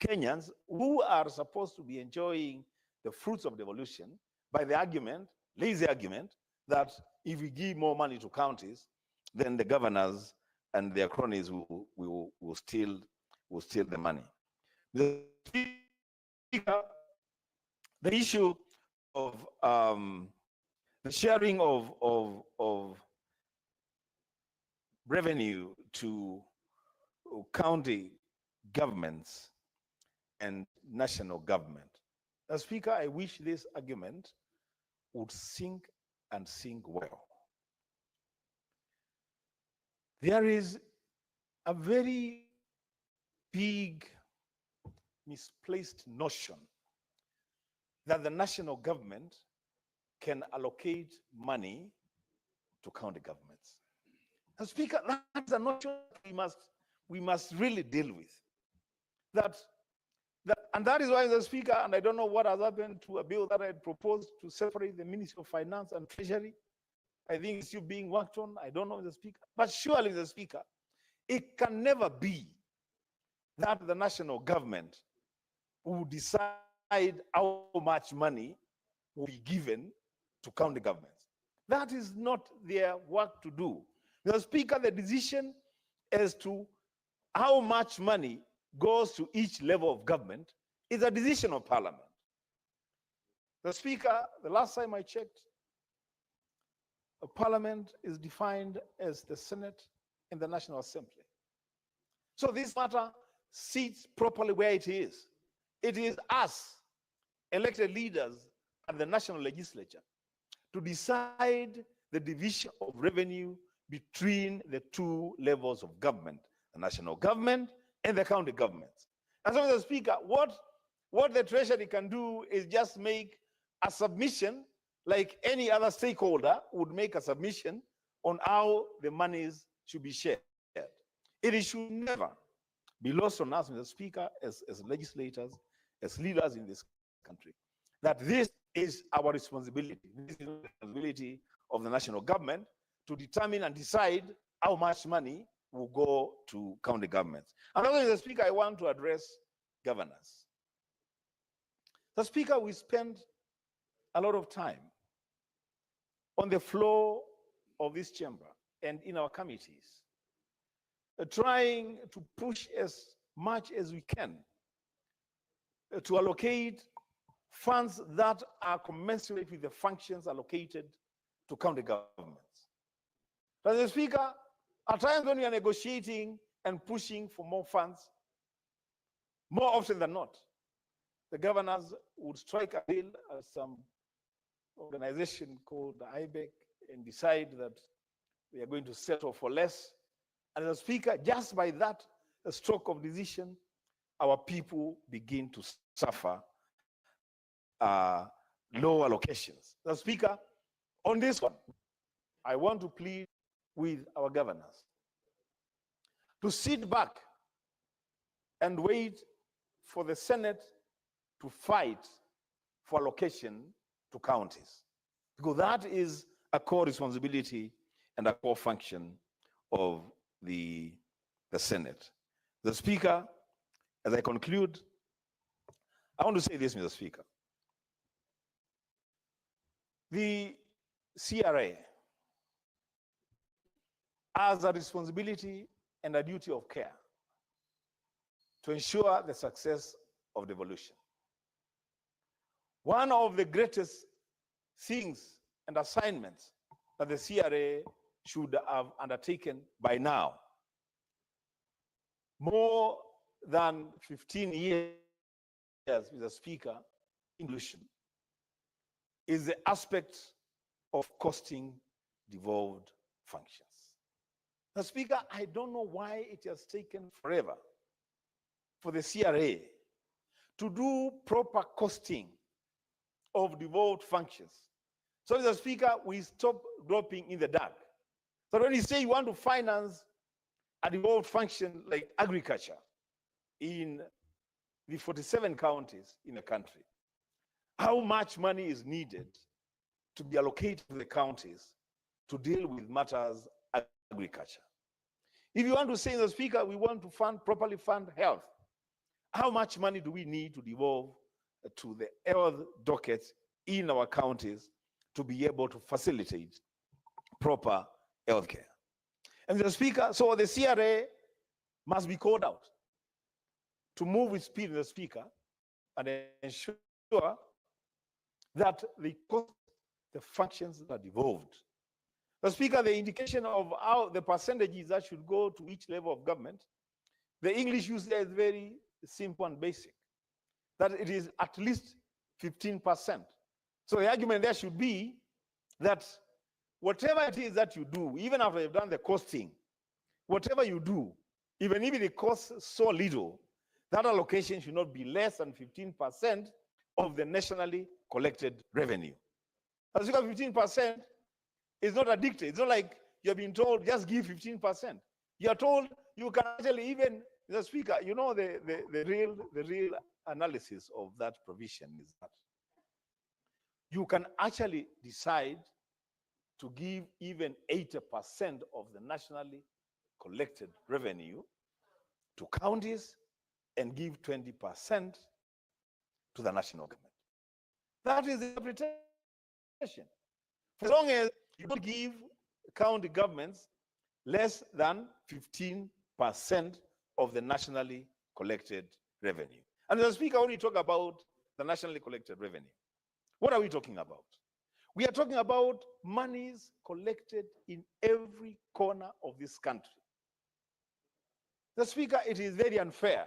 Kenyans who are supposed to be enjoying the fruits of devolution by the argument, lazy argument, that if we give more money to counties, then the governors and their cronies will steal the money. The Speaker, the issue of the sharing of revenue to county governments and national government. As Speaker, I wish this argument would sink and sink well. There is a very big misplaced notion that the national government can allocate money to county governments. And Speaker, that's a notion we must really deal with. And that is why, the Speaker, and I don't know what has happened to a bill that I had proposed to separate the Ministry of Finance and Treasury. I think it's still being worked on. I don't know, the Speaker. But surely, the Speaker, it can never be that the national government will decide how much money will be given to county governments. That is not their work to do. The Speaker, the decision as to how much money goes to each level of government is a decision of Parliament. The Speaker, the last time I checked, a Parliament is defined as the Senate and the National Assembly. So this matter sits properly where it is. It is us, elected leaders and the national legislature, to decide the division of revenue between the two levels of government, the national government and the county governments. And so, Mr. Speaker, what the Treasury can do is just make a submission like any other stakeholder would make a submission on how the monies should be shared. It should never be lost on us, Mr. Speaker, as legislators, as leaders in this country, that this is our responsibility. This is the responsibility of the national government to determine and decide how much money will go to county governments. And also, Mr. Speaker, I want to address governors. The Speaker, we spend a lot of time on the floor of this chamber and in our committees, trying to push as much as we can to allocate funds that are commensurate with the functions allocated to county governments. But the Speaker, at times when we are negotiating and pushing for more funds, more often than not, the governors would strike a deal as some organization called the IBEC and decide that we are going to settle for less. And the Speaker, just by that stroke of decision, our people begin to suffer low allocations. The Speaker, on this one, I want to plead with our governors to sit back and wait for the Senate to fight for allocation to counties, because that is a core responsibility and a core function of the Senate. The Speaker, as I conclude, I want to say this, Mr. Speaker. The CRA has a responsibility and a duty of care to ensure the success of devolution. One of the greatest things and assignments that the CRA should have undertaken by now, more than 15 years, Mr. Speaker, devolution, is the aspect of costing devolved functions. Mr. Speaker, I don't know why it has taken forever for the CRA to do proper costing of devolved functions. So, Mr. Speaker, we stop dropping in the dark. So when you say you want to finance a devolved function like agriculture in the 47 counties in the country, how much money is needed to be allocated to the counties to deal with matters of agriculture? If you want to say, Mr. Speaker, we want to properly fund health, how much money do we need to devolve to the health dockets in our counties to be able to facilitate proper health care? And Mr. Speaker, so the CRA must be called out to move with speed, Mr. Speaker, and ensure that the functions are devolved. Mr. Speaker, the indication of how the percentages that should go to each level of government, the English use there is very simple and basic, that it is at least 15%. So the argument there should be that whatever it is that you do, even after you've done the costing, whatever you do, even if it costs so little, that allocation should not be less than 15% of the nationally collected revenue. As you got 15% is not addicted. It's not like you've been told just give 15%. You are told you can actually even, Mr. Speaker, you know the real analysis of that provision is that you can actually decide to give even 80% of the nationally collected revenue to counties and give 20% to the national government. That is the interpretation. As long as you don't give county governments less than 15% of the nationally collected revenue. And the Speaker, when we talk about the nationally collected revenue, what are we talking about? We are talking about monies collected in every corner of this country. The Speaker, it is very unfair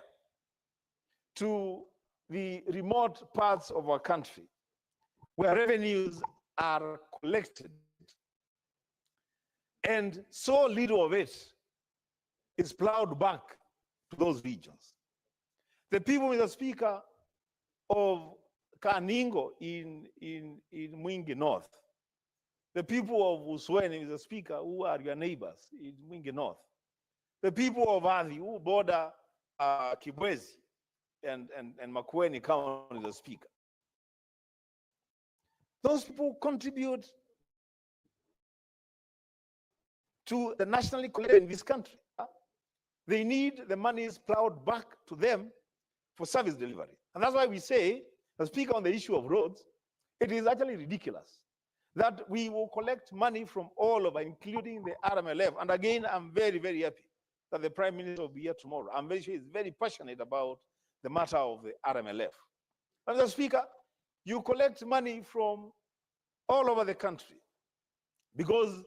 to the remote parts of our country where revenues are collected and so little of it is plowed back to those regions. The people, Mr. Speaker, of Kaningo in Mwingi North, the people of Usweni, Mr. Speaker, who are your neighbors in Mwingi North, the people of Adi who border Kibwezi and Makueni County, Mr. Speaker. Those people contribute to the nationally collected in this country. They need the monies plowed back to them for service delivery. And that's why we say, the Speaker, on the issue of roads, it is actually ridiculous that we will collect money from all over, including the RMLF. And again, I'm very, very happy that the Prime Minister will be here tomorrow. I'm very sure he's very passionate about the matter of the RMLF. And the Speaker, you collect money from all over the country because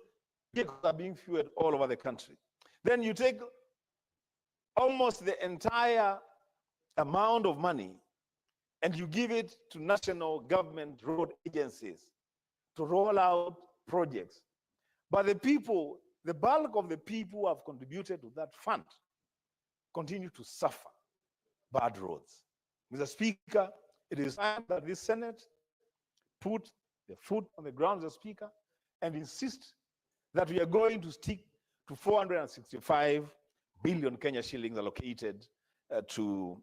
vehicles are being fueled all over the country. Then you take almost the entire amount of money and you give it to national government road agencies to roll out projects. But the people, the bulk of the people who have contributed to that fund continue to suffer bad roads. Mr. Speaker, it is time that this Senate put the foot on the ground, Mr. Speaker, and insist that we are going to stick to 465 billion Kenya shillings allocated to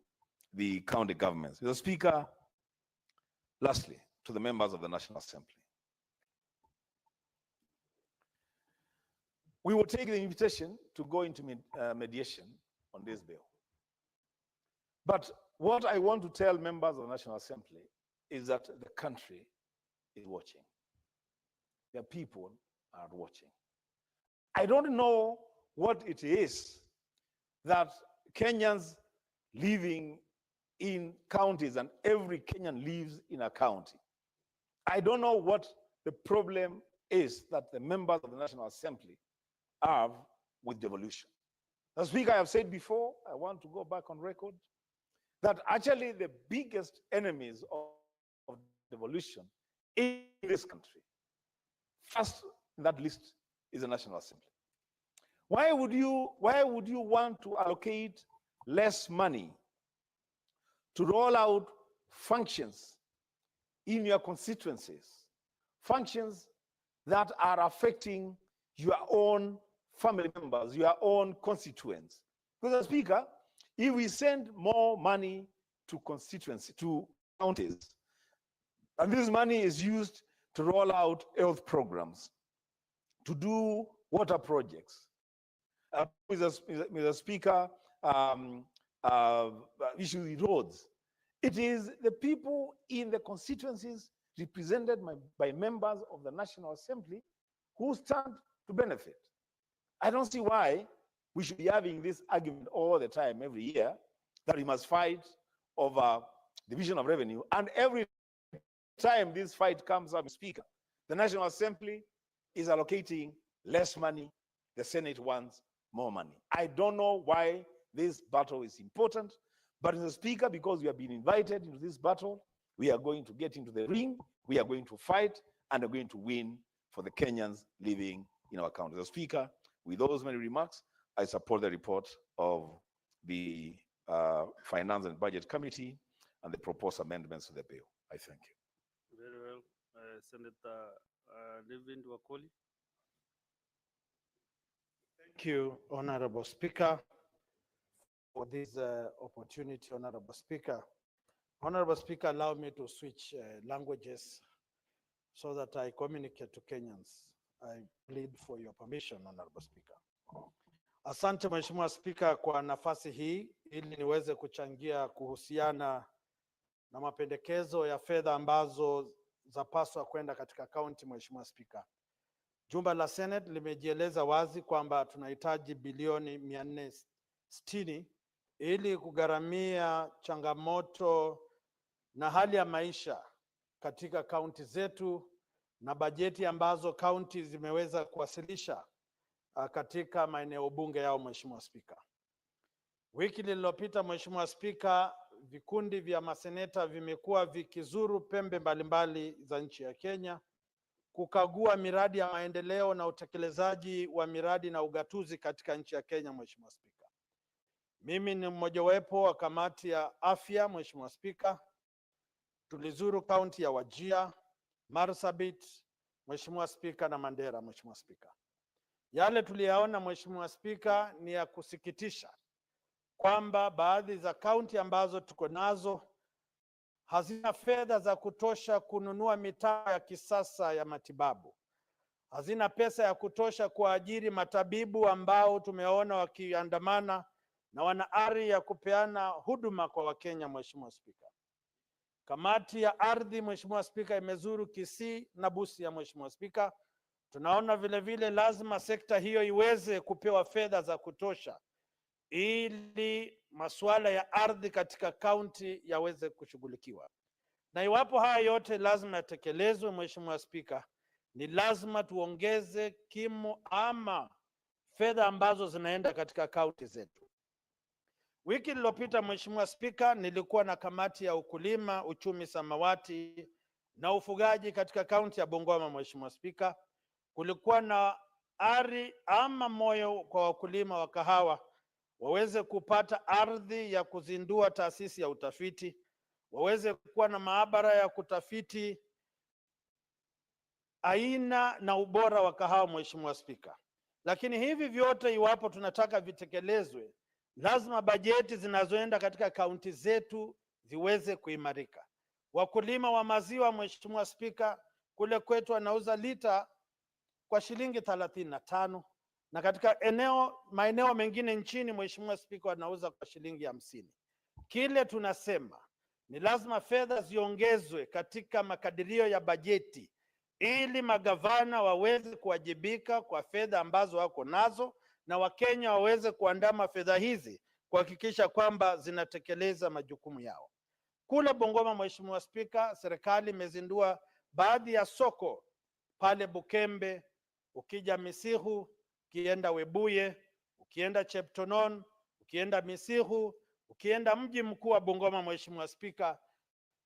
the county governments. Mr. Speaker, lastly, to the members of the National Assembly, we will take the invitation to go into mediation on this bill. But what I want to tell members of the National Assembly is that the country is watching. The people are watching. I don't know what it is that Kenyans living in counties, and every Kenyan lives in a county. I don't know what the problem is that the members of the National Assembly have with devolution. As Speaker, I have said before, I want to go back on record, that actually the biggest enemies of devolution in this country, first in that list is the National Assembly. Why would you want to allocate less money to roll out functions in your constituencies, functions that are affecting your own family members, your own constituents? Because, as Speaker, if we send more money to constituency, to counties, and this money is used to roll out health programs, to do water projects, Mr. Speaker, issues with roads, it is the people in the constituencies represented by members of the National Assembly who stand to benefit. I don't see why we should be having this argument all the time, every year, that we must fight over division of revenue. And every time this fight comes up, Speaker, the National Assembly is allocating less money, the Senate wants more money. I don't know why this battle is important, but Mr. Speaker, because we have been invited into this battle, we are going to get into the ring, we are going to fight, and are going to win for the Kenyans living in our country. Mr. Speaker, with those many remarks, I support the report of the Finance and Budget Committee and the proposed amendments to the bill. I thank you. Very well. Senator David Wakoli. Thank you, Honorable Speaker, for this opportunity, Honorable Speaker. Honorable Speaker, allow me to switch languages so that I communicate to Kenyans. I plead for your permission, Honorable Speaker. Asante Mheshimiwa Speaker kwa nafasi hii ili niweze kuchangia kuhusiana na mapendekezo ya fedha ambazo zapaswa kwenda katika kaunti. Mheshimiwa Speaker, jumba la Senate limejieleza wazi kwamba tunahitaji bilioni 460 ili kugharamia changamoto na hali ya maisha katika kaunti zetu na bajeti ambazo kaunti zimeweza kuwasilisha katika maeneo bunge yao. Mheshimiwa Spika, wiki lililopita, Mheshimiwa Spika, vikundi vya maseneta vimekuwa vikizuru pembe mbalimbali za nchi ya Kenya kukagua miradi ya maendeleo na utekelezaji wa miradi na ugatuzi katika nchi ya Kenya. Mheshimiwa Spika, mimi ni mmojawapo wa kamati ya afya. Mheshimiwa Spika, tulizuru kaunti ya Wajir, Marsabit, Mheshimiwa Spika, na Mandera. Mheshimiwa Spika, yale tuliyaona Mheshimiwa Spika ni ya kusikitisha kwamba baadhi za kaunti ambazo tuko nazo hazina fedha za kutosha kununua mitaa ya kisasa ya matibabu, hazina pesa ya kutosha kuajiri matabibu ambao tumeona wakiandamana na wana ari ya kupeana huduma kwa Wakenya. Mheshimiwa Spika, kamati ya ardhi, Mheshimiwa Spika, imezuru Kisii na Busia. Mheshimiwa Spika, tunaona vile vile lazima sekta hiyo iweze kupewa fedha za kutosha ili masuala ya ardhi katika kaunti yaweze kushughulikiwa. Na iwapo haya yote lazima yatekelezwe, Mheshimiwa Spika, ni lazima tuongeze kimo ama fedha ambazo zinaenda katika kaunti zetu. Wiki iliyopita, Mheshimiwa Spika, nilikuwa na kamati ya ukulima, uchumi samawati na ufugaji katika kaunti ya Bungoma. Mheshimiwa Spika, kulikuwa na ari ama moyo kwa wakulima wa kahawa waweze kupata ardhi ya kuzindua taasisi ya utafiti, waweze kuwa na maabara ya kutafiti aina na ubora wa kahawa. Mheshimiwa Spika, Lakini hivi vyote iwapo tunataka vitekelezwe, lazima bajeti zinazoenda katika kaunti zetu ziweze kuimarika. Wakulima wa maziwa, Mheshimiwa Spika, kule kwetu wanauza lita kwa shilingi 35 na katika maeneo mengine nchini, Mheshimiwa Spika, wanauza kwa shilingi 50. Kile tunasema ni lazima fedha ziongezwe katika makadirio ya bajeti ili magavana waweze kuwajibika kwa fedha ambazo wako nazo na Wakenya waweze kuandama fedha hizi kuhakikisha kwamba zinatekeleza majukumu yao. Kule Bungoma, Mheshimiwa Spika, serikali imezindua baadhi ya soko pale Bukembe, ukija Misihu, ukienda Webuye, ukienda Cheptonon, ukienda Misihu, ukienda mji mkuu wa Bungoma, Mheshimiwa Spika,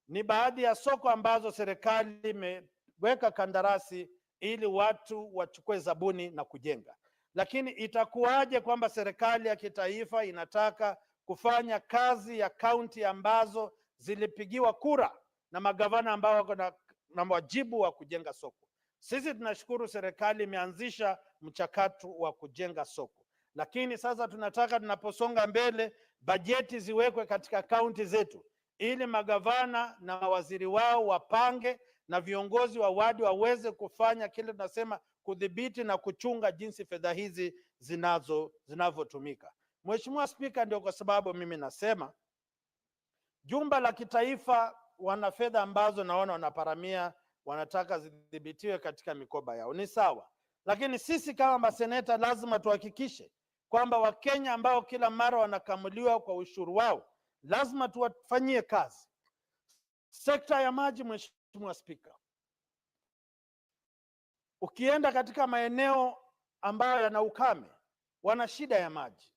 ni baadhi ya soko ambazo serikali imeweka kandarasi ili watu wachukue zabuni na kujenga. Lakini itakuwaje kwamba serikali ya kitaifa inataka kufanya kazi ya kaunti ambazo zilipigiwa kura na magavana ambao wako na wajibu wa kujenga soko? Sisi tunashukuru serikali imeanzisha mchakato wa kujenga soko, lakini sasa tunataka tunaposonga mbele bajeti ziwekwe katika kaunti zetu ili magavana na mawaziri wao wapange na viongozi wa wadi waweze kufanya kile tunasema kudhibiti na kuchunga jinsi fedha hizi zinavyotumika. Mheshimiwa Spika, ndio kwa sababu mimi nasema jumba la kitaifa wana fedha ambazo naona wanaparamia, wanataka zidhibitiwe katika mikoba yao. Ni sawa, lakini sisi kama maseneta lazima tuhakikishe kwamba Wakenya ambao kila mara wanakamuliwa kwa ushuru wao lazima tuwafanyie kazi. Sekta ya maji, Mheshimiwa Spika, ukienda katika maeneo ambayo yana ukame, wana shida ya maji.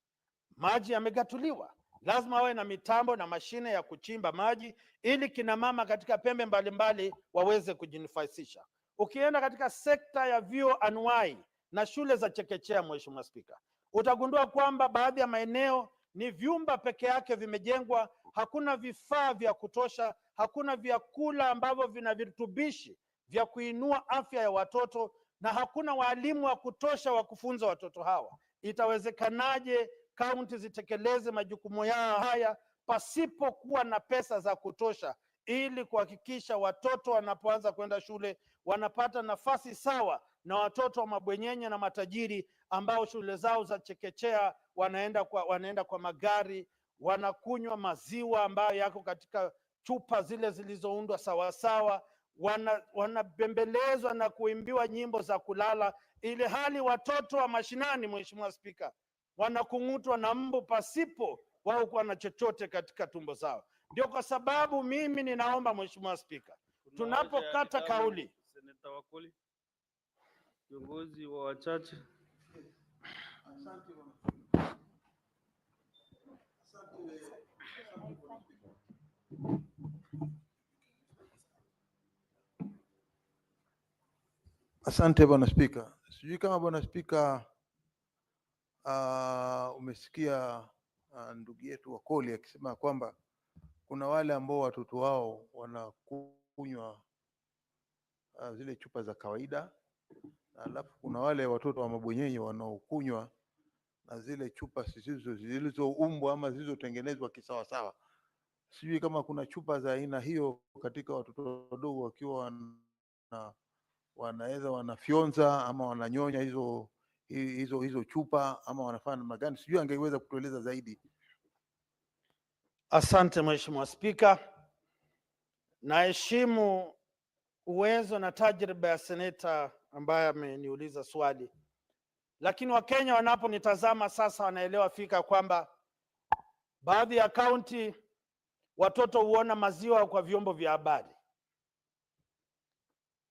Maji yamegatuliwa, lazima wawe na mitambo na mashine ya kuchimba maji ili kina mama katika pembe mbalimbali waweze kujinufaisha. Ukienda katika sekta ya vyuo anuai na shule za chekechea, Mheshimiwa Spika, utagundua kwamba baadhi ya maeneo ni vyumba peke yake vimejengwa, hakuna vifaa vya kutosha, hakuna vyakula ambavyo vina virutubishi vya kuinua afya ya watoto, na hakuna walimu wa kutosha wa kufunza watoto hawa. Itawezekanaje kaunti zitekeleze majukumu yao haya pasipokuwa na pesa za kutosha ili kuhakikisha watoto wanapoanza kwenda shule wanapata nafasi sawa na watoto wa mabwenyenye na matajiri ambao shule zao za chekechea wanaenda kwa magari, wanakunywa maziwa ambayo yako katika chupa zile zilizoundwa sawasawa, wanabembelezwa na kuimbiwa nyimbo za kulala, ili hali watoto wa mashinani, Mheshimiwa Spika, wanakung'utwa na mbu pasipo wao kuwa na chochote katika tumbo zao. Ndio kwa sababu mimi ninaomba Mheshimiwa Spika, tunapokata kauli. Seneta Wakoli, kiongozi wa wachache. Asante Bwana Spika. Sijui kama Bwana Spika umesikia ndugu yetu Wakoli akisema kwamba kuna wale ambao watoto wao wanakunywa zile chupa za kawaida, alafu kuna wale watoto wa mabwenyenye wanaokunywa na zile chupa zilizoumbwa ama zilizotengenezwa kisawasawa. Sijui kama kuna chupa za aina hiyo katika watoto wadogo wakiwa wanaweza wanafyonza ama wananyonya hizo chupa ama wanafanya namna gani? Sijui angeweza kutueleza zaidi. Asante Mheshimiwa Spika. Naheshimu uwezo na tajriba ya seneta ambaye ameniuliza swali, lakini Wakenya wanaponitazama sasa wanaelewa fika kwamba baadhi ya kaunti watoto huona maziwa kwa vyombo vya habari.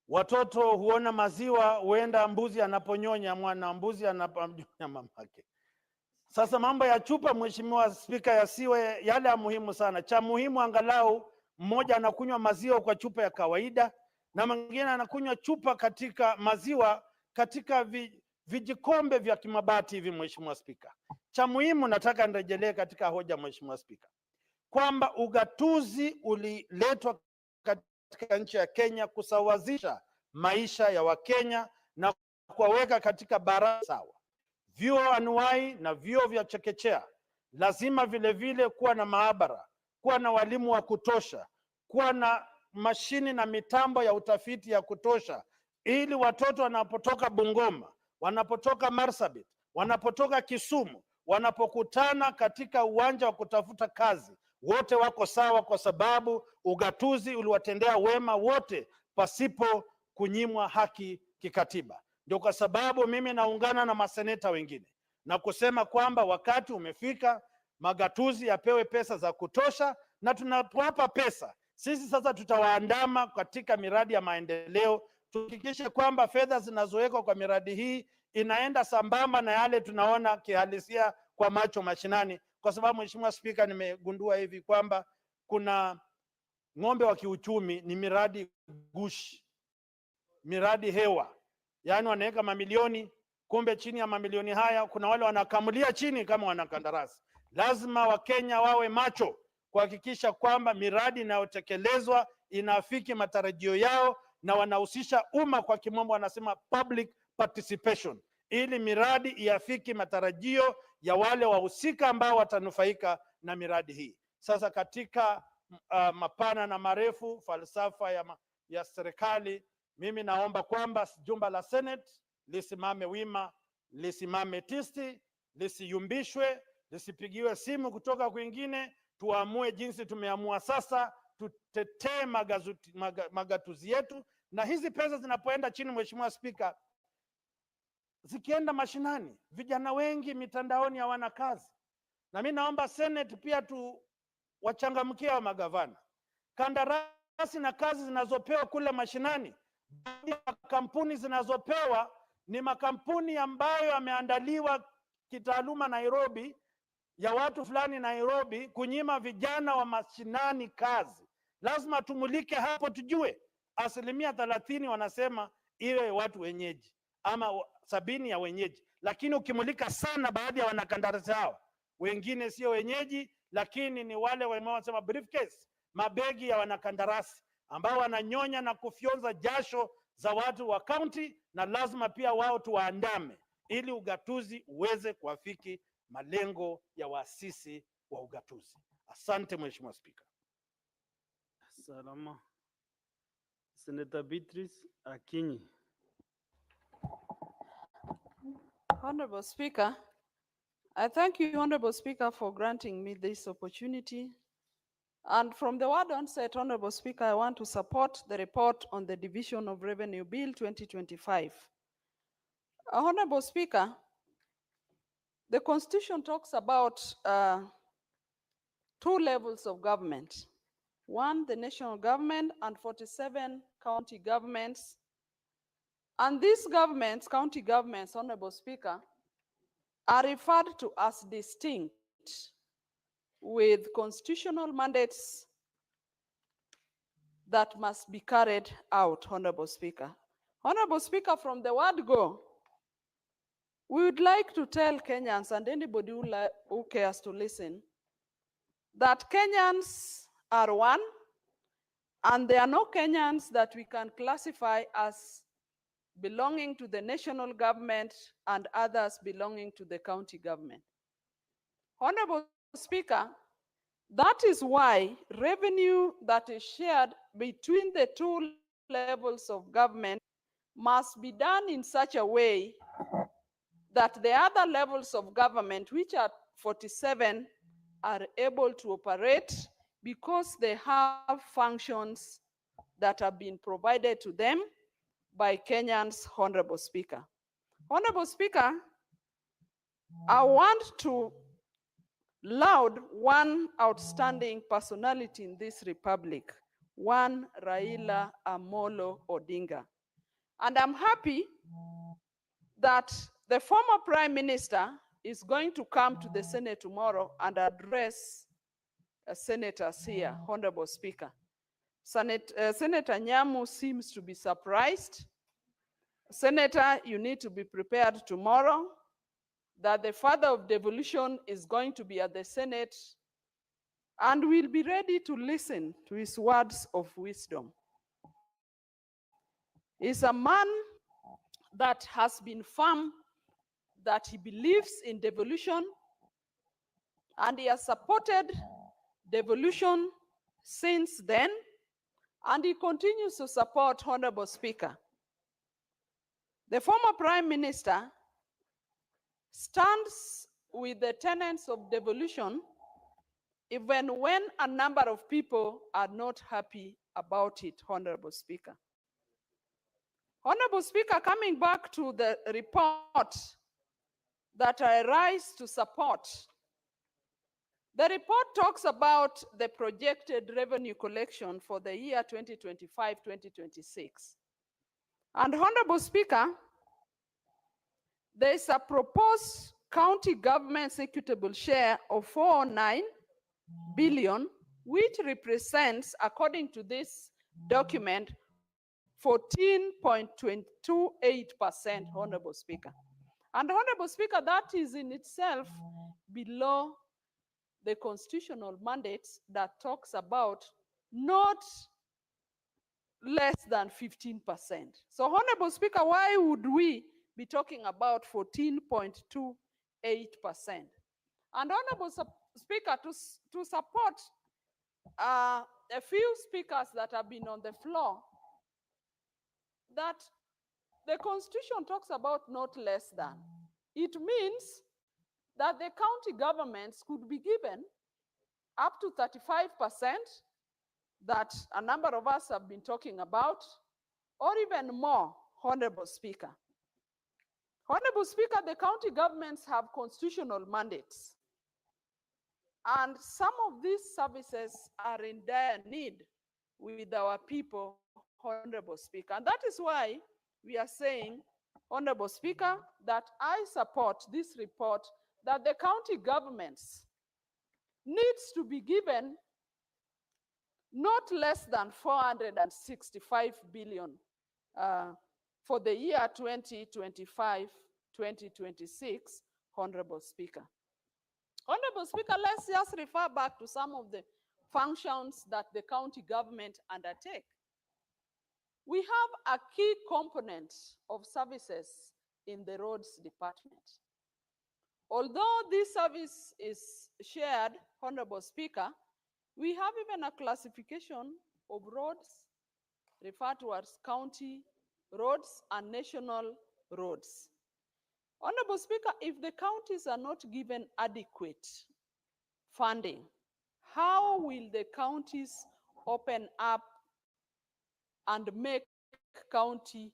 Watoto huona maziwa, huenda mbuzi anaponyonya mwana, mbuzi anaponyonya mamake. Sasa mambo ya chupa, Mheshimiwa Spika, yasiwe yale ya muhimu sana. Cha muhimu angalau mmoja anakunywa maziwa kwa chupa ya kawaida na mwingine anakunywa chupa katika maziwa katika vijikombe vya kimabati hivi. Mheshimiwa Spika, cha muhimu nataka nirejelee katika hoja, Mheshimiwa Spika, kwamba ugatuzi uliletwa katika nchi ya Kenya kusawazisha maisha ya Wakenya na kuwaweka katika bara sawa. vyuo anuwai na vyuo vya chekechea. Lazima vile vile kuwa na maabara, kuwa na walimu wa kutosha, kuwa na mashini na mitambo ya utafiti ya kutosha, ili watoto wanapotoka Bungoma, wanapotoka Marsabit, wanapotoka Kisumu, wanapokutana katika uwanja wa kutafuta kazi, wote wako sawa, kwa sababu ugatuzi uliwatendea wema wote pasipo kunyimwa haki kikatiba. Ndio kwa sababu mimi naungana na maseneta wengine na kusema kwamba wakati umefika magatuzi yapewe pesa za kutosha, na tunapowapa pesa sisi sasa tutawaandama katika miradi ya maendeleo, tuhakikishe kwamba fedha zinazowekwa kwa miradi hii inaenda sambamba na yale tunaona kihalisia kwa macho mashinani. Kwa sababu Mheshimiwa Spika, nimegundua hivi kwamba kuna ng'ombe wa kiuchumi ni miradi gushi, miradi hewa, yaani wanaweka mamilioni, kumbe chini ya mamilioni haya kuna wale wanakamulia chini kama wanakandarasi. Lazima Wakenya wawe macho kuhakikisha kwamba miradi inayotekelezwa inaafiki matarajio yao na wanahusisha umma, kwa kimombo wanasema public participation, ili miradi iafiki matarajio ya wale wahusika ambao watanufaika na miradi hii. Sasa katika mapana na marefu falsafa ya serikali, mimi naomba kwamba jumba la Senate lisimame wima, lisimame tisti, lisiyumbishwe, lisipigiwe simu kutoka kwingine. Tuamue jinsi tumeamua sasa, tutetee magatuzi yetu, na hizi pesa zinapoenda chini, Mheshimiwa Spika, zikienda mashinani, vijana wengi mitandaoni hawana kazi. Na mimi naomba Senate pia wachangamkie wa magavana. Kandarasi na kazi zinazopewa kule mashinani, kampuni zinazopewa ni makampuni ambayo yameandaliwa kitaaluma Nairobi, ya watu fulani Nairobi, kunyima vijana wa mashinani kazi. Lazima tumulike hapo, tujue 30% wanasema iwe watu wenyeji ama 70 ya wenyeji, lakini ukimulika sana baadhi ya wanakandarasi hao, wengine sio wenyeji, lakini ni wale wanaosema briefcase, mabegi ya wanakandarasi ambao wananyonya na kufyonza jasho za watu wa county, na lazima pia wao tuwaandame ili ugatuzi uweze kuafiki malengo ya waasisi wa ugatuzi. Asante Mheshimiwa Spika. Salama. Senator Beatrice Akinyi. Honorable Speaker, I thank you, Honorable Speaker, for granting me this opportunity. And from the word onset, Honorable Speaker, I want to support the report on the Division of Revenue Bill 2025. Honorable Speaker, the Constitution talks about 2 levels of government. 1, the national government, and 47 county governments. And these governments, county governments, Honorable Speaker, are referred to as distinct with constitutional mandates that must be carried out, Honorable Speaker. Honorable Speaker, from the word go, we would like to tell Kenyans and anybody who cares to listen that Kenyans are one, and there are no Kenyans that we can classify as belonging to the national government and others belonging to the county government. Honorable Speaker, that is why revenue that is shared between the 2 levels of government must be done in such a way that the other levels of government, which are 47, are able to operate because they have functions that have been provided to them by Kenyans, Honorable Speaker. Honorable Speaker, I want to laud one outstanding personality in this republic, one Raila Amolo Odinga. And I'm happy that the former Prime Minister is going to come to the Senate tomorrow and address senators here, Honorable Speaker. Senator Nyamu seems to be surprised. Senator, you need to be prepared tomorrow that the father of devolution is going to be at the Senate, and we'll be ready to listen to his words of wisdom. He's a man that has been firm that he believes in devolution, and he has supported devolution since then, and he continues to support, Honorable Speaker. The former Prime Minister stands with the tenets of devolution even when a number of people are not happy about it, Honorable Speaker. Honorable Speaker, coming back to the report that I rise to support, the report talks about the projected revenue collection for the year 2025-2026. And Honorable Speaker, there is a proposed county government's equitable share of 409 billion, which represents, according to this document, 14.28%, Honorable Speaker. And Honorable Speaker, that is in itself below the constitutional mandates that talks about not less than 15%. So, Honorable Speaker, why would we be talking about 14.28%? And Honorable Speaker, to support a few speakers that have been on the floor, that the Constitution talks about not less than. It means that the county governments could be given up to 35% that a number of us have been talking about, or even more, Honorable Speaker. Honorable Speaker, the county governments have constitutional mandates, and some of these services are in dire need with our people, Honorable Speaker. And that is why we are saying, Honorable Speaker, that I support this report that the county governments needs to be given not less than 465 billion for the year 2025-2026, Honorable Speaker. Honorable Speaker, let's just refer back to some of the functions that the county government undertake. We have a key component of services in the roads department. Although this service is shared, Honorable Speaker, we have even a classification of roads referred to as county roads and national roads. Honorable Speaker, if the counties are not given adequate funding, how will the counties open up and make county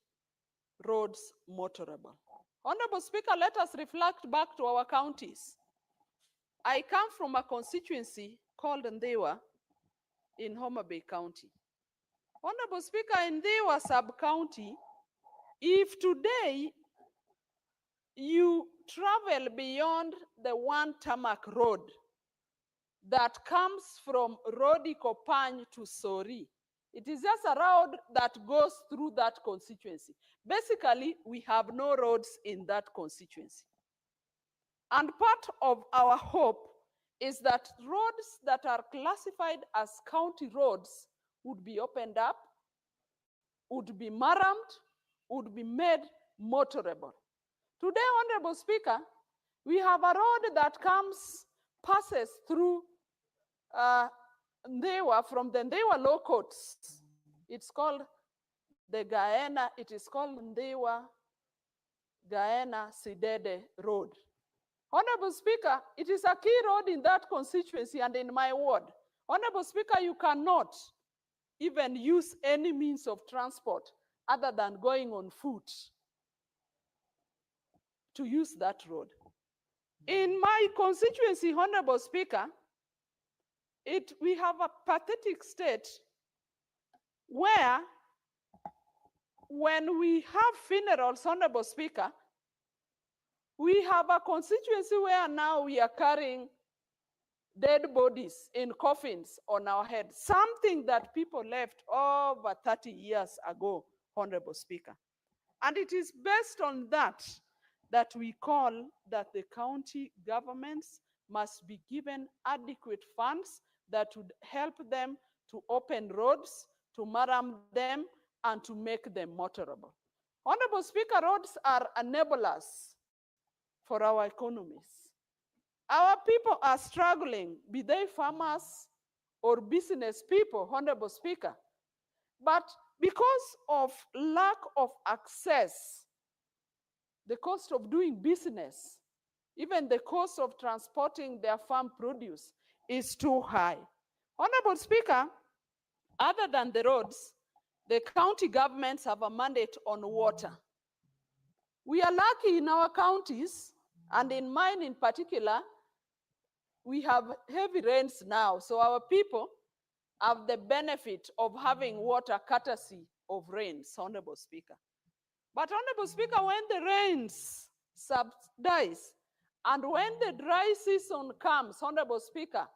roads motorable? Honorable Speaker, let us reflect back to our counties. I come from a constituency called Ndewa in Homa Bay County. Honorable Speaker, in Ndewa sub-county, if today you travel beyond the one tarmac road that comes from Rodi Kopany to Sori, it is just a road that goes through that constituency. Basically, we have no roads in that constituency. And part of our hope is that roads that are classified as county roads would be opened up, would be marramed, would be made motorable. Today, Honorable Speaker, we have a road that passes through Ndewa, from the Ndewa low courts. It's called the Gaena, it is called Ndewa Gaena Sidede Road. Honorable Speaker, it is a key road in that constituency and in my ward. Honorable Speaker, you cannot even use any means of transport other than going on foot to use that road. In my constituency, Honorable Speaker, we have a pathetic state where when we have funerals, Honorable Speaker, we have a constituency where now we are carrying dead bodies in coffins on our heads, something that people left over 30 years ago, Honorable Speaker. And it is based on that we call that the county governments must be given adequate funds that would help them to open roads, to marram them, and to make them motorable. Honorable Speaker, roads are enablers for our economies. Our people are struggling, be they farmers or business people, Honorable Speaker. But because of lack of access, the cost of doing business, even the cost of transporting their farm produce is too high. Honorable Speaker, other than the roads, the county governments have a mandate on water. We are lucky in our counties, and in mine in particular, we have heavy rains now, so our people have the benefit of having water courtesy of rains, Honorable Speaker. But Honorable Speaker, when the rains subsides and when the dry season comes, Honorable Speaker,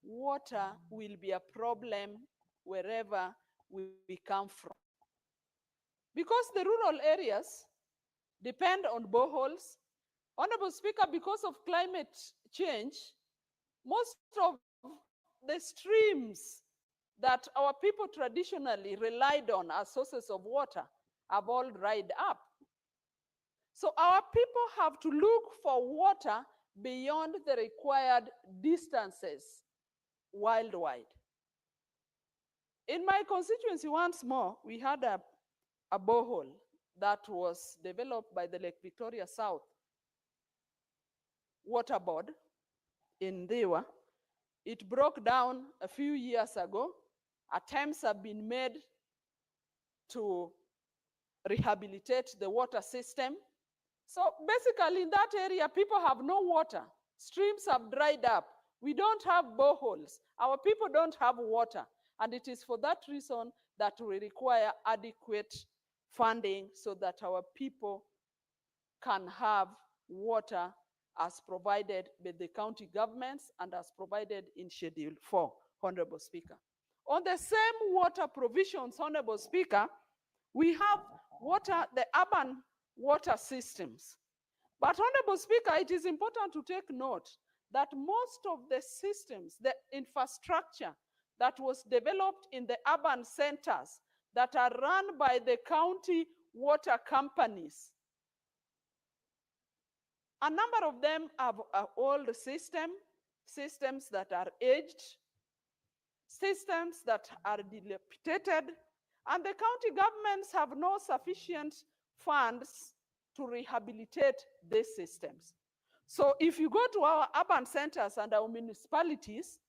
water will be a problem wherever we come from. Because the rural areas depend on boreholes. Honorable Speaker, because of climate change, most of the streams that our people traditionally relied on as sources of water have all dried up. So our people have to look for water beyond the required distances worldwide. In my constituency, once more, we had a borehole that was developed by the Lake Victoria South Water Board in Dewa. It broke down a few years ago. Attempts have been made to rehabilitate the water system. So basically in that area, people have no water. Streams have dried up. We don't have boreholes. Our people don't have water. And it is for that reason that we require adequate funding so that our people can have water as provided by the county governments and as provided in Schedule 4, Honorable Speaker. On the same water provisions, Honorable Speaker, we have the urban water systems. But Honorable Speaker, it is important to take note that most of the systems, the infrastructure that was developed in the urban centers that are run by the county water companies, a number of them have old systems that are aged, systems that are dilapidated, and the county governments have no sufficient funds to rehabilitate these systems. So if you go to our urban centers and our municipalities,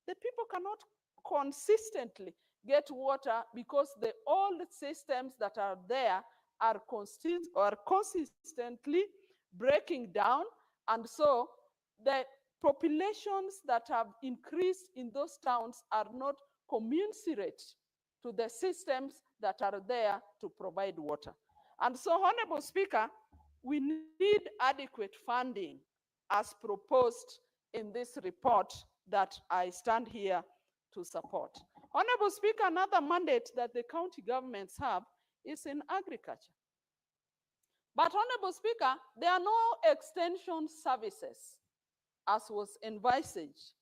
the people cannot consistently get water because the old systems that are there are consistently breaking down, and so the populations that have increased in those towns are not commensurate to the systems that are there to provide water. And so, Honorable Speaker, we need adequate funding as proposed in this report that I stand here to support. Honorable Speaker, another mandate that the county governments have is in agriculture. But Honorable Speaker, there are no extension services as was envisaged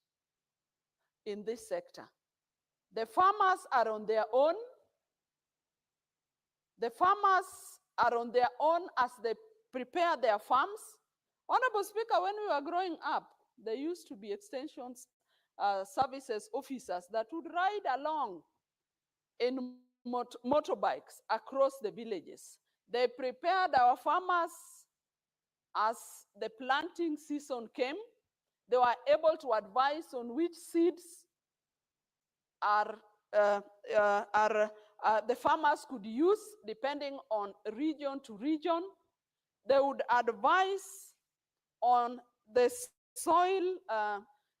in this sector. The farmers are on their own. The farmers are on their own as they prepare their farms. Honorable Speaker, when we were growing up, there used to be extension services officers that would ride along in motorbikes across the villages. They prepared our farmers as the planting season came. They were able to advise on which seeds the farmers could use depending on region to region. They would advise on the soil,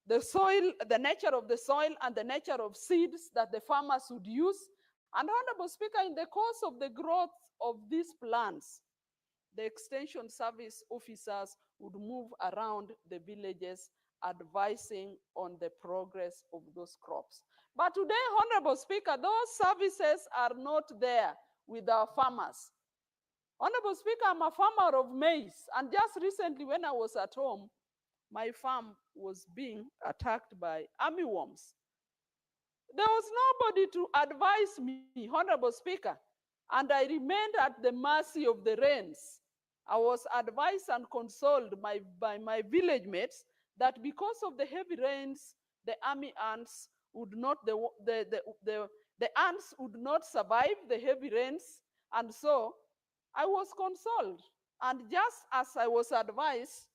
the nature of the soil and the nature of seeds that the farmers would use. And Honorable Speaker, in the course of the growth of these plants, the extension service officers would move around the villages advising on the progress of those crops. But today, Honorable Speaker, those services are not there with our farmers. Honorable Speaker, I'm a farmer of maize, and just recently when I was at home, my farm was being attacked by armyworms. There was nobody to advise me, Honorable Speaker, and I remained at the mercy of the rains I was advised and consoled by my village mates that because of the heavy rains, the army ants would not, the ants would not survive the heavy rains. And so I was consoled. And just as I was advised,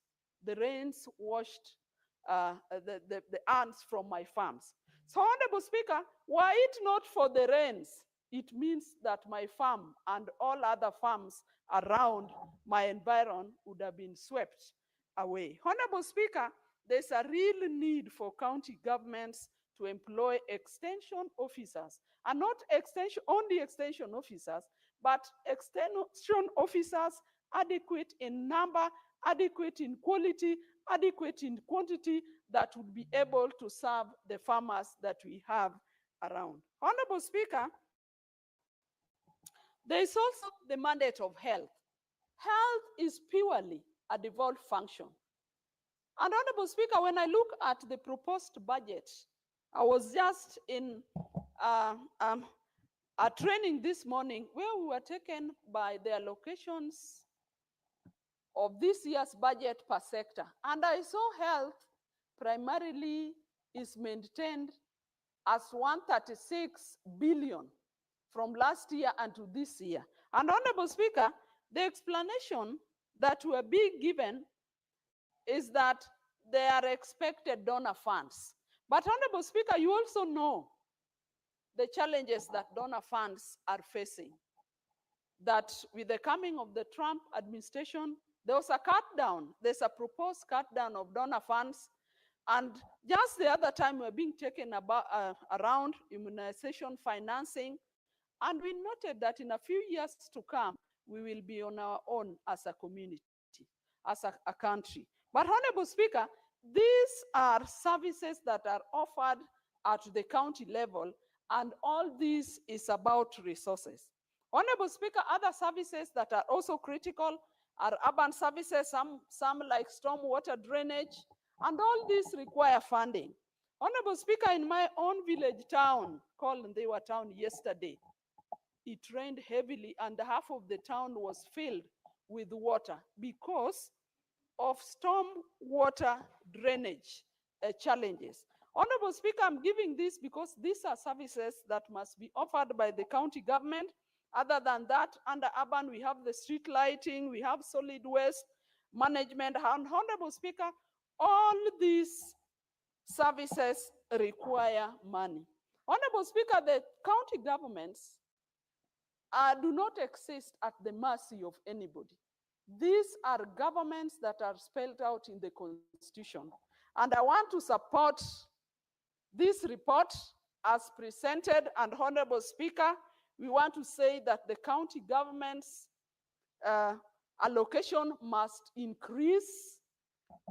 the rains washed the ants from my farms. So, Honorable Speaker, were it not for the rains, it means that my farm and all other farms around my environment would have been swept away. Honorable Speaker, there's a real need for county governments to employ extension officers, and not only extension officers, but extension officers adequate in number, adequate in quality, adequate in quantity, that would be able to serve the farmers that we have around. Honorable Speaker, there is also the mandate of health. Health is purely a devolved function. And Honorable Speaker, when I look at the proposed budget, I was just in a training this morning where we were taken by the allocations of this year's budget per sector. And I saw health primarily is maintained as 136 billion from last year and to this year. And Honorable Speaker, the explanation that were being given is that they are expected donor funds. But Honorable Speaker, you also know the challenges that donor funds are facing. That with the coming of the Trump administration, there was a cut down. There's a proposed cut down of donor funds. And just the other time, we're being taken about, around immunization financing. And we noted that in a few years to come, we will be on our own as a community, as a country. But Honorable Speaker, these are services that are offered at the county level, and all this is about resources. Honorable Speaker, other services that are also critical are urban services, some like stormwater drainage, and all these require funding. Honorable Speaker, in my own village town, called Ndewa Town yesterday, it rained heavily and half of the town was filled with water because of storm water drainage challenges. Honorable Speaker, I'm giving this because these are services that must be offered by the county government. Other than that, under urban, we have the street lighting, we have solid waste management. And Honorable Speaker, all these services require money. Honorable Speaker, the county governments do not exist at the mercy of anybody. These are governments that are spelled out in the Constitution. And I want to support this report as presented. And Honorable Speaker, we want to say that the county government's allocation must increase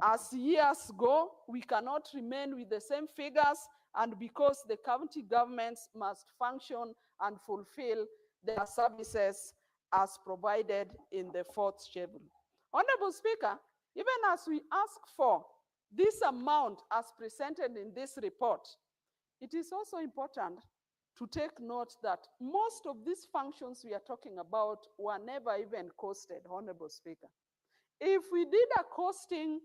as years go. We cannot remain with the same figures, and because the county governments must function and fulfill their services as provided in the fourth schedule. Honorable Speaker, even as we ask for this amount as presented in this report, it is also important to take note that most of these functions we are talking about were never even costed, Honorable Speaker. If we did a costing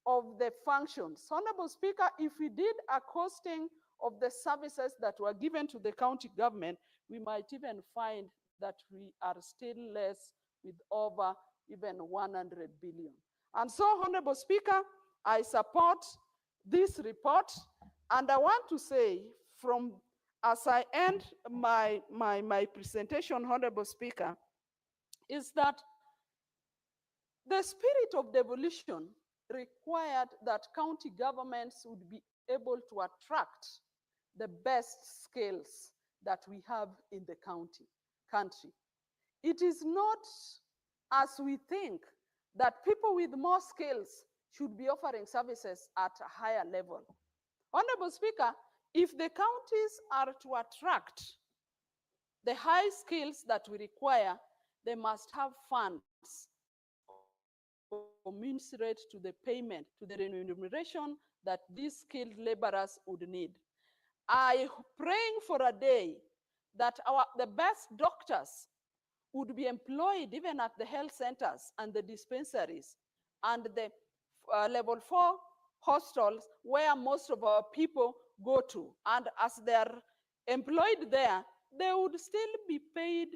of the functions, Honorable Speaker, if we did a costing of the services that were given to the county government, we might even find that we are still less with over even 100 billion. And so, Honorable Speaker, I support this report, and I want to say, from as I end my presentation, Honorable Speaker, is that the spirit of devolution required that county governments would be able to attract the best skills that we have in the country. It is not as we think that people with more skills should be offering services at a higher level. Honorable Speaker, if the counties are to attract the high skills that we require, they must have funds commensurate to the payment, to the remuneration that these skilled laborers would need. I praying for a day that the best doctors would be employed even at the health centers and the dispensaries and the level 4 hostels where most of our people go to. And as they're employed there, they would still be paid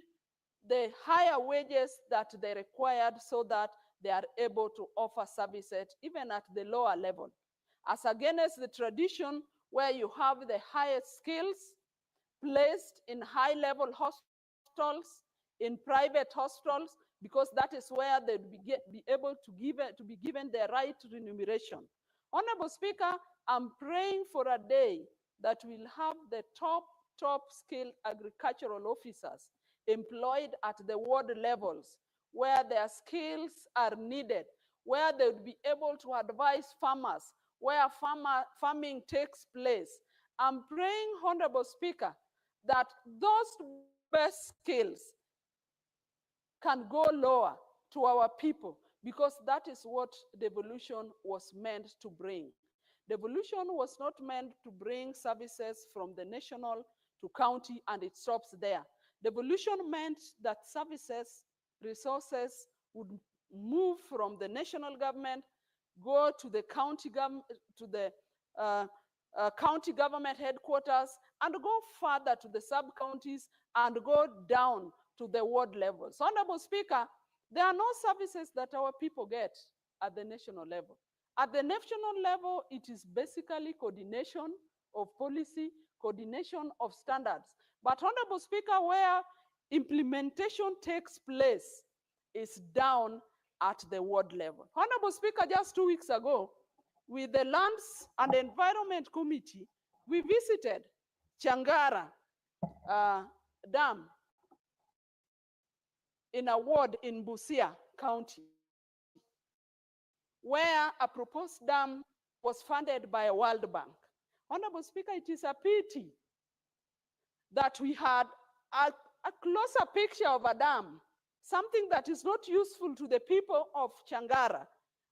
the higher wages that they required so that they are able to offer services even at the lower level. As against the tradition where you have the highest skills placed in high-level hostels, in private hostels, because that is where they'd be able to be given the right remuneration. Honorable Speaker, I'm praying for a day that we'll have the top skilled agricultural officers employed at the ward levels where their skills are needed, where they would be able to advise farmers, where farming takes place. I'm praying, Honorable Speaker, that those best skills can go lower to our people, because that is what devolution was meant to bring. Devolution was not meant to bring services from the national to county and it stops there. Devolution meant that services, resources would move from the national government, go to the county government, to the county government headquarters, and go further to the sub-counties and go down to the ward level. So, Honorable Speaker, there are no services that our people get at the national level. At the national level, it is basically coordination of policy, coordination of standards. But Honorable Speaker, where implementation takes place is down at the ward level. Honorable Speaker, just 2 weeks ago, with the Lands and Environment Committee, we visited Changara Dam in a ward in Busia County, where a proposed dam was funded by a World Bank. Honorable Speaker, it is a pity that we had a closer picture of a dam, something that is not useful to the people of Changara.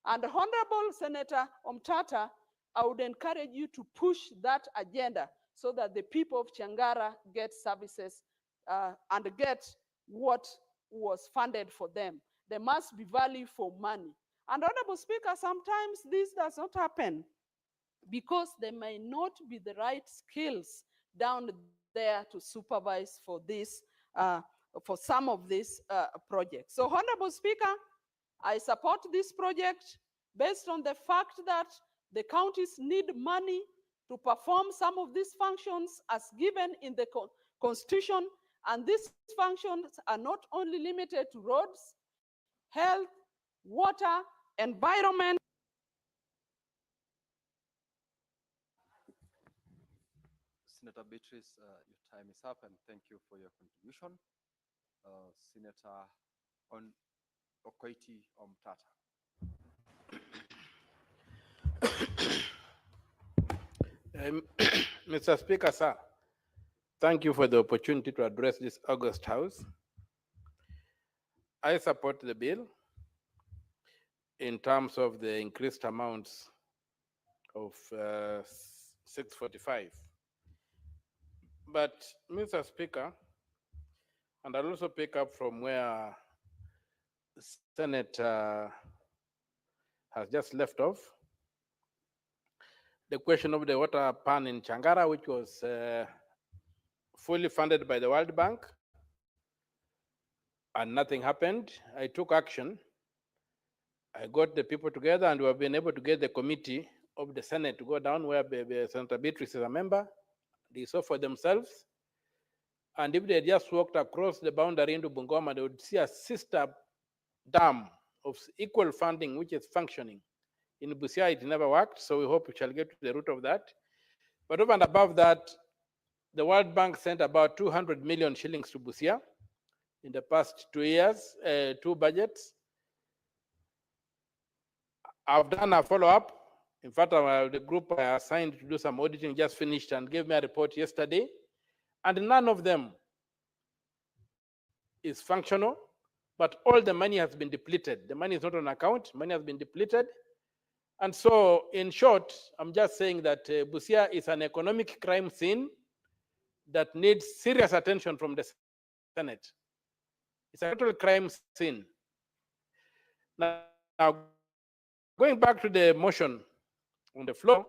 And Honorable Senator Omtata, I would encourage you to push that agenda so that the people of Changara get services and get what was funded for them. There must be value for money. And Honorable Speaker, sometimes this does not happen because there may not be the right skills down there to supervise for this, for some of these projects. So, Honorable Speaker, I support this project based on the fact that the counties need money to perform some of these functions as given in the Constitution, and these functions are not only limited to roads, health, water, environment. Senator Beatrice, your time is up, and thank you for your contribution. Senator Okoiti Omtata. Mr. Speaker, sir, thank you for the opportunity to address this August House. I support the bill in terms of the increased amounts of 645. But, Mr. Speaker, and I'll also pick up from where the Senate has just left off, the question of the water pan in Changara, which was fully funded by the World Bank, and nothing happened. I took action. I got the people together, and we have been able to get the committee of the Senate to go down where Senator Beatrice is a member. They saw for themselves. And if they just walked across the boundary into Bungoma, they would see a sister dam of equal funding, which is functioning. In Busia, it never worked, so we hope we shall get to the root of that. But over and above that, the World Bank sent about 200 million shillings to Busia in the past 2 years, 2 budgets. I've done a follow-up. In fact, the group I assigned to do some auditing just finished and gave me a report yesterday. And none of them is functional, but all the money has been depleted. The money is not on account, money has been depleted. And so, in short, I'm just saying that Busia is an economic crime scene that needs serious attention from the Senate. It's a total crime scene. Now, going back to the motion on the floor,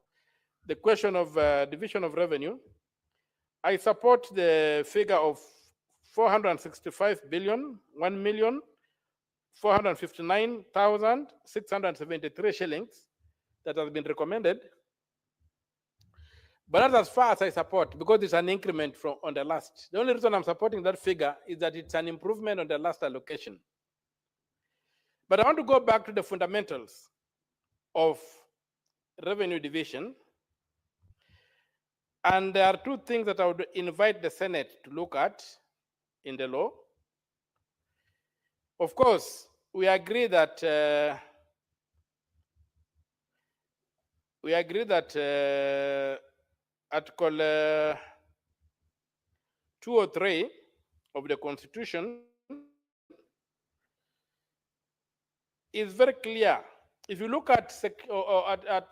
the question of division of revenue, I support the figure of 465 billion, 1,459,673 shillings that has been recommended. But that's as far as I support, because it's an increment from on the last. The only reason I'm supporting that figure is that it's an improvement on the last allocation. But I want to go back to the fundamentals of revenue division. And there are two things that I would invite the Senate to look at in the law. Of course, we agree that Article 203 of the Constitution is very clear. If you look at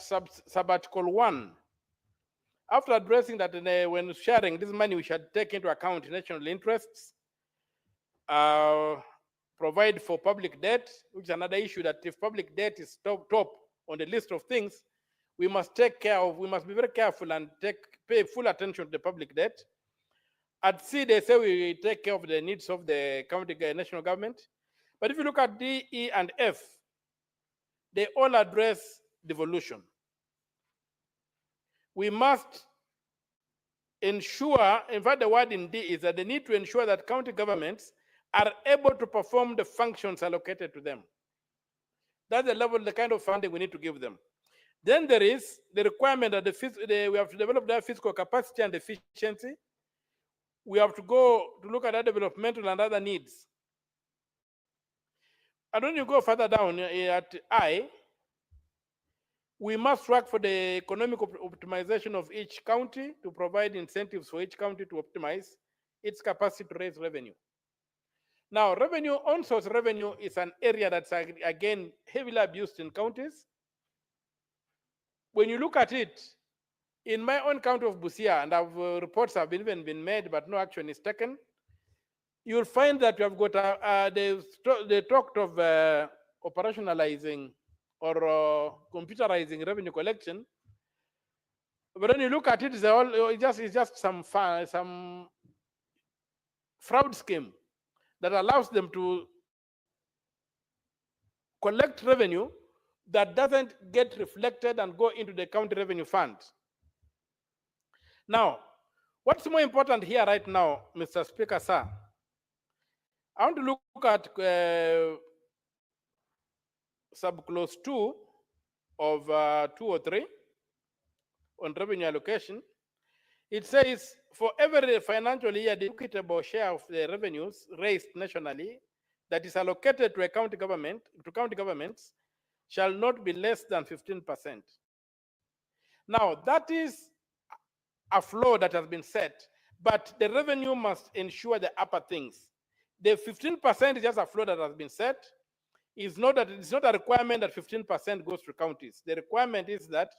sub-article 1, after addressing that when sharing this money, we should take into account national interests, provide for public debt, which is another issue, that if public debt is top on the list of things, we must take care of, we must be very careful and pay full attention to the public debt. At C, they say we take care of the needs of the county national government. But if you look at D, E, and F, they all address devolution. We must ensure, in fact, the word in D is that they need to ensure that county governments are able to perform the functions allocated to them. That's the level, the kind of funding we need to give them. Then there is the requirement that we have to develop their fiscal capacity and efficiency. We have to go to look at their developmental and other needs. And when you go further down at I, we must work for the economic optimization of each county to provide incentives for each county to optimize its capacity to raise revenue. Now, revenue, on-source revenue is an area that's, again, heavily abused in counties. When you look at it, in my own county of Busia, and reports have even been made, but no action is taken, you'll find that you have got they talked of operationalizing or computerizing revenue collection. But when you look at it, it's just some fraud scheme that allows them to collect revenue that doesn't get reflected and go into the county revenue fund. Now, what's more important here right now, Mr. Speaker, sir, I want to look at subclause 2 of 203 on revenue allocation. It says, for every financial year, the equitable share of the revenues raised nationally that is allocated to a county governments shall not be less than 15%. Now, that is a floor that has been set, but the revenue must ensure the upper things. The 15% is just a floor that has been set. It's not a requirement that 15% goes to counties. The requirement is that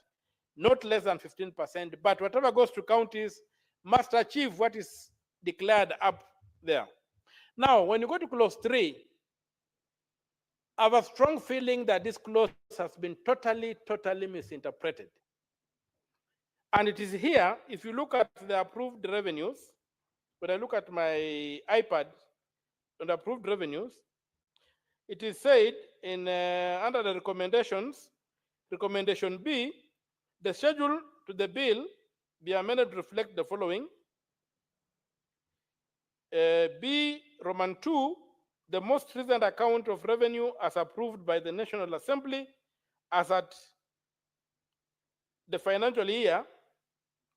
not less than 15%, but whatever goes to counties must achieve what is declared up there. Now, when you go to clause 3, I have a strong feeling that this clause has been totally misinterpreted. And it is here, if you look at the approved revenues, when I look at my iPad on the approved revenues, it is said in under the recommendations, recommendation B, the schedule to the bill be amended to reflect the following. B, Roman 2, the most recent account of revenue as approved by the National Assembly as at the financial year,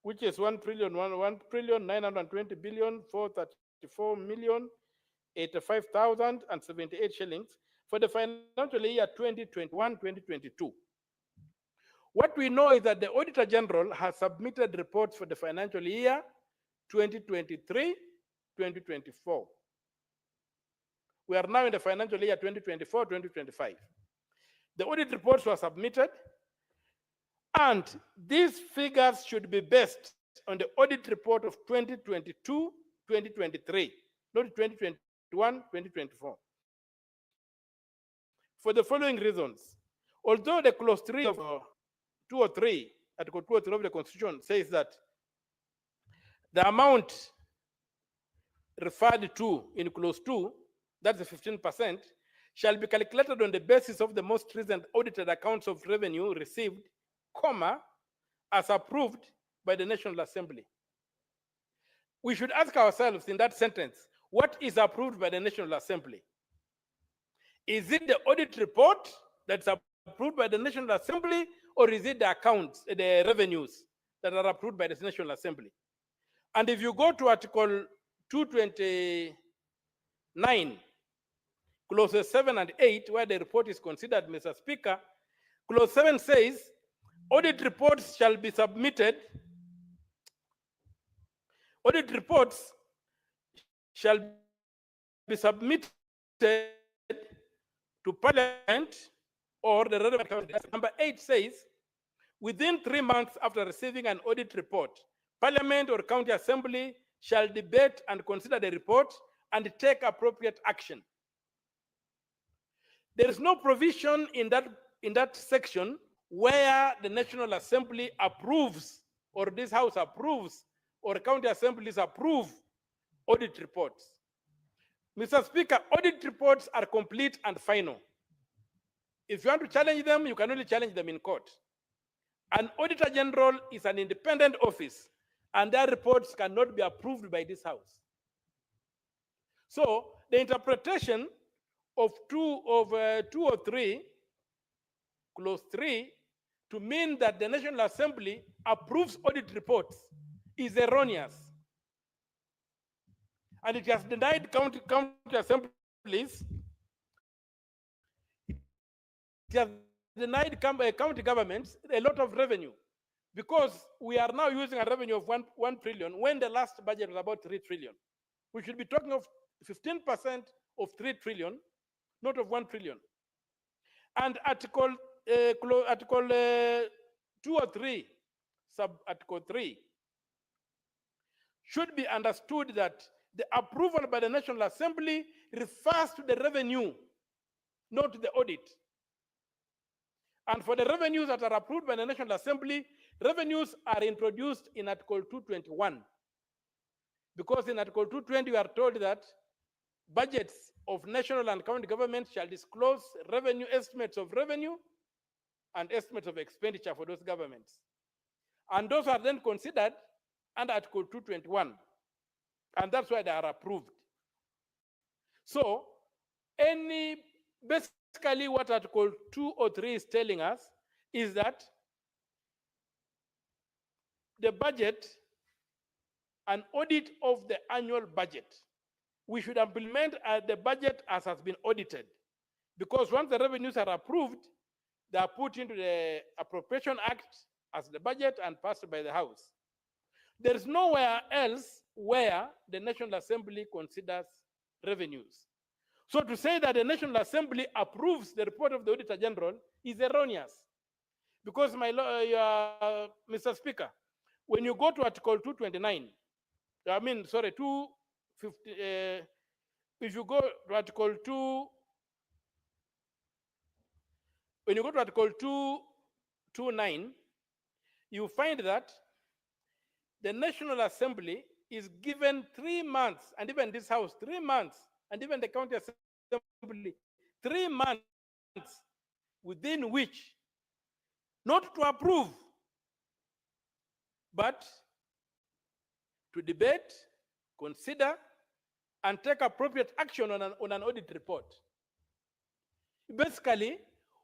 which is 1,920,434,085,078 shillings for the financial year 2021-2022. What we know is that the Auditor General has submitted reports for the financial year 2023-2024. We are now in the financial year 2024-2025. The audit reports were submitted, and these figures should be based on the audit report of 2022-2023, not 2024. For the following reasons. Although the clause 3 of 203, Article 203 of the Constitution says that the amount referred to in clause 2, that's the 15%, shall be calculated on the basis of the most recent audited accounts of revenue received, comma, as approved by the National Assembly. We should ask ourselves in that sentence, what is approved by the National Assembly? Is it the audit report that's approved by the National Assembly, or is it the accounts, the revenues that are approved by the National Assembly? And if you go to Article 229, clauses 7 and 8, where the report is considered, Mr. Speaker, clause 7 says, audit reports shall be submitted, audit reports shall be submitted to Parliament or the relevant county. Number 8 says, within 3 months after receiving an audit report, Parliament or County Assembly shall debate and consider the report and take appropriate action. There is no provision in that section where the National Assembly approves, or this House approves, or county assemblies approve audit reports. Mr. Speaker, audit reports are complete and final. If you want to challenge them, you can only challenge them in court. An Auditor General is an independent office, and their reports cannot be approved by this House. So the interpretation of 203, clause 3, to mean that the National Assembly approves audit reports is erroneous. And it has denied county assemblies, it has denied county governments a lot of revenue, because we are now using a revenue of 1 trillion when the last budget was about 3 trillion. We should be talking of 15% of 3 trillion, not of 1 trillion. And Article 203, sub-article 3, should be understood that the approval by the National Assembly refers to the revenue, not to the audit. And for the revenues that are approved by the National Assembly, revenues are introduced in Article 221. Because in Article 220, we are told that budgets of national and county governments shall disclose revenue estimates of revenue and estimates of expenditure for those governments. And those are then considered under Article 221. And that's why they are approved. So, basically what Article 203 is telling us is that the budget, an audit of the annual budget, we should implement the budget as has been audited. Because once the revenues are approved, they are put into the Appropriation Act as the budget and passed by the House. There is nowhere else where the National Assembly considers revenues. So to say that the National Assembly approves the report of the Auditor General is erroneous. Because, Mr. Speaker, when you go to Article 229, if you go to Article 229, you find that the National Assembly is given 3 months, and even this House, 3 months, and even the County Assembly, 3 months within which not to approve, but to debate, consider, and take appropriate action on an audit report. Basically,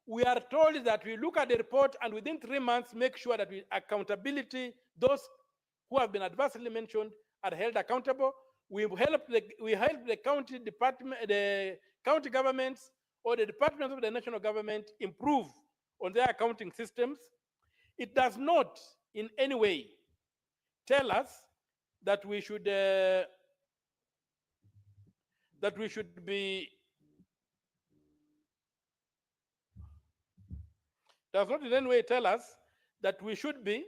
we are told that we look at the report and within 3 months make sure that accountability, those who have been adversely mentioned are held accountable. We help the county department, the county governments, or the departments of the national government improve on their accounting systems. It does not in any way tell us that we should be, does not in any way tell us that we should be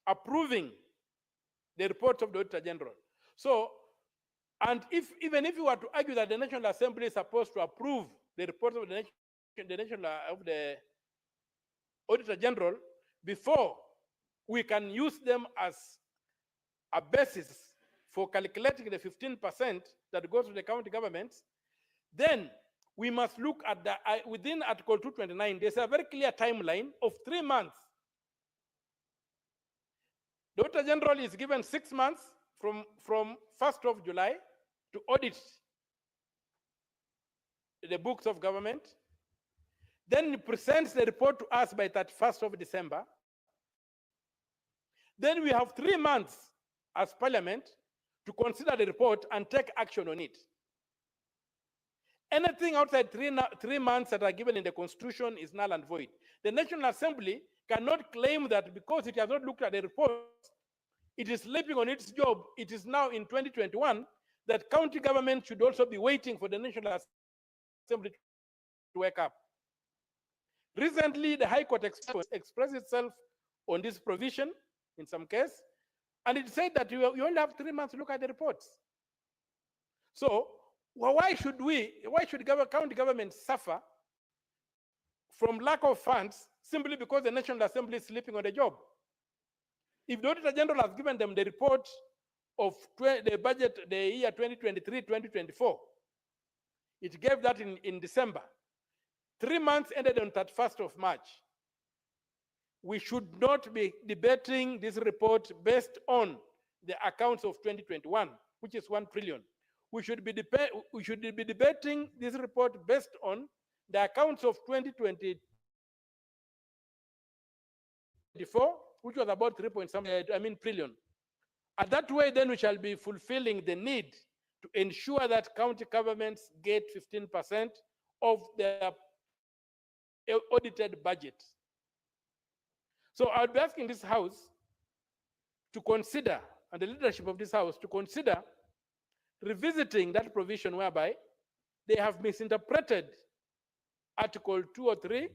approving the report of the Auditor General. So And even if you were to argue that the National Assembly is supposed to approve the report of the Auditor General before we can use them as a basis for calculating the 15% that goes to the county governments, then we must look at the, within Article 229, there's a very clear timeline of 3 months. The Auditor General is given 6 months from 1st of July to audit the books of government. Then he presents the report to us by 31st of December. Then we have 3 months as Parliament to consider the report and take action on it. Anything outside 3 months that are given in the Constitution is null and void. The National Assembly cannot claim that because it has not looked at the report, it is sleeping on its job. It is now in 2021 that county government should also be waiting for the National Assembly to wake up. Recently, the High Court expressed itself on this provision in some case, and it said that you only have 3 months to look at the reports. So why should county governments suffer from lack of funds simply because the National Assembly is sleeping on the job? If the Auditor General has given them the report of the budget, the year 2023-2024, it gave that in December. 3 months ended on 31st of March. We should not be debating this report based on the accounts of 2021, which is 1 trillion. We should be debating this report based on the accounts of 2024, which was about 3 trillion. And that way, then we shall be fulfilling the need to ensure that county governments get 15% of their audited budget. So I'll be asking this House to consider, and the leadership of this House to consider revisiting that provision whereby they have misinterpreted Article 203,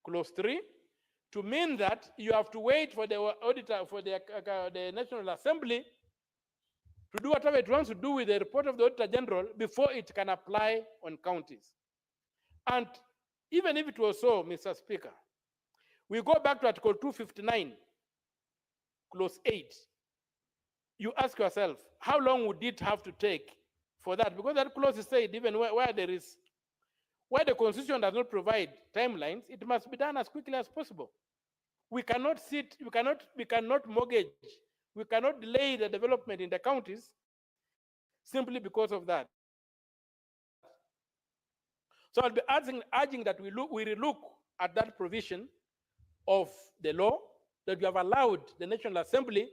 Clause 3, to mean that you have to wait for the auditor, for the National Assembly to do whatever it wants to do with the report of the Auditor General before it can apply on counties. And even if it was so, Mr. Speaker, we go back to Article 259, Clause 8. You ask yourself, how long would it have to take for that? Because that clause is said, even where the Constitution does not provide timelines, it must be done as quickly as possible. We cannot mortgage, we cannot delay the development in the counties simply because of that. So I'll be urging that we relook at that provision of the law, that we have allowed the National Assembly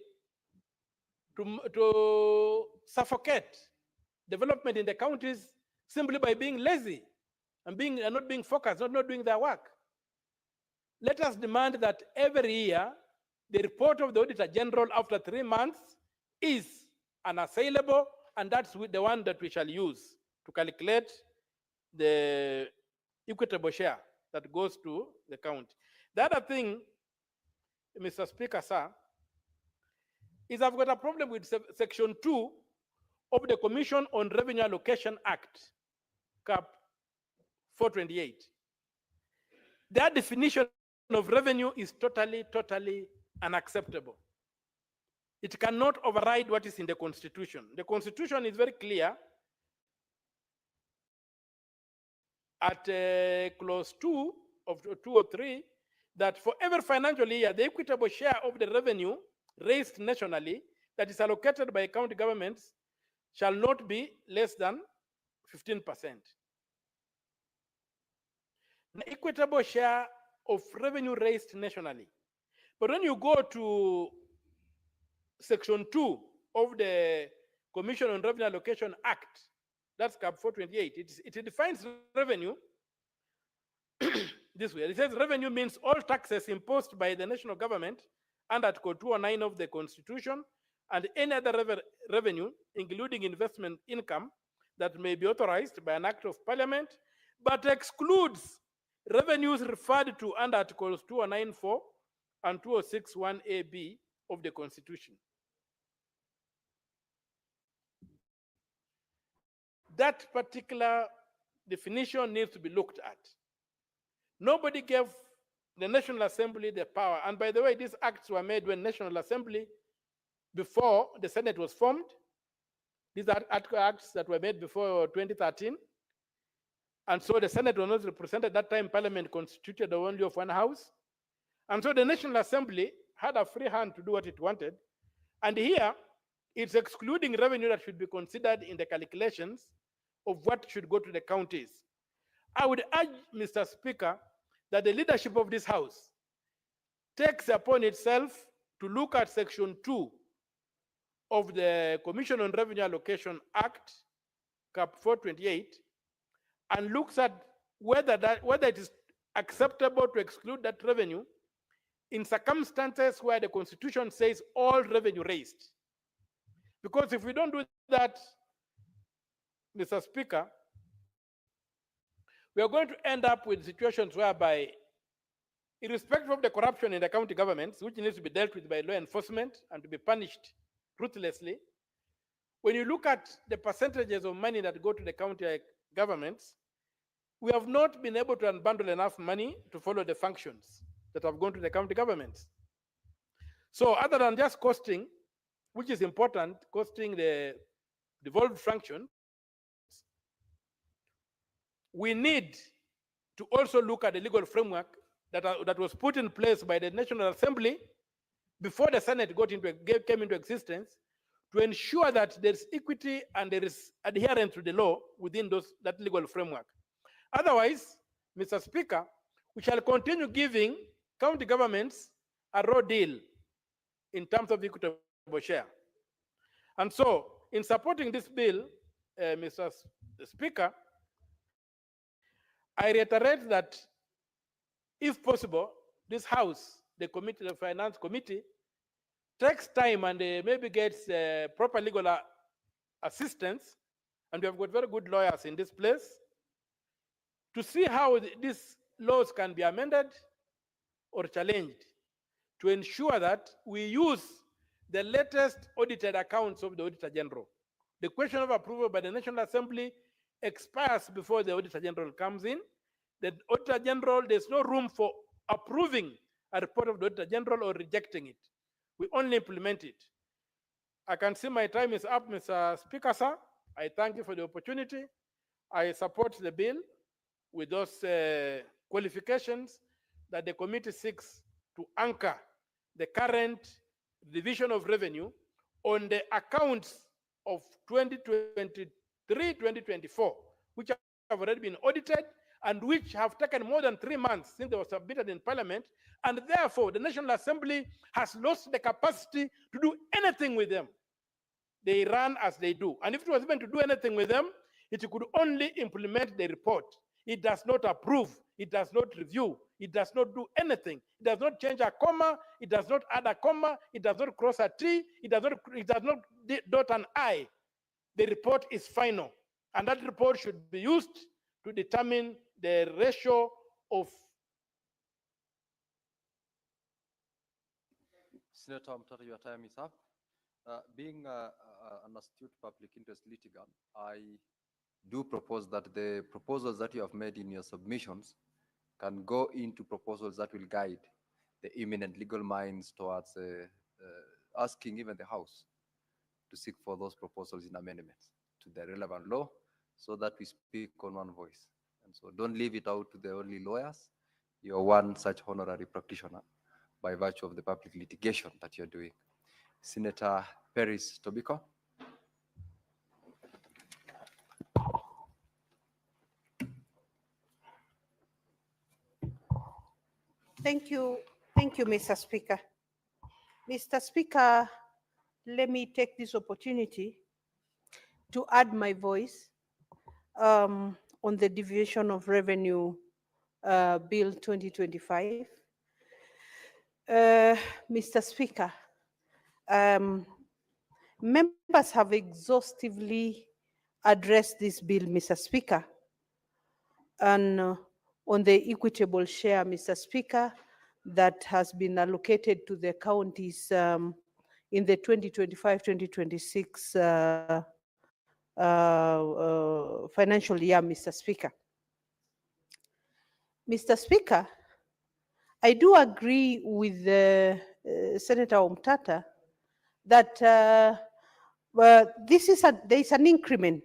to suffocate development in the counties simply by being lazy and not being focused, not doing their work. Let us demand that every year the report of the Auditor General after 3 months is unassailable, and that's the one that we shall use to calculate the equitable share that goes to the county. The other thing, Mr. Speaker, sir, is I've got a problem with Section 2 of the Commission on Revenue Allocation Act, Cap 428. That definition of revenue is totally unacceptable. It cannot override what is in the Constitution. The Constitution is very clear at Clause 2 of 203 that for every financial year, the equitable share of the revenue raised nationally that is allocated by county governments shall not be less than 15%. The equitable share of revenue raised nationally. But when you go to Section 2 of the Commission on Revenue Allocation Act, that's Cap 428, it defines revenue this way. It says revenue means all taxes imposed by the national government under Article 209 of the Constitution and any other revenue, including investment income, that may be authorized by an act of parliament, but excludes revenues referred to under Articles 209(4) and 206(1)(a)(b) of the Constitution. that particular definition needs to be looked at. Nobody gave the National Assembly the power. And by the way, these acts were made when National Assembly, before the Senate was formed. These are acts that were made before 2013. And so the Senate was not represented at that time. Parliament constituted only of one house. And so the National Assembly had a free hand to do what it wanted. And here, it's excluding revenue that should be considered in the calculations of what should go to the counties. I would urge, Mr. Speaker, that the leadership of this House takes upon itself to look at Section 2 of the Commission on Revenue Allocation Act, Cap 428, and looks at whether it is acceptable to exclude that revenue in circumstances where the Constitution says all revenue raised. Because if we don't do that, Mr. Speaker, we are going to end up with situations whereby, irrespective of the corruption in the county governments, which needs to be dealt with by law enforcement and to be punished ruthlessly, when you look at the percentages of money that go to the county governments, we have not been able to unbundle enough money to follow the functions that have gone to the county governments. So other than just costing, which is important, costing the devolved functions, we need to also look at the legal framework that was put in place by the National Assembly before the Senate came into existence, to ensure that there's equity and there is adherence to the law within that legal framework. Otherwise, Mr. Speaker, we shall continue giving county governments a raw deal in terms of equitable share. And so, in supporting this bill, Mr. Speaker, I reiterate that, if possible, this House, the committee, the Finance Committee, takes time and maybe gets proper legal assistance, and we have got very good lawyers in this place, to see how these laws can be amended or challenged to ensure that we use the latest audited accounts of the Auditor General. The question of approval by the National Assembly expires before the Auditor General comes in. The Auditor General, there's no room for approving a report of the Auditor General or rejecting it. We only implement it. I can see my time is up, Mr. Speaker, sir. I thank you for the opportunity. I support the bill with those qualifications that the committee seeks to anchor the current division of revenue on the accounts of 2023-2024, which have already been audited and which have taken more than 3 months since they were submitted in Parliament, and therefore the National Assembly has lost the capacity to do anything with them. They run as they do. And if it was even to do anything with them, it could only implement the report. It does not approve, it does not review, it does not do anything. It does not change a comma, it does not add a comma, it does not cross a T, it does not dot an I. The report is final, and that report should be used to determine the ratio of. Senator Mutata, your time is up. Being an astute public interest litigant, I do propose that the proposals that you have made in your submissions can go into proposals that will guide the imminent legal minds towards asking even the House to seek for those proposals in amendments to the relevant law, so that we speak on one voice. And so don't leave it out to the only lawyers. You're one such honorary practitioner by virtue of the public litigation that you're doing. Senator Peris Tobiko. Thank you, Mr. Speaker. Mr. Speaker, let me take this opportunity to add my voice on the Division of Revenue Bill 2025. Mr. Speaker, members have exhaustively addressed this bill, Mr. Speaker, and on the equitable share, Mr. Speaker, that has been allocated to the counties in the 2025-2026 financial year, Mr. Speaker. Mr. Speaker, I do agree with Senator Omtata that there is an increment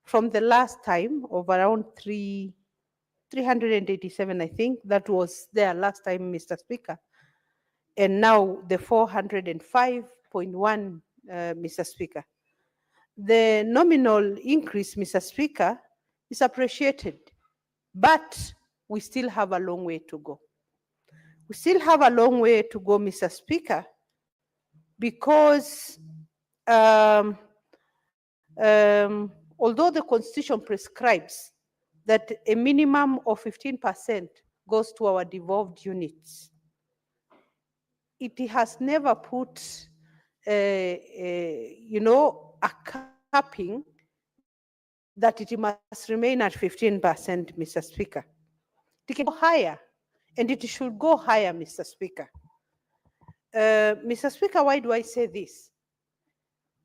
from the last time of around 387, I think, that was there last time, Mr. Speaker. And now the 405.1, Mr. Speaker. The nominal increase, Mr. Speaker, is appreciated, but we still have a long way to go. We still have a long way to go, Mr. Speaker, because although the Constitution prescribes that a minimum of 15% goes to our devolved units, it has never put, a capping that it must remain at 15%, Mr. Speaker. It can go higher, and it should go higher, Mr. Speaker. Mr. Speaker, why do I say this?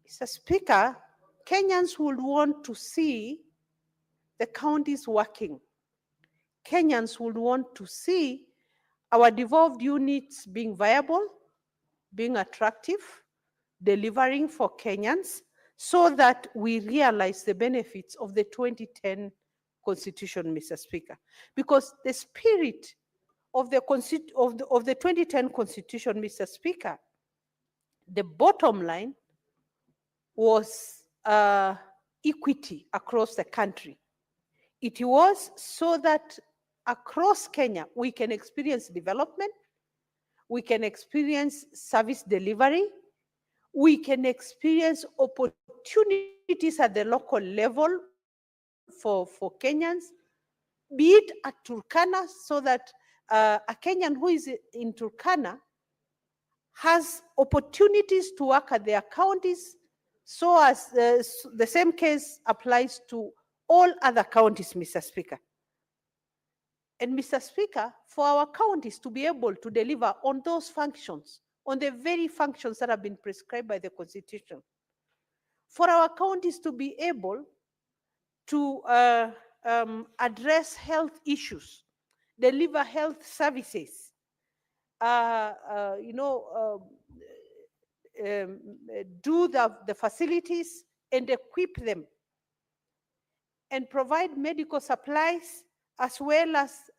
Mr. Speaker, Kenyans would want to see the counties working. Kenyans would want to see our devolved units being viable, being attractive, delivering for Kenyans, so that we realize the benefits of the 2010 Constitution, Mr. Speaker. Because the spirit of the 2010 Constitution, Mr. Speaker, the bottom line was equity across the country. It was so that across Kenya, we can experience development, we can experience service delivery, we can experience opportunities at the local level for Kenyans, be it at Turkana, so that a Kenyan who is in Turkana has opportunities to work at their counties, so as the same case applies to all other counties, Mr. Speaker. And Mr. Speaker, for our counties to be able to deliver on those functions, on the very functions that have been prescribed by the Constitution, for our counties to be able to address health issues, deliver health services, do the facilities and equip them, and provide medical supplies, as well as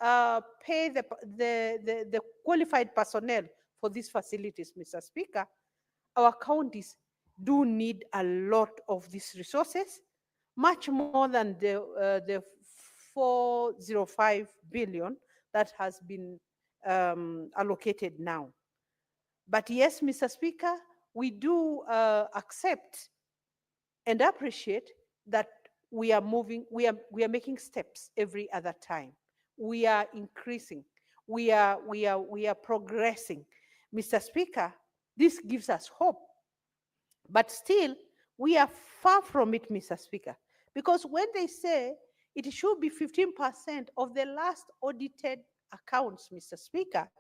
pay the qualified personnel for these facilities, Mr. Speaker. Our counties do need a lot of these resources, much more than the 405 billion that has been allocated now. But yes, Mr. Speaker, we do accept and appreciate that we are moving, we are making steps every other time. We are increasing, we are progressing. Mr. Speaker, this gives us hope. But still, we are far from it, Mr. Speaker, because when they say it should be 15% of the last audited accounts, Mr. Speaker,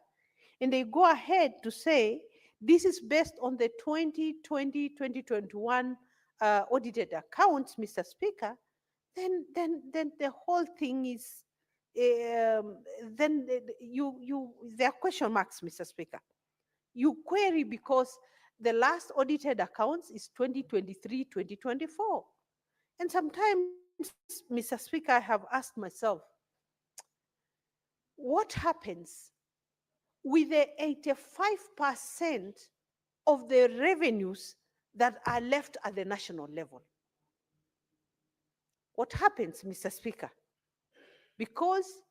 and they go ahead to say this is based on the 2020-2021 audited accounts, Mr. Speaker, then the whole thing is, there are question marks, Mr. Speaker. You query because the last audited accounts is 2023-2024. And sometimes, Mr. Speaker, I have asked myself, what happens with the 85% of the revenues that are left at the national level? What happens, Mr. Speaker? Because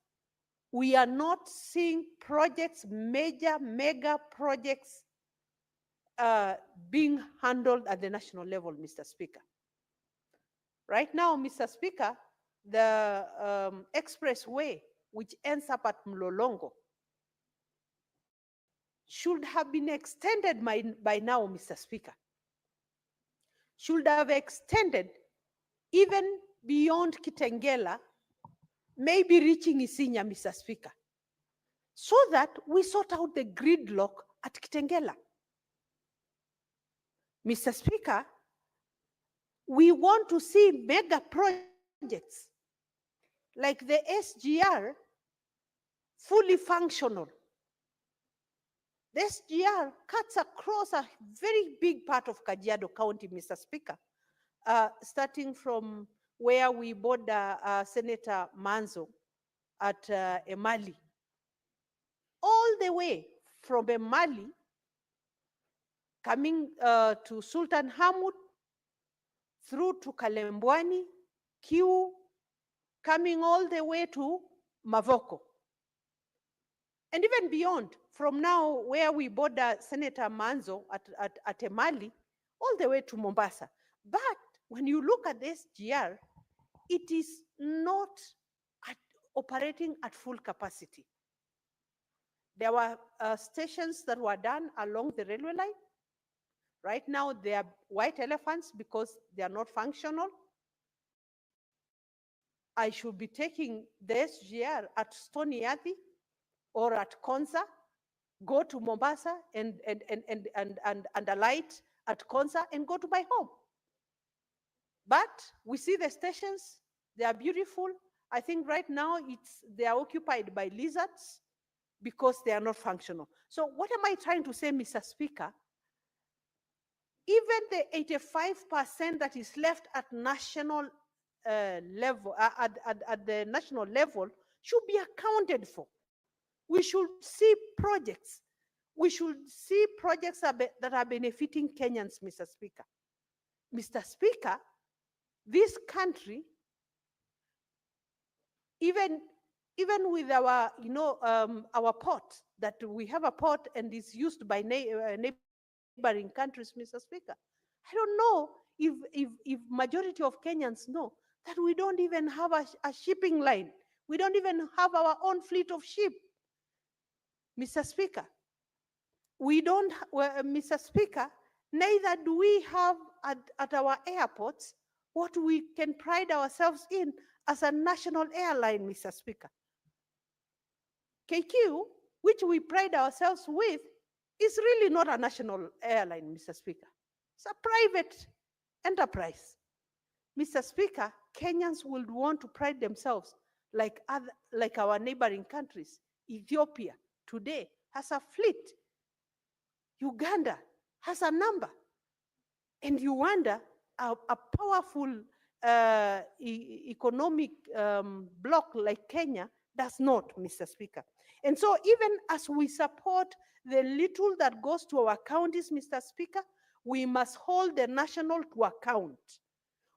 we are not seeing projects, mega projects being handled at the national level, Mr. Speaker. Right now, Mr. Speaker, the expressway, which ends up at Mlolongo, should have been extended by now, Mr. Speaker. Should have extended even beyond Kitengela, maybe reaching Isinya, Mr. Speaker, so that we sort out the gridlock at Kitengela. Mr. Speaker, We want to see mega projects like the SGR fully functional. The SGR cuts across a very big part of Kajiado County, Mr. Speaker, starting from where we border Senator Manzo at Emali, all the way from Emali, coming to Sultan Hamud, through to Kalembwani, Kiu, coming all the way to Mavoko. And even beyond, from now where we border Senator Manzo at Emali, all the way to Mombasa. But when you look at this SGR, it is not operating at full capacity. There were stations that were done along the railway line. Right now, they are white elephants because they are not functional. I should be taking the SGR at Stony Yadi or at Konza, go to Mombasa and alight at Konza and go to my home. But we see the stations, they are beautiful. I think right now they are occupied by lizards because they are not functional. So what am I trying to say, Mr. Speaker? Even the 85% that is left at national level, at the national level, should be accounted for. We should see projects. We should see projects that are benefiting Kenyans, Mr. Speaker. Mr. Speaker, this country, even with our, our port, that we have a port and is used by neighboring countries, Mr. Speaker. I don't know if majority of Kenyans know that we don't even have a shipping line. We don't even have our own fleet of ship. Mr. Speaker, we don't, Mr. Speaker, neither do we have at our airports what we can pride ourselves in as a national airline, Mr. Speaker. KQ, which we pride ourselves with, is really not a national airline, Mr. Speaker. It's a private enterprise. Mr. Speaker, Kenyans would want to pride themselves like our neighboring countries. Ethiopia today has a fleet. Uganda has a number. And you wonder, a powerful economic bloc like Kenya does not, Mr. Speaker. And so even as we support the little that goes to our counties, Mr. Speaker, we must hold the national to account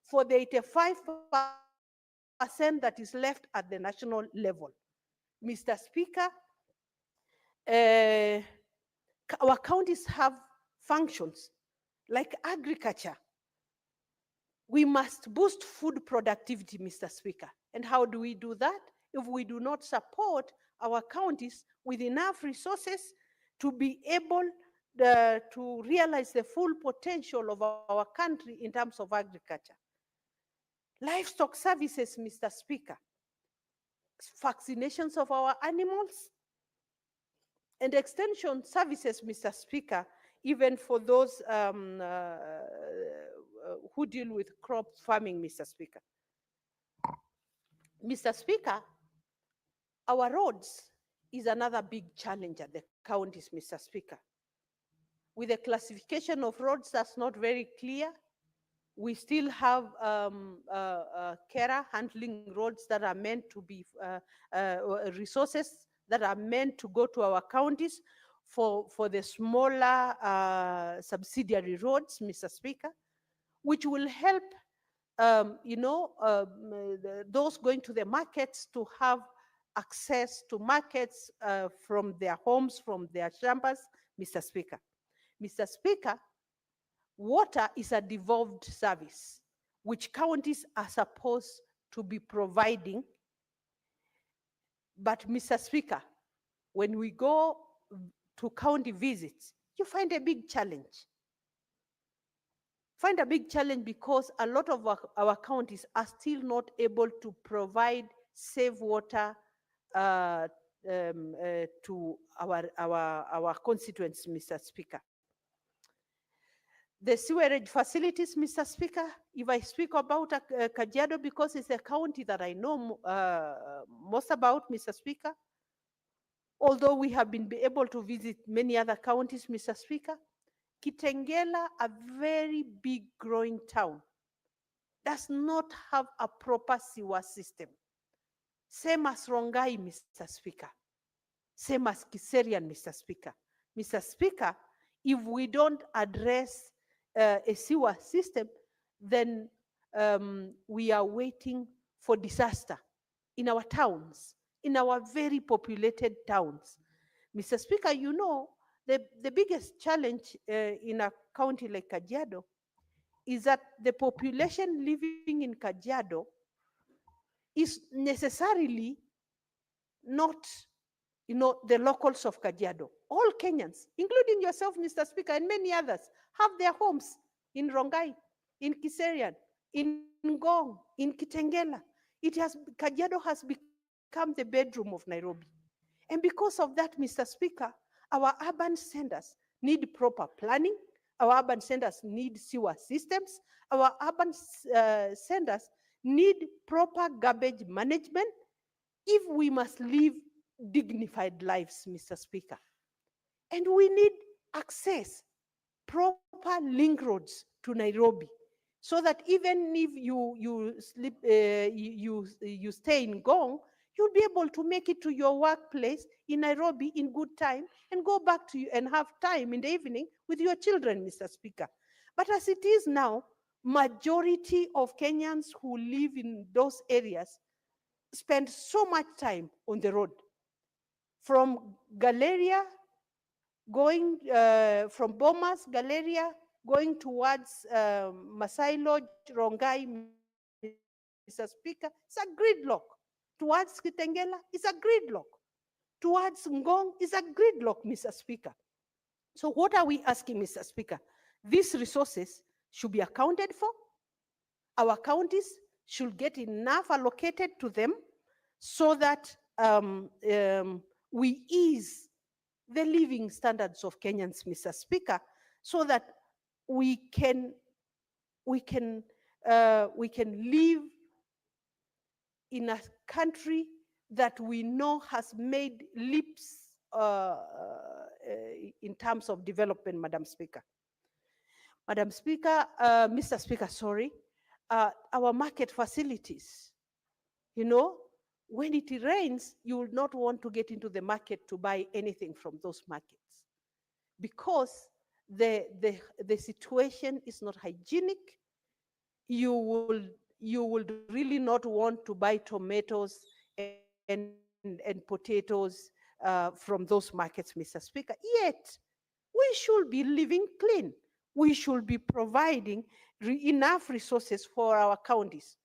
for the 85% that is left at the national level. Mr. Speaker, our counties have functions like agriculture. We must boost food productivity, Mr. Speaker. And how do we do that? If we do not support our counties with enough resources to be able to realize the full potential of our country in terms of agriculture. Livestock services, Mr. Speaker. Vaccinations of our animals, and extension services, Mr. Speaker, even for those who deal with crop farming, Mr. Speaker. Mr. Speaker, our roads is another big challenge at the counties, Mr. Speaker. With the classification of roads that's not very clear, we still have carer handling roads that are meant to be resources that are meant to go to our counties for the smaller subsidiary roads, Mr. Speaker, which will help those going to the markets to have access to markets from their homes, from their chambers, Mr. Speaker. Mr. Speaker, water is a devolved service which counties are supposed to be providing. But Mr. Speaker, when we go to county visits, you find a big challenge. Find a big challenge because a lot of our counties are still not able to provide safe water to our constituents, Mr. Speaker. The sewerage facilities, Mr. Speaker, if I speak about Kajiado, because it's a county that I know most about, Mr. Speaker, although we have been able to visit many other counties, Mr. Speaker, Kitengela, a very big growing town, does not have a proper sewer system. Same as Rongai, Mr. Speaker. Same as Kiserian, Mr. Speaker. Mr. Speaker, if we don't address a sewer system, then we are waiting for disaster in our towns, in our very populated towns. Mr. Speaker, you know, the biggest challenge in a county like Kajiado is that the population living in Kajiado is necessarily not, you know, the locals of Kajiado. All Kenyans, including yourself, Mr. Speaker, and many others, have their homes in Rongai, in Kiserian, in Ngong, in Kitengela. Kajiado has become the bedroom of Nairobi. And because of that, Mr. Speaker, our urban centers need proper planning. Our urban centers need sewer systems. Our urban centers need proper garbage management if we must live dignified lives, Mr. Speaker. And we need access, proper link roads to Nairobi, so that even if you stay in Ngong, you'll be able to make it to your workplace in Nairobi in good time and go back to you and have time in the evening with your children, Mr. Speaker. But as it is now, majority of Kenyans who live in those areas spend so much time on the road. From Galleria, going from Bomas, Galleria, going towards Masai Lodge, Rongai, Mr. Speaker, it's a gridlock. Towards Kitengela, it's a gridlock. Towards Ngong, it's a gridlock, Mr. Speaker. So what are we asking, Mr. Speaker? These resources should be accounted for. Our counties should get enough allocated to them so that we ease the living standards of Kenyans, Mr. Speaker, so that we can live in a country that we know has made leaps in terms of development, Madam Speaker. Madam Speaker, Mr. Speaker, sorry, our market facilities, you know, when it rains, you will not want to get into the market to buy anything from those markets because the situation is not hygienic. You will really not want to buy tomatoes and potatoes from those markets, Mr. Speaker. Yet, we should be living clean. We should be providing enough resources for our counties.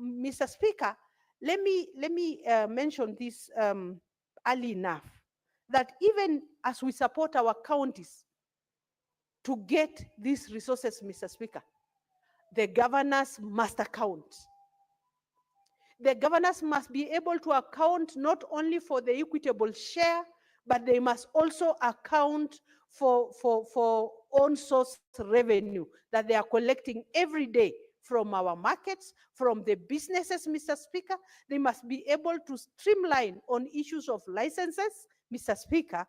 Mr. Speaker, let me mention this early enough, that even as we support our counties to get these resources, Mr. Speaker, the governors must account. The governors must be able to account not only for the equitable share, but they must also account for own source revenue that they are collecting every day from our markets, from the businesses, Mr. Speaker. They must be able to streamline on issues of licenses, Mr. Speaker,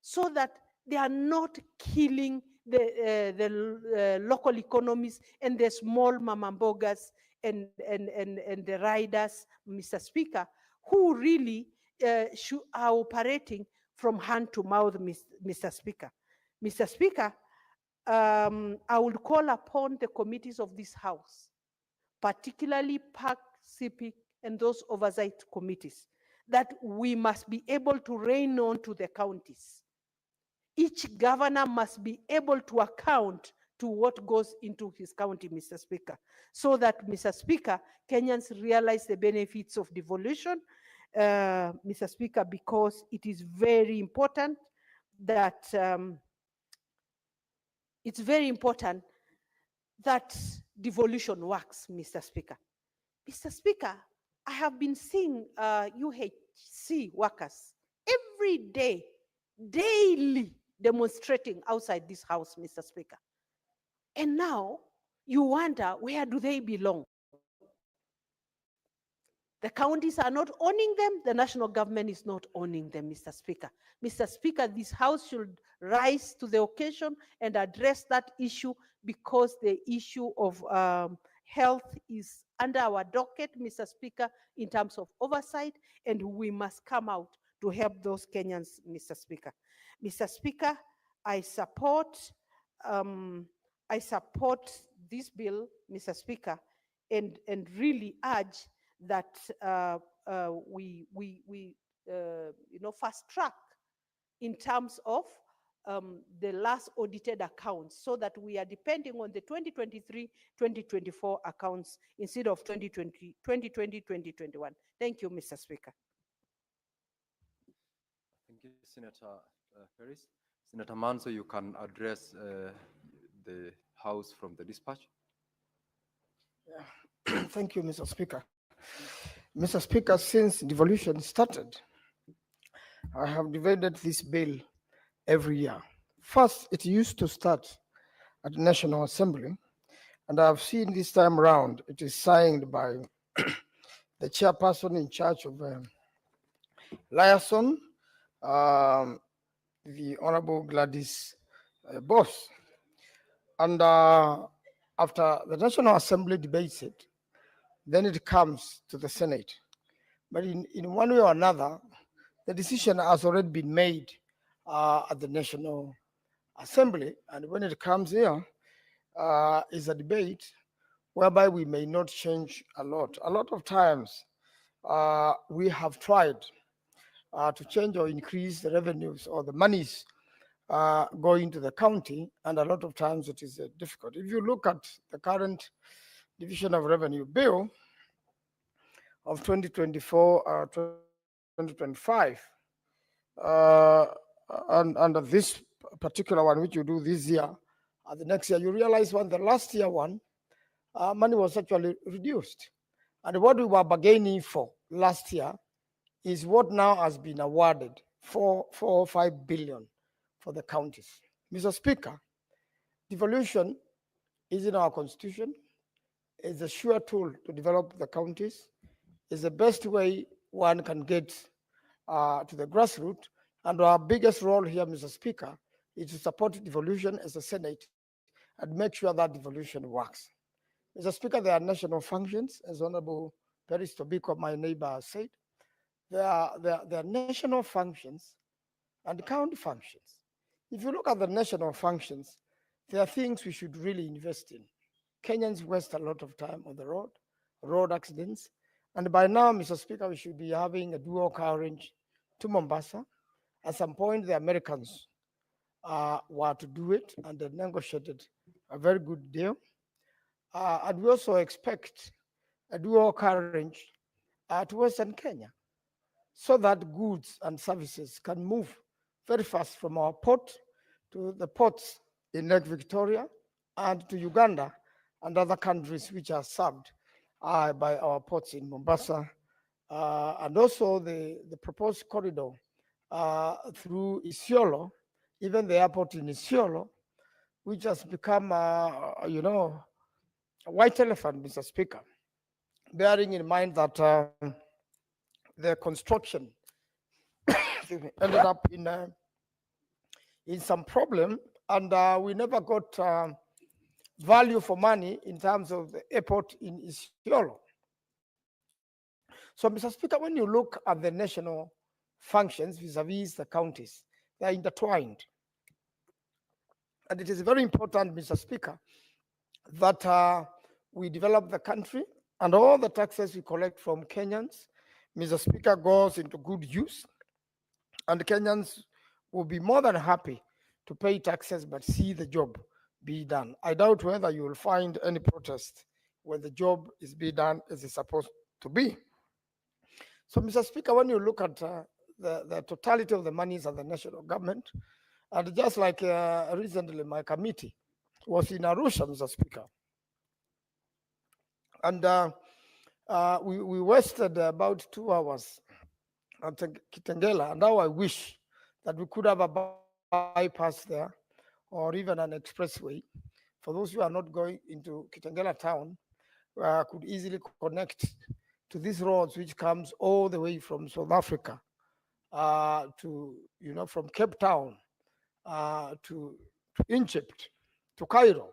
so that they are not killing the local economies and the small mamambogas and the riders, Mr. Speaker, who really are operating from hand to mouth, Mr. Speaker. Mr. Speaker, I will call upon the committees of this House, particularly PAC, CPIC, and those oversight committees, that we must be able to rein on to the counties. Each governor must be able to account to what goes into his county, Mr. Speaker, so that, Mr. Speaker, Kenyans realize the benefits of devolution, Mr. Speaker, because it is very important that devolution works, Mr. Speaker. Mr. Speaker, I have been seeing UHC workers every day, daily demonstrating outside this House, Mr. Speaker. And now you wonder, where do they belong? The counties are not owning them. The national government is not owning them, Mr. Speaker. Mr. Speaker, this House should rise to the occasion and address that issue, because the issue of health is under our docket, Mr. Speaker, in terms of oversight, and we must come out to help those Kenyans, Mr. Speaker. Mr. Speaker, I support this bill, Mr. Speaker, and really urge that we fast track in terms of the last audited accounts, so that we are depending on the 2023-2024 accounts instead of 2020-2021. Thank you, Mr. Speaker. Thank you, Senator Ferris. Senator Manso, you can address the House from the dispatch. Thank you, Mr. Speaker. Mr. Speaker, since devolution started, I have divided this bill every year. First, it used to start at the National Assembly, and I've seen this time around, it is signed by the chairperson in charge of Liaison, the Honorable Gladys Boss. And after the National Assembly debates it, then it comes to the Senate. But in one way or another, the decision has already been made at the National Assembly. And when it comes here, is a debate whereby we may not change a lot. A lot of times, we have tried to change or increase the revenues or the monies going to the county, and a lot of times it is difficult. If you look at the current Division of Revenue Bill of 2024-2025, and under this particular one, which you do this year, the next year, you realize when the last year one, money was actually reduced. And what we were bargaining for last year is what now has been awarded, 4 or 5 billion for the counties. Mr. Speaker, devolution is in our constitution. It's a sure tool to develop the counties. It's the best way one can get to the grassroots. And our biggest role here, Mr. Speaker, is to support devolution as a Senate and make sure that devolution works. Mr. Speaker, there are national functions, as Honorable Peris Tobiko, my neighbor, said. There are national functions and county functions. If you look at the national functions, there are things we should really invest in. Kenyans waste a lot of time on the road accidents. And by now, Mr. Speaker, we should be having a dual carriage to Mombasa. At some point, the Americans were to do it, and they negotiated a very good deal. And we also expect a dual carriage to Western Kenya, so that goods and services can move very fast from our port to the ports in Lake Victoria and to Uganda and other countries which are served by our ports in Mombasa, and also the proposed corridor through Isiolo, even the airport in Isiolo, which has become, a white elephant, Mr. Speaker, bearing in mind that the construction ended up in some problem, and we never got value for money in terms of the airport in Isiolo. So, Mr. Speaker, when you look at the national functions vis-a-vis the counties, they are intertwined. And it is very important, Mr. Speaker, that we develop the country, and all the taxes we collect from Kenyans, Mr. Speaker, goes into good use, and Kenyans will be more than happy to pay taxes but see the job be done. I doubt whether you will find any protest when the job is being done as it's supposed to be. So, Mr. Speaker, when you look at the totality of the monies of the national government, and just like recently my committee was in Arusha, Mr. Speaker, and we wasted about 2 hours at Kitengela, and now I wish that we could have a bypass there or even an expressway for those who are not going into Kitengela town, could easily connect to these roads, which comes all the way from South Africa to, from Cape Town to Egypt, to Cairo.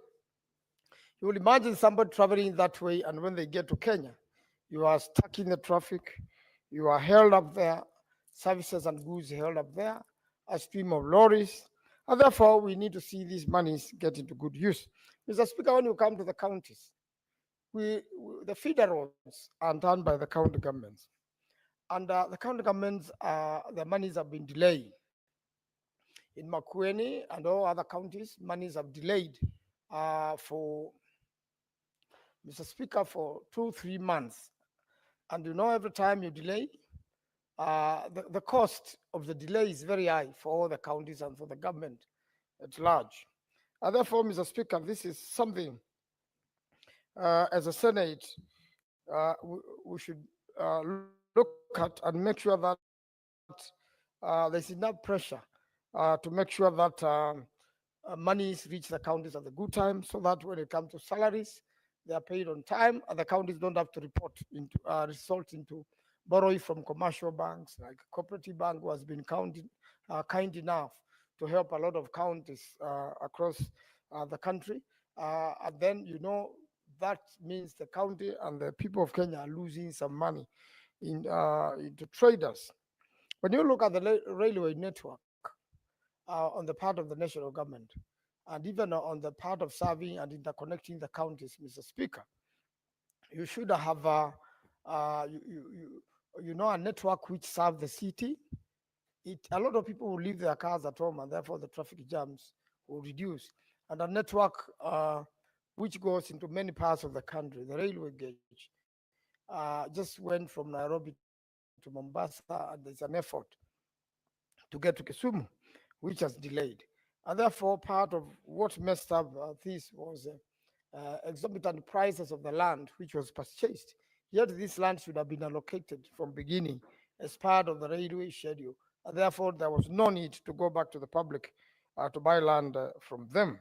You will imagine somebody traveling that way, and when they get to Kenya, you are stuck in the traffic, you are held up there, services and goods held up there, a stream of lorries, and therefore we need to see these monies get into good use. Mr. Speaker, when you come to the counties, the feeder roads are done by the county governments, and the county governments, the monies have been delayed. In Makueni and all other counties, monies have delayed for, Mr. Speaker, for 2-3 months. And every time you delay, the cost of the delay is very high for all the counties and for the government at large. And therefore, Mr. Speaker, this is something as a Senate we should look at and make sure that there's enough pressure to make sure that monies reach the counties at the good time, so that when it comes to salaries, they are paid on time, and the counties don't have to resort into borrowing from commercial banks, like Cooperative Bank, who has been kind enough to help a lot of counties across the country. And then, that means the county and the people of Kenya are losing some money into traders. When you look at the railway network on the part of the national government, and even on the part of serving and interconnecting the counties, Mr. Speaker, you should have a network which serves the city. A lot of people will leave their cars at home, and therefore the traffic jams will reduce. And a network which goes into many parts of the country, the railway gauge, just went from Nairobi to Mombasa, and there's an effort to get to Kisumu, which has delayed. And therefore, part of what messed up this was exorbitant prices of the land which was purchased. Yet this land should have been allocated from beginning as part of the railway schedule. And therefore, there was no need to go back to the public to buy land from them.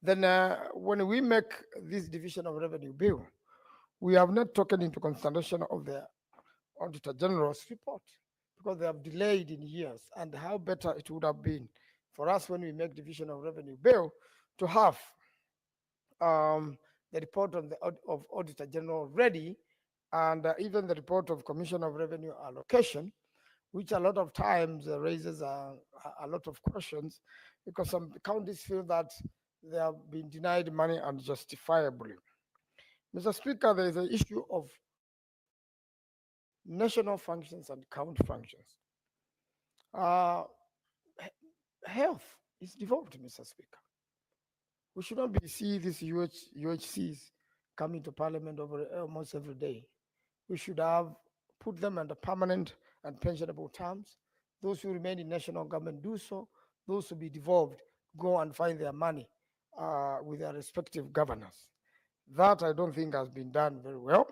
Then when we make this division of revenue bill, we have not taken into consideration of the Auditor General's report, because they have delayed in years, and how better it would have been for us when we make division of revenue bill to have the report of Auditor General ready, and even the report of Commission of Revenue Allocation, which a lot of times raises a lot of questions, because some counties feel that they have been denied money unjustifiably. Mr. Speaker, there is an issue of national functions and county functions. Health is devolved, Mr. Speaker. We should not be see these UHCs coming to Parliament over almost every day. We should have put them under permanent and pensionable terms. Those who remain in national government do so. Those who be devolved go and find their money with their respective governors. That I don't think has been done very well.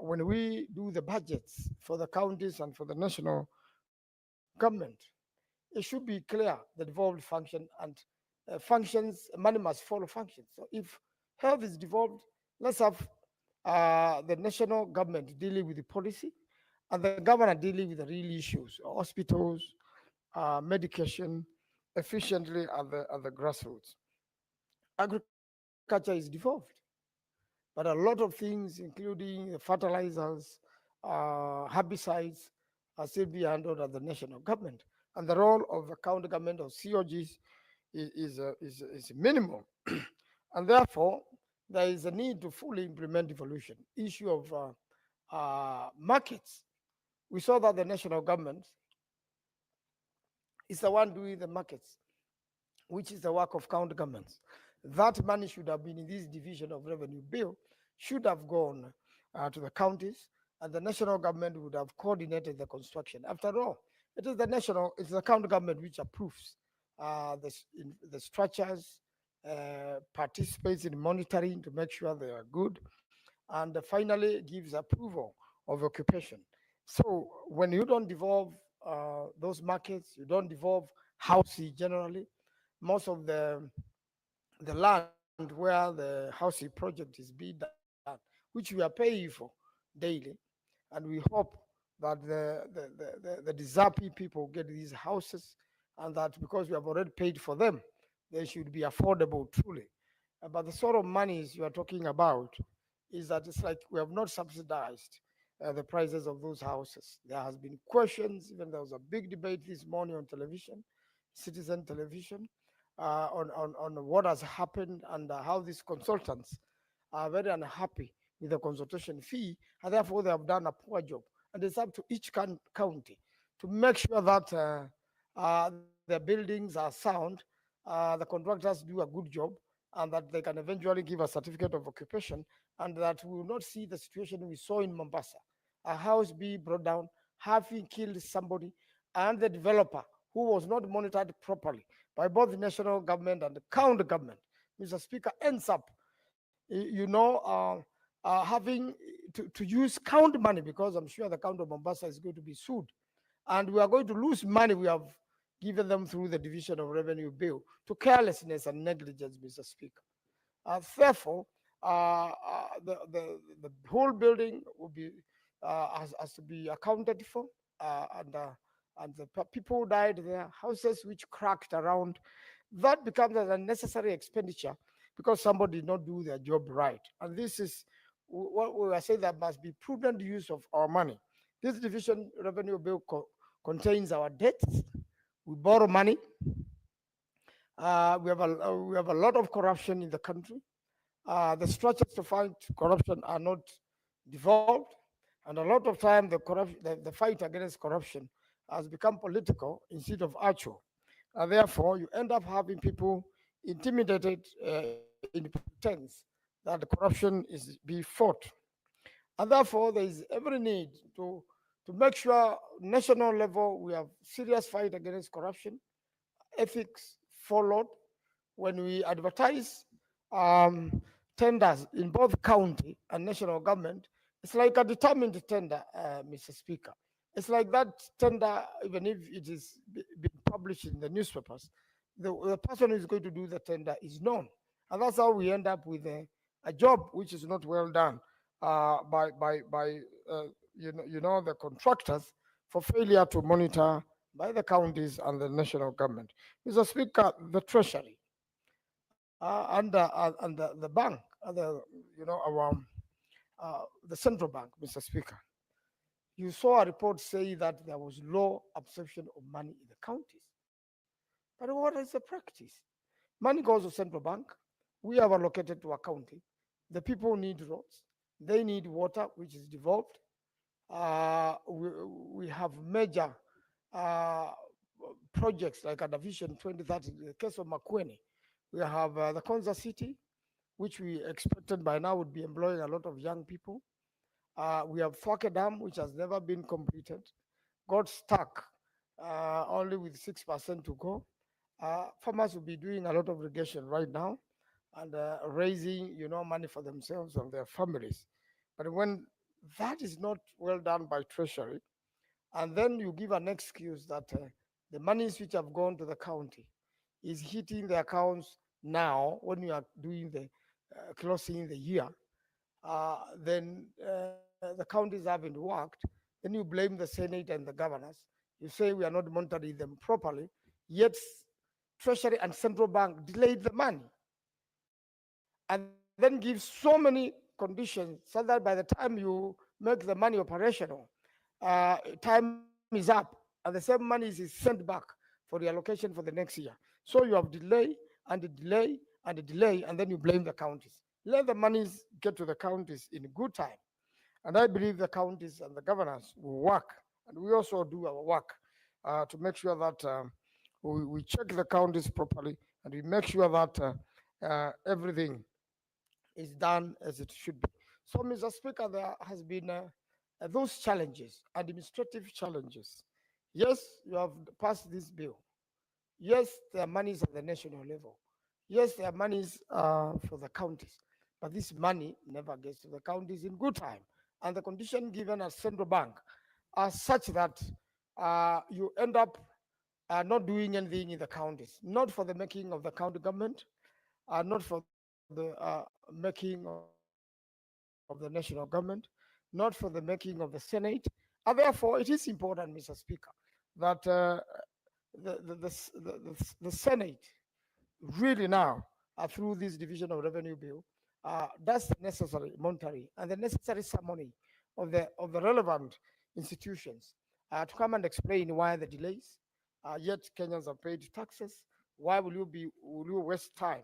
When we do the budgets for the counties and for the national government, it should be clear the devolved function and functions, money must follow functions. So if health is devolved, let's have the national government dealing with the policy and the governor dealing with the real issues, hospitals, medication, efficiently at the grassroots. Agriculture is devolved, but a lot of things, including the fertilizers, herbicides, are still being handled at the national government. And the role of the county government or COGs is minimal. And therefore, there is a need to fully implement devolution. Issue of markets. We saw that the national government is the one doing the markets, which is the work of county governments. That money should have been in this division of revenue bill, should have gone to the counties, and the national government would have coordinated the construction. After all, it's the county government which approves the structures, participates in monitoring to make sure they are good, and finally gives approval of occupation. So when you don't devolve those markets, you don't devolve housing generally. Most of the land where the housing project is being done, which we are paying for daily. And we hope that the deserving people get these houses, and that because we have already paid for them, they should be affordable truly. But the sort of monies you are talking about is that it's like we have not subsidized the prices of those houses. There has been questions, even there was a big debate this morning on television, Citizen Television, on what has happened and how these consultants are very unhappy with the consultation fee, and therefore they have done a poor job. And it's up to each county to make sure that their buildings are sound, the contractors do a good job, and that they can eventually give a certificate of occupation, and that we will not see the situation we saw in Mombasa, a house be brought down, having killed somebody, and the developer who was not monitored properly by both the national government and the county government, Mr. Speaker, ends up, having to use county money, because I'm sure the county of Mombasa is going to be sued. And we are going to lose money we have given them through the division of revenue bill to carelessness and negligence, Mr. Speaker. Therefore, the whole building will be has to be accounted for, and the people who died there, houses which cracked around, that becomes an unnecessary expenditure because somebody did not do their job right. And this is what we are saying, that must be prudent use of our money. This division revenue bill contains our debts. We borrow money. We have a lot of corruption in the country. The structures to fight corruption are not devolved, and a lot of time the fight against corruption has become political instead of actual. And therefore, you end up having people intimidated in pretense that the corruption is being fought. And therefore, there is every need to make sure national level we have serious fight against corruption, ethics followed. When we advertise tenders in both county and national government, it's like a determined tender, Mr. Speaker. It's like that tender, even if it is being published in the newspapers, the person who is going to do the tender is known. And that's how we end up with a job which is not well done by the contractors for failure to monitor by the counties and the national government. Mr. Speaker, the Treasury and the bank, the central bank, Mr. Speaker, you saw a report saying that there was low absorption of money in the counties. But what is the practice? Money goes to central bank. We have allocated to a county. The people need roads. They need water, which is devolved. We have major projects like a Vision 2030. In the case of Makueni, we have the Konza City, which we expected by now would be employing a lot of young people. We have Thwake Dam, which has never been completed, got stuck only with 6% to go. Farmers will be doing a lot of irrigation right now and raising, money for themselves and their families. But when that is not well done by Treasury, and then you give an excuse that the monies which have gone to the county is hitting the accounts now when you are doing the closing the year, then the counties haven't worked. Then you blame the Senate and the governors. You say we are not monitoring them properly, yet Treasury and central bank delayed the money and then give so many conditions so that by the time you make the money operational, time is up and the same money is sent back for the allocation for the next year. So you have delay and a delay and a delay, and then you blame the counties. Let the monies get to the counties in good time. And I believe the counties and the governors will work, and we also do our work to make sure that we check the counties properly and we make sure that everything is done as it should be. So, Mr. Speaker, there has been those challenges, administrative challenges. Yes, you have passed this bill. Yes, there are monies at the national level. Yes, there are monies for the counties, but this money never gets to the counties in good time. And the condition given at central bank are such that you end up are not doing anything in the counties, not for the making of the county government, not for the making of the national government, not for the making of the Senate. And therefore, it is important, Mr. Speaker, that the Senate really now, through this division of revenue bill, does the necessary monitoring and the necessary summoning of the relevant institutions to come and explain why the delays. Yet Kenyans have paid taxes. Why will you waste time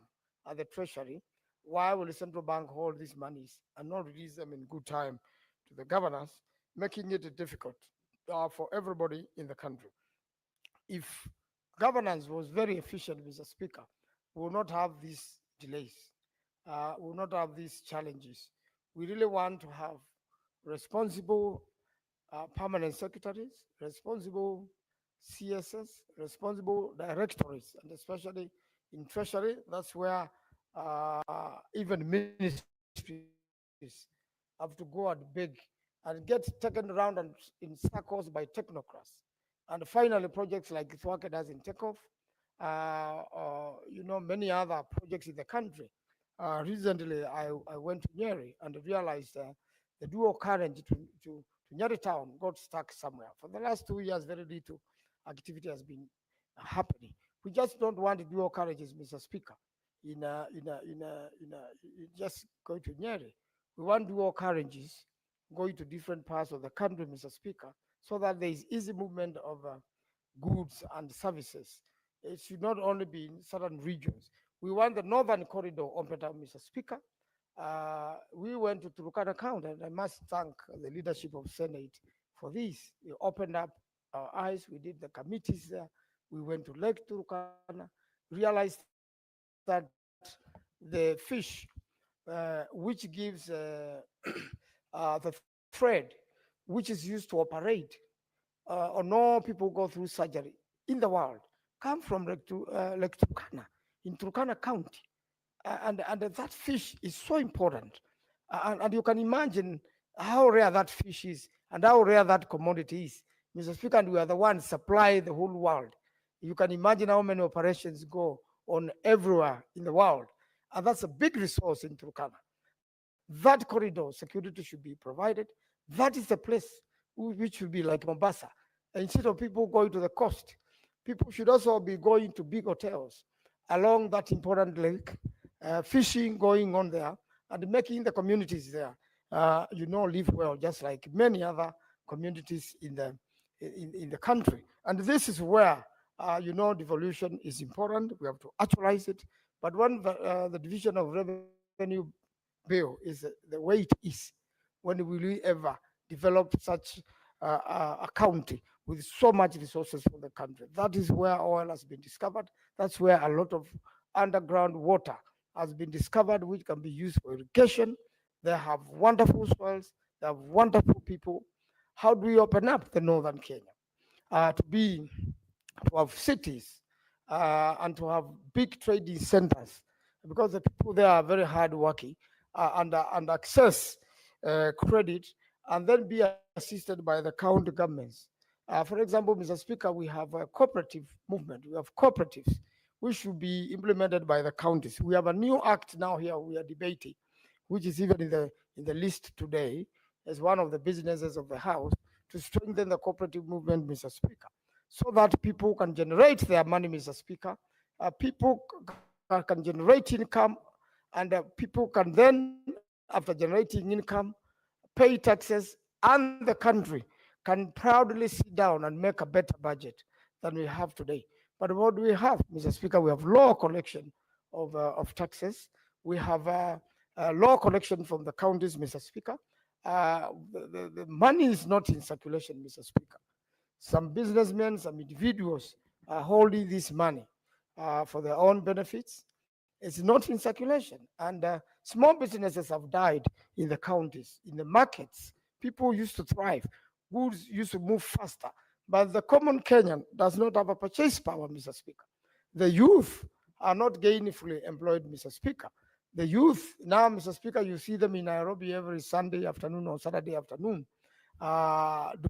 at the treasury? Why will the central bank hold these monies and not release them in good time to the governors, making it difficult for everybody in the country? If governance was very efficient, Mr. Speaker, we will not have these delays, we will not have these challenges. We really want to have responsible permanent secretaries, responsible CSS, responsible directorates, and especially in treasury, that's where even ministries have to go and beg and get taken around and in circles by technocrats. And finally, projects like Thwake does in Takeoff, many other projects in the country. Recently, I went to Nyeri and realized the dual current to Nyeri town got stuck somewhere. For the last 2 years, very little activity has been happening. We just don't want dual carriages, Mr. Speaker, just going to Nyeri. We want dual carriages going to different parts of the country, Mr. Speaker, so that there is easy movement of goods and services. It should not only be in certain regions. We want the northern corridor opened up, Mr. Speaker. We went to Turkana County, and I must thank the leadership of Senate for this. We opened up our eyes. We did the committees there. We went to Lake Turkana, realized that the fish, which gives the thread, which is used to operate, or no people go through surgery in the world, come from Lake Turkana in Turkana County. And that fish is so important. And you can imagine how rare that fish is and how rare that commodity is. Mr. Speaker, and we are the ones supply the whole world. You can imagine how many operations go on everywhere in the world. And that's a big resource in Turkana. That corridor, security should be provided. That is the place which should be like Mombasa. Instead of people going to the coast, people should also be going to big hotels along that important lake, fishing going on there, and making the communities there, live well, just like many other communities in the country. And this is where, devolution is important. We have to actualize it. But when the division of revenue bill is the way it is, when will we ever develop such a county with so much resources for the country? That is where oil has been discovered. That's where a lot of underground water has been discovered, which can be used for irrigation. They have wonderful soils. They have wonderful people. How do we open up the northern Kenya to have cities and to have big trading centers? Because the people there are very hardworking and access credit and then be assisted by the county governments. For example, Mr. Speaker, we have a cooperative movement. We have cooperatives which should be implemented by the counties. We have a new act now here we are debating, which is even in the list today as one of the businesses of the House to strengthen the cooperative movement, Mr. Speaker, so that people can generate their money, Mr. Speaker. People can generate income, and people can then, after generating income, pay taxes, and the country can proudly sit down and make a better budget than we have today. But what do we have, Mr. Speaker? We have low collection of taxes. We have low collection from the counties, Mr. Speaker. The money is not in circulation, Mr. Speaker. Some businessmen, some individuals are holding this money for their own benefits. It's not in circulation. And small businesses have died in the counties, in the markets. People used to thrive. Goods used to move faster. But the common Kenyan does not have a purchase power, Mr. Speaker. The youth are not gainfully employed, Mr. Speaker. The youth, now, Mr. Speaker, you see them in Nairobi every Sunday afternoon or Saturday afternoon,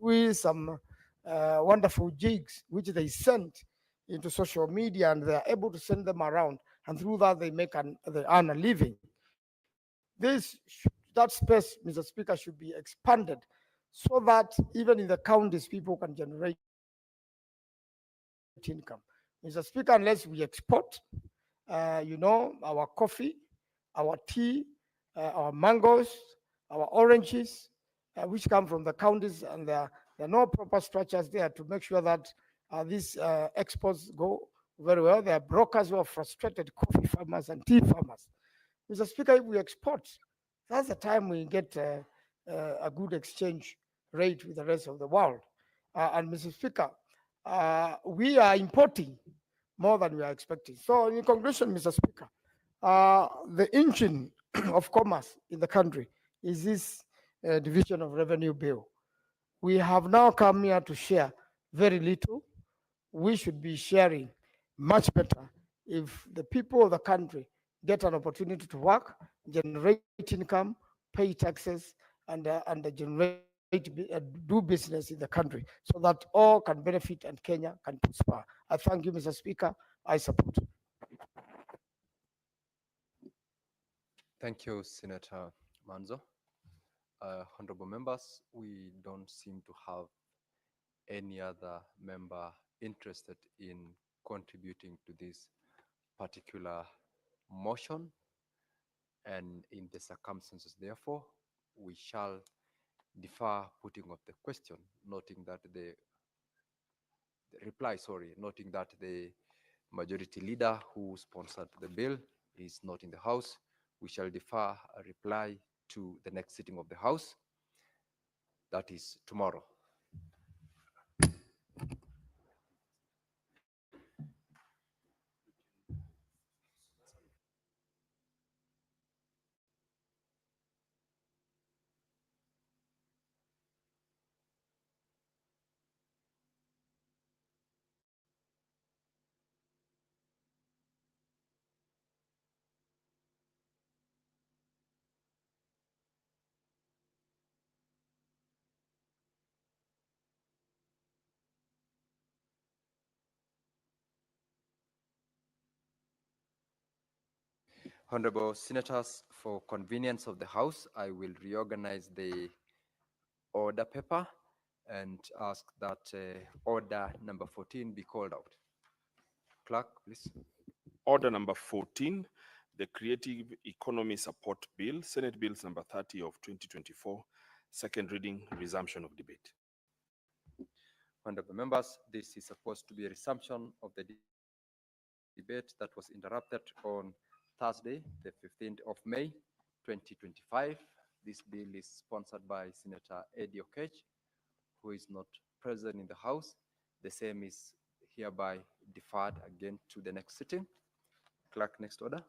doing some wonderful jigs, which they sent into social media and they are able to send them around, and through that they earn a living. That space, Mr. Speaker, should be expanded so that even in the counties people can generate income. Mr. Speaker, unless we export, our coffee, our tea, our mangoes, our oranges, which come from the counties, and there are no proper structures there to make sure that these exports go very well. There are brokers who are frustrated coffee farmers and tea farmers. Mr. Speaker, if we export, that's the time we get a good exchange rate with the rest of the world. And Mr. Speaker, we are importing more than we are expecting. So in conclusion, Mr. Speaker, the engine of commerce in the country is this division of revenue bill. We have now come here to share very little. We should be sharing much better if the people of the country get an opportunity to work, generate income, pay taxes, and generate do business in the country so that all can benefit and Kenya can prosper. I thank you, Mr. Speaker. I support. Thank you, Senator Manzo. Honorable members, we don't seem to have any other member interested in contributing to this particular motion. And in the circumstances, therefore, we shall defer putting of the question, noting that the reply, sorry, noting that the majority leader who sponsored the bill is not in the House. We shall defer a reply to the next sitting of the House, that is tomorrow. Honorable Senators, for convenience of the House, I will reorganize the order paper and ask that order number 14 be called out. Clerk, please. Order number 14, the Creative Economy Support Bill, Senate Bills number 30 of 2024, second reading, resumption of debate. Honorable members, this is supposed to be a resumption of the debate that was interrupted on Thursday, the 15th of May, 2025. This bill is sponsored by Senator Eddie Okech, who is not present in the House. The same is hereby deferred again to the next sitting. Clerk, next order.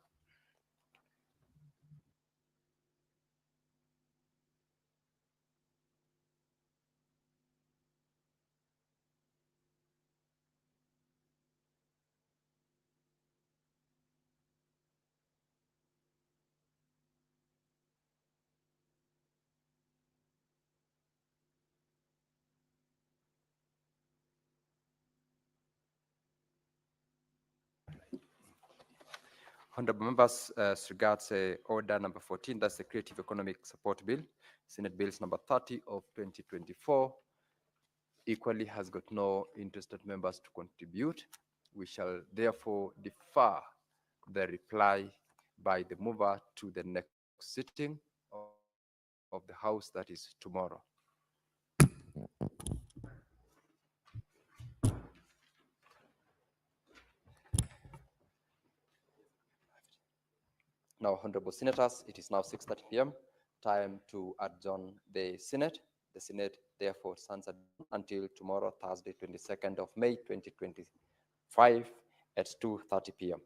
Honorable members, as regards order number 14, that's the Creative Economic Support Bill, Senate Bills number 30 of 2024, equally has got no interested members to contribute. We shall therefore defer the reply by the mover to the next sitting of the House, that is tomorrow. Now, Honorable Senators, it is now 6:30 p.m., time to adjourn the Senate. The Senate therefore stands adjourned until tomorrow, Thursday, 22nd of May, 2025 at 2:30 p.m.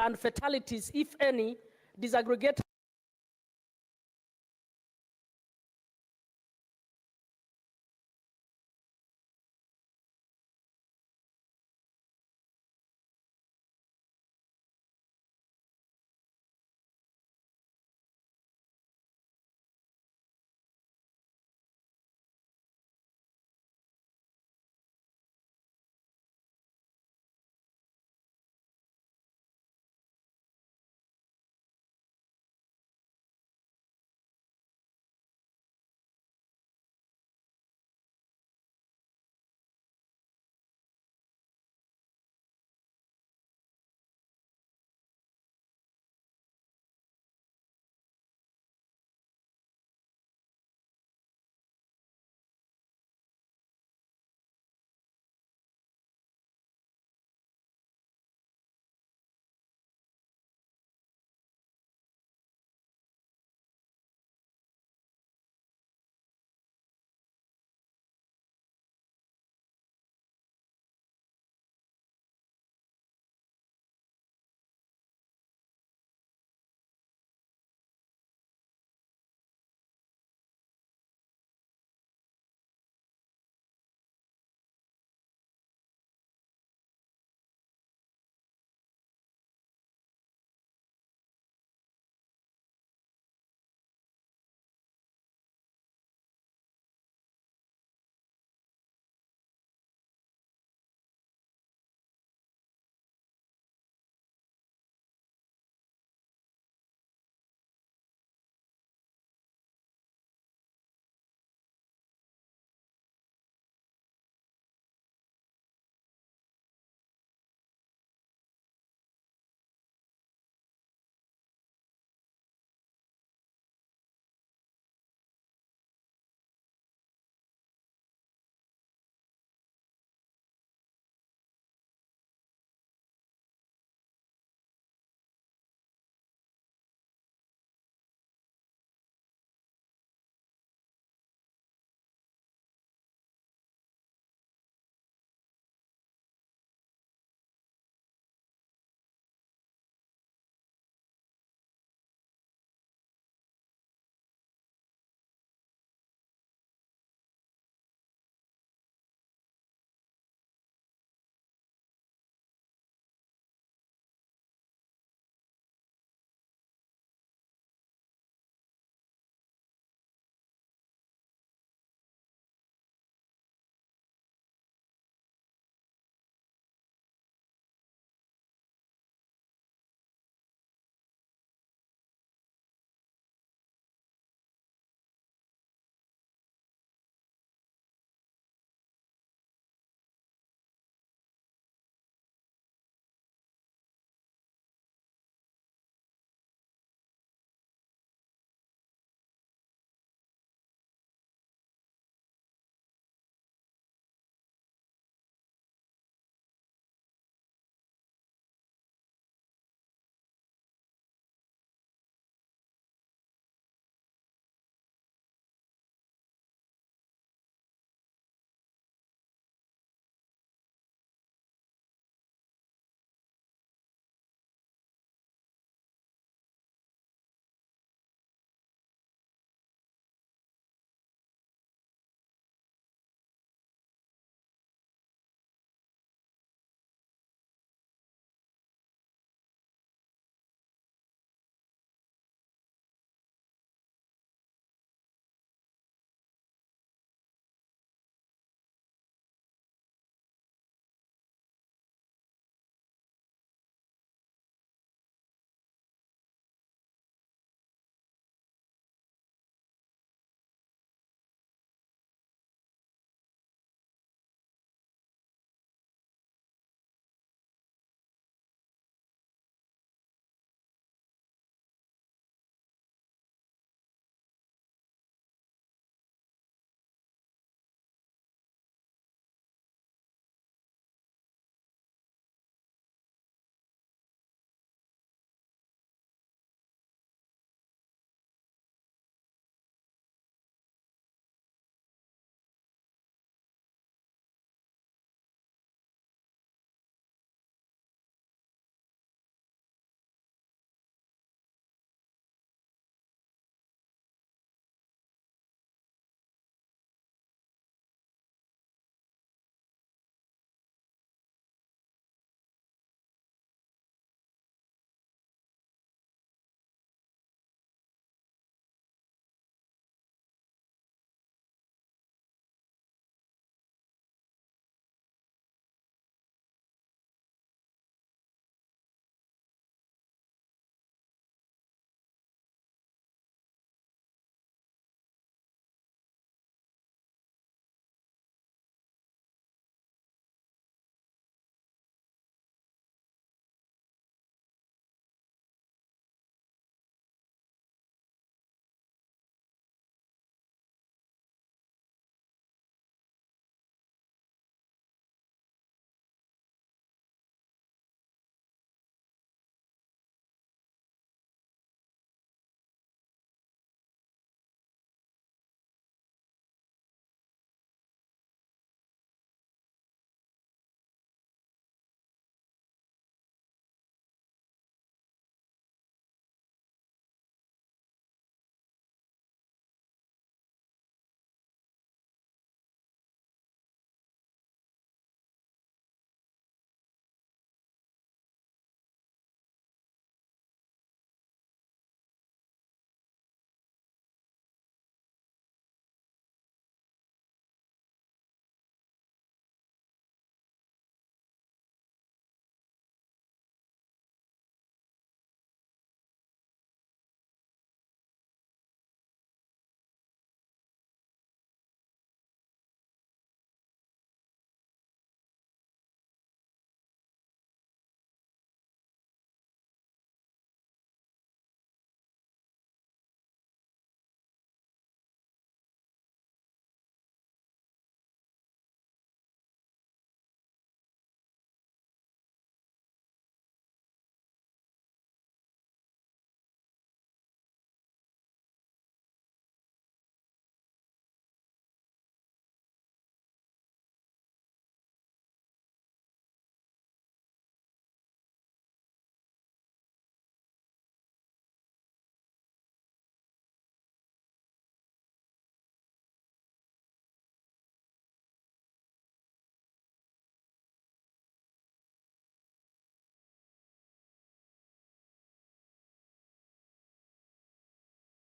and fatalities, if any, disaggregated